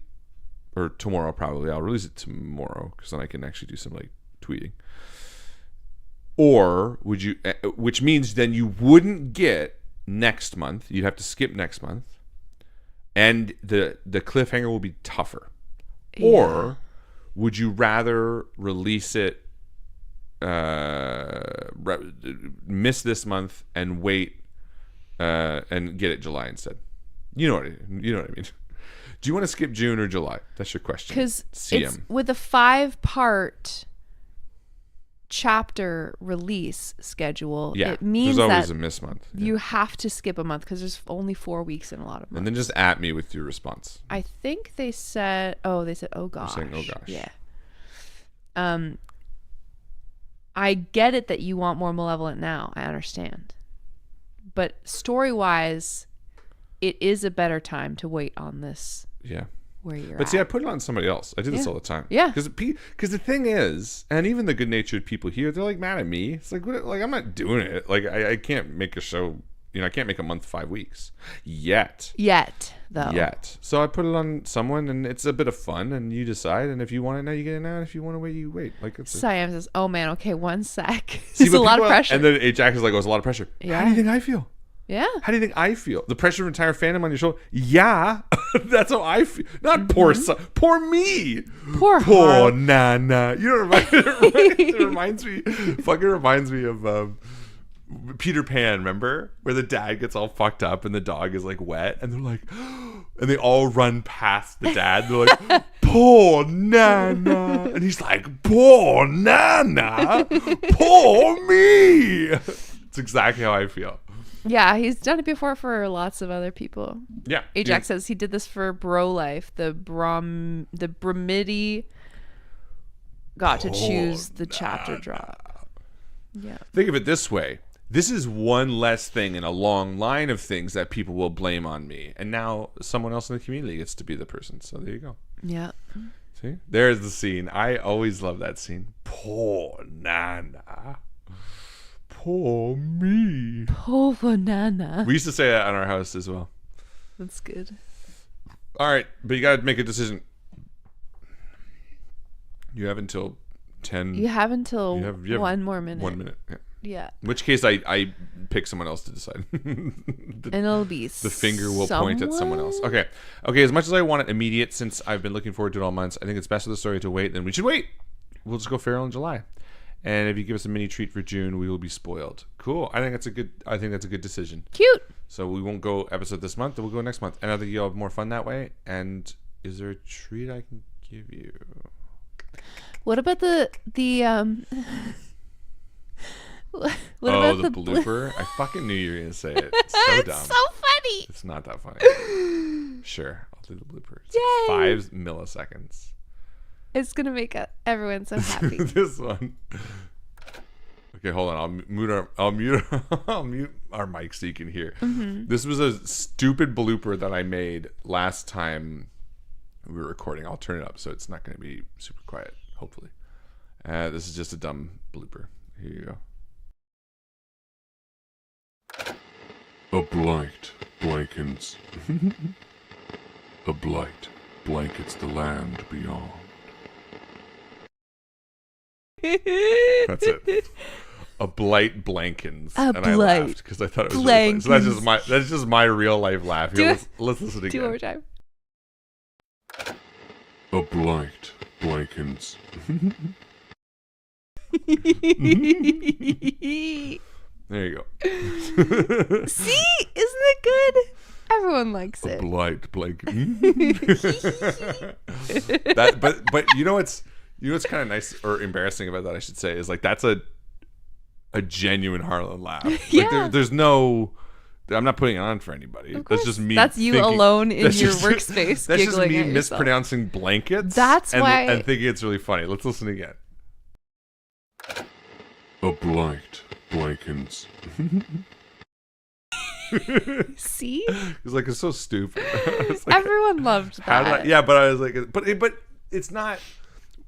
or tomorrow? Probably I'll release it tomorrow because then I can actually do some like tweeting. Or would you? Which means then you wouldn't get next month. You'd have to skip next month, and the cliffhanger will be tougher. Yeah. Or would you rather release it, miss this month and wait, and get it July instead? You know what I mean. Do you want to skip June or July? That's your question. Because it's CM. with a 5-part chapter release schedule. Yeah, It means there's always that a miss month. Yeah. you have to skip a month because there's only 4 weeks in a lot of months. And then just at me with your response. I think they said, oh gosh. saying, "Oh, gosh." Yeah. I get it that you want more Malevolent now. I understand. But story-wise, it is a better time to wait on this Yeah. where you're But at. see, I put it on somebody else. I do this Yeah. all the time. Yeah. Because the thing is, and even the good-natured people here, they're like mad at me. It's like, what, like I'm not doing it. Like I can't make a show I can't make a month 5 weeks yet. Though. Yet. So I put it on someone, and it's a bit of fun, and you decide. And if you want it now, you get it now. And if you want to wait, you wait. Like it's Siam says, "Oh man, okay, one sec." See, It's a lot of pressure. And then Jack is like, "Oh, it's a lot of pressure." Yeah. How do you think I feel? Yeah. How do you think I feel? The pressure of an entire fandom on your shoulder? Yeah, that's how I feel. Not poor poor me. Poor Nana. You know, it reminds me. Fucking reminds me of Peter Pan. Remember where the dad gets all fucked up and the dog is like wet, and they're like, and they all run past the dad. They're like, poor Nana, and he's like, poor Nana, poor me. It's exactly how I feel. Yeah, he's done it before for lots of other people. Yeah. Ajax says he did this for Bro Life. The Bromidi got to choose the chapter drop. Yeah. Think of it this way. This is one less thing in a long line of things that people will blame on me. And now someone else in the community gets to be the person. So there you go. Yeah. See? There's the scene. I always love that scene. Poor Nana. Poor me. Poor banana. We used to say that on our house as well. That's good. All right, but you got to make a decision. You have until 10. You have until you have one more minute. 1 minute. Yeah. Yeah. In which case, I pick someone else to decide. And it'll be the finger will point at someone else. Okay. As much as I want it immediate, since I've been looking forward to it all months, I think it's best for the story to wait. Then we should wait. We'll just go feral in July. And if you give us a mini treat for June, we will be spoiled. Cool. I think that's a good decision. Cute. So we won't go episode this month, we'll go next month. And I think you'll have more fun that way. And is there a treat I can give you? What about the what oh, about the blooper? I fucking knew you were gonna say it. It's so It's dumb. so funny. It's not that funny. Sure, I'll do the blooper. It's like 5 milliseconds. It's gonna make everyone so happy. This one. Okay, hold on. I'll mute our mic so you can hear. Mm-hmm. This was a stupid blooper that I made last time we were recording. I'll turn it up so it's not going to be super quiet. Hopefully, this is just a dumb blooper. Here you go. A blight blankens. A blight blankets the land beyond. That's it. A blight blankens. A and I blight laughed because I thought it was really funny. So that's just my real life laugh. Here, let's listen again. 2 more time. A blight blankens. There you go. See? Isn't it good? Everyone likes A it. blight blankens. But you know what's kind of nice or embarrassing about that, I should say, is like that's a genuine Harlan laugh. Like Yeah. there's no, I'm not putting it on for anybody. That's just me. That's you thinking, alone in that's your just- workspace. That's just giggling me at yourself. mispronouncing blankets. That's why- and thinking it's really funny. Let's listen again. A blight blankens. See? It's like it's so stupid. It's like, Everyone loved how that. did yeah, but I was like, but it's not.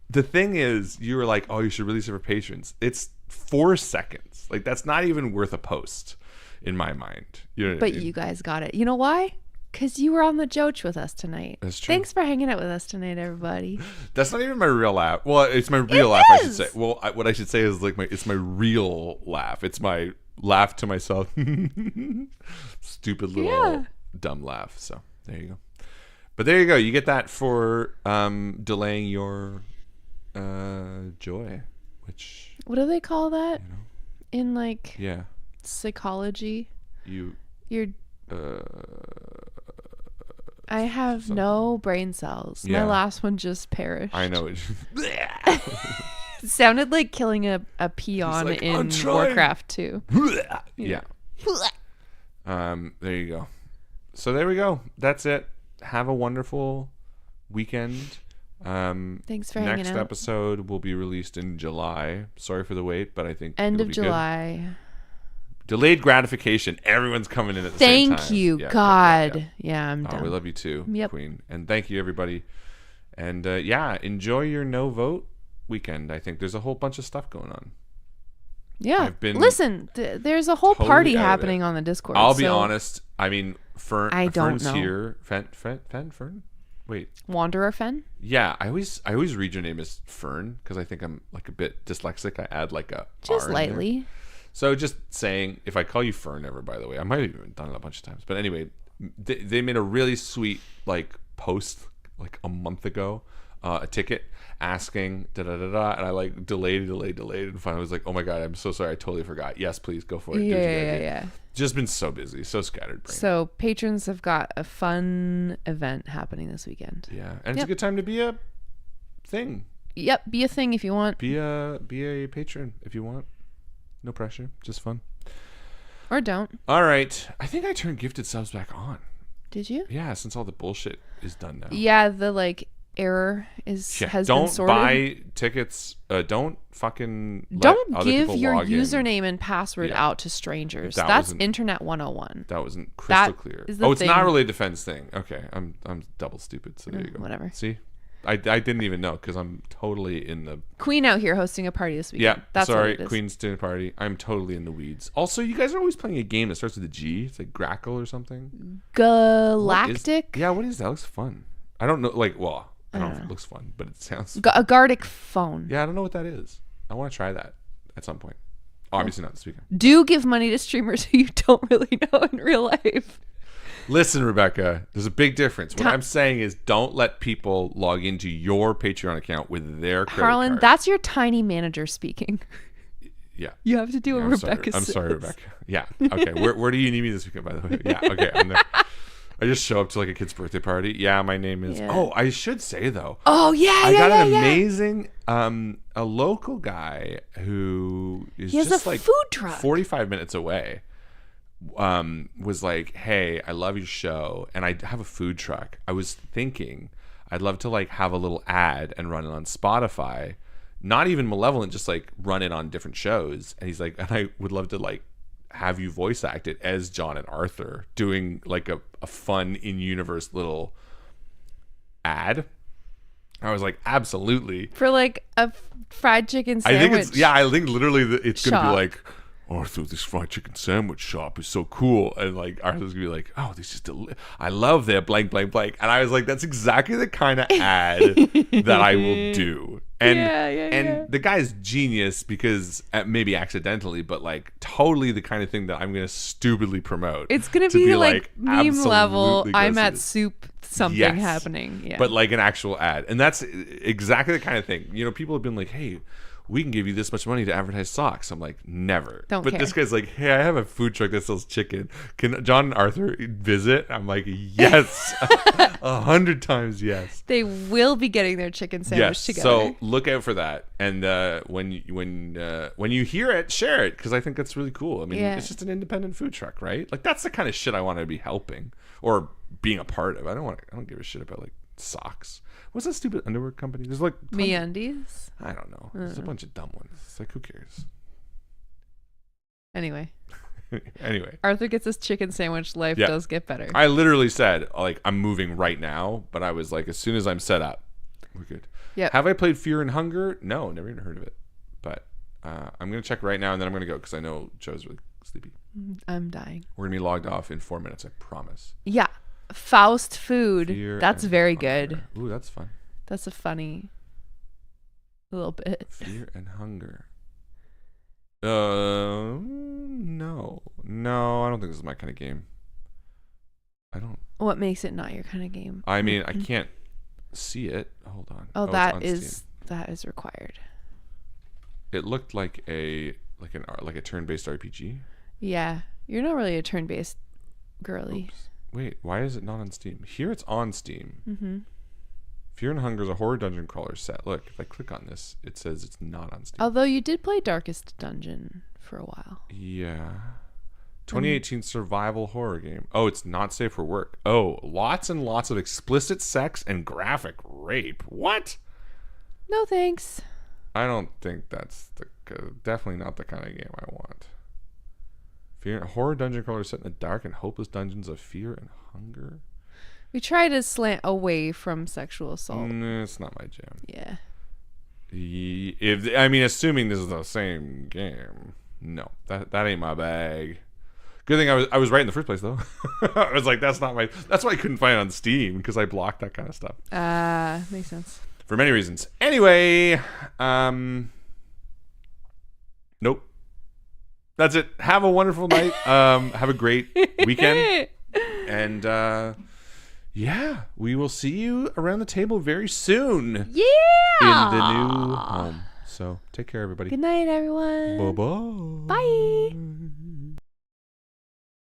The thing is, you were like, oh, you should release it for patrons. It's 4 seconds. Like that's not even worth a post in my mind. You know what I But mean? you guys got it. You know why? Because you were on the Joach with us tonight. That's true. Thanks for hanging out with us tonight, everybody. That's not even my real laugh. Well, it's my real laugh, I should is! say. Well, what I should say is like it's my real laugh. It's my laugh to myself. Stupid little dumb laugh. So there you go. But there you go. You get that for delaying your joy, which What do they call that you know, in like yeah, psychology? you You're. I have no brain cells. Yeah. My last one just perished. I know it. It sounded like killing a peon like, in "I'm trying." Warcraft 2. Yeah. There you go. So there we go. That's it. Have a wonderful weekend. Thanks for hanging Next out. episode will be released in July. Sorry for the wait, but I think End it'll of be good. July. Delayed gratification. Everyone's coming in at the same time. Thank you, Yeah, God. yeah. Yeah, I'm Oh, done. we love you too, Yep. Queen. And thank you, everybody. And enjoy your no vote weekend. I think there's a whole bunch of stuff going on. Yeah. I've been Listen, there's a whole totally party out of happening it. on the Discord. I'll be so honest. I mean, I don't Fern's know. here. Fern? Wait. Wanderer Fen? Yeah, I always read your name as Fern because I think I'm like a bit dyslexic. I add like a Just R in there. lightly. So just saying, if I call you Fern ever, by the way, I might have even done it a bunch of times. But anyway, they made a really sweet like post like a month ago, a ticket asking da da da da, and I like delayed, and finally was like, oh my god, I'm so sorry, I totally forgot. Yes, please go for it. Do what you gotta do. Yeah. Just been so busy, so scattered brain. So patrons have got a fun event happening this weekend. Yeah, and it's Yep. a good time to be a thing. Yep, be a thing if you want. Be a patron if you want. No pressure, just fun. Or don't. All right, I think I turned gifted subs back on. Did you? Yeah, since all the bullshit is done now. Yeah, the like error has been Don't sorted. buy tickets. Don't fucking let Don't other give people your log in. username and password Yeah. out to strangers. That That's wasn't- internet 101. That wasn't crystal That clear. is the Oh, it's not thing. really a defense thing. Okay, I'm double stupid. So there you go. Whatever. See, I didn't even know because I'm totally in the Queen out here hosting a party this weekend. yeah. That's sorry, what it is. Queen's dinner party. I'm totally in the weeds. Also, you guys are always playing a game that starts with a G. It's like Grackle or something. What is- Galactic. yeah, what is that? Looks fun. I don't know. Like, well, I don't know if it looks fun, but it sounds. A Gardic phone. Yeah, I don't know what that is. I want to try that at some point. Obviously not this weekend. Do give money to streamers who you don't really know in real life. Listen, Rebecca, there's a big difference. What I'm saying is don't let people log into your Patreon account with their credit Harlan, card. that's your tiny manager speaking. Yeah. You have to do what I'm sorry. Rebecca I'm says. sorry, Rebecca. Yeah. Okay. Where do you need me this weekend, by the way? Yeah. Okay. I'm there. I just show up to like a kid's birthday party. Yeah, my name is. Yeah. Oh, I should say though. Oh yeah, I got an yeah. amazing a local guy who is He has just a like food truck. 45 minutes away. Was like, hey, I love your show and I have a food truck. I was thinking I'd love to like have a little ad and run it on Spotify, not even malevolent, just like run it on different shows. And he's like, and I would love to like have you voice act it as John and Arthur doing like a fun in-universe little ad. I was like, absolutely. For like a fried chicken I sandwich. think it's I think literally it's gonna shop. be like, Arthur, this fried chicken sandwich shop is so cool, and like Arthur's gonna be like, oh, this is I love their blank blank blank, and I was like, that's exactly the kind of ad that I will do. And Yeah. the guy's genius because maybe accidentally, but like totally the kind of thing that I'm gonna stupidly promote. It's gonna to be like meme absolutely level. go I'm see at this. soup something Yes. happening. Yeah. But like an actual ad. And that's exactly the kind of thing. You know, people have been like, hey, we can give you this much money to advertise socks. I'm like, never. Don't but care. this guy's like, hey, I have a food truck that sells chicken. Can John and Arthur visit? I'm like, yes. 100 times yes. they will be getting their chicken sandwich Yes. together. So look out for that. And when you hear it, share it because I think that's really cool. I mean, Yeah. it's just an independent food truck, right? Like that's the kind of shit I want to be helping or being a part of. I don't give a shit about like socks. What's that stupid underwear company? There's like tons- MeUndies. I don't know. There's a bunch of dumb ones. It's like who cares? Anyway, Anyway, Arthur gets his chicken sandwich. Life Yeah. does get better. I literally said like I'm moving right now, but I was like as soon as I'm set up, we're good. Yep. Have I played Fear and Hunger? No, never even heard of it. But I'm gonna check right now and then I'm gonna go because I know Joe's really sleepy. I'm dying. We're gonna be logged off in 4 minutes. I promise. Yeah. Faust food. Fear That's and very Hunger. good. Ooh, that's fun. That's a funny little bit. Fear and Hunger. No, I don't think this is my kind of game. I don't. What makes it not your kind of game? I mean, I can't see it. Hold on. Oh, it's that on is Steam. required. It looked like a turn-based RPG. Yeah. You're not really a turn-based girly. Oops. Wait, why is it not on Steam? Here it's on Steam. Mm-hmm. Fear and Hunger is a horror dungeon crawler set. Look, if I click on this, it says it's not on Steam. Although you did play Darkest Dungeon for a while. Yeah. 2018 survival horror game. Oh, it's not safe for work. Oh, lots and lots of explicit sex and graphic rape. What? No thanks. I don't think that's definitely not the kind of game I want. Fear horror dungeon crawler set in the dark and hopeless dungeons of fear and hunger. We try to slant away from sexual assault. It's not my jam. Yeah. Assuming this is the same game. No, that ain't my bag. Good thing I was right in the first place though. I was like, that's not my. That's why I couldn't find it on Steam because I blocked that kind of stuff Makes sense. for many reasons. Anyway, nope. That's it. Have a wonderful night. Have a great weekend, and yeah, we will see you around the table very soon. Yeah. In the new home. So take care, everybody. Good night, everyone. Bye-bye. Bye.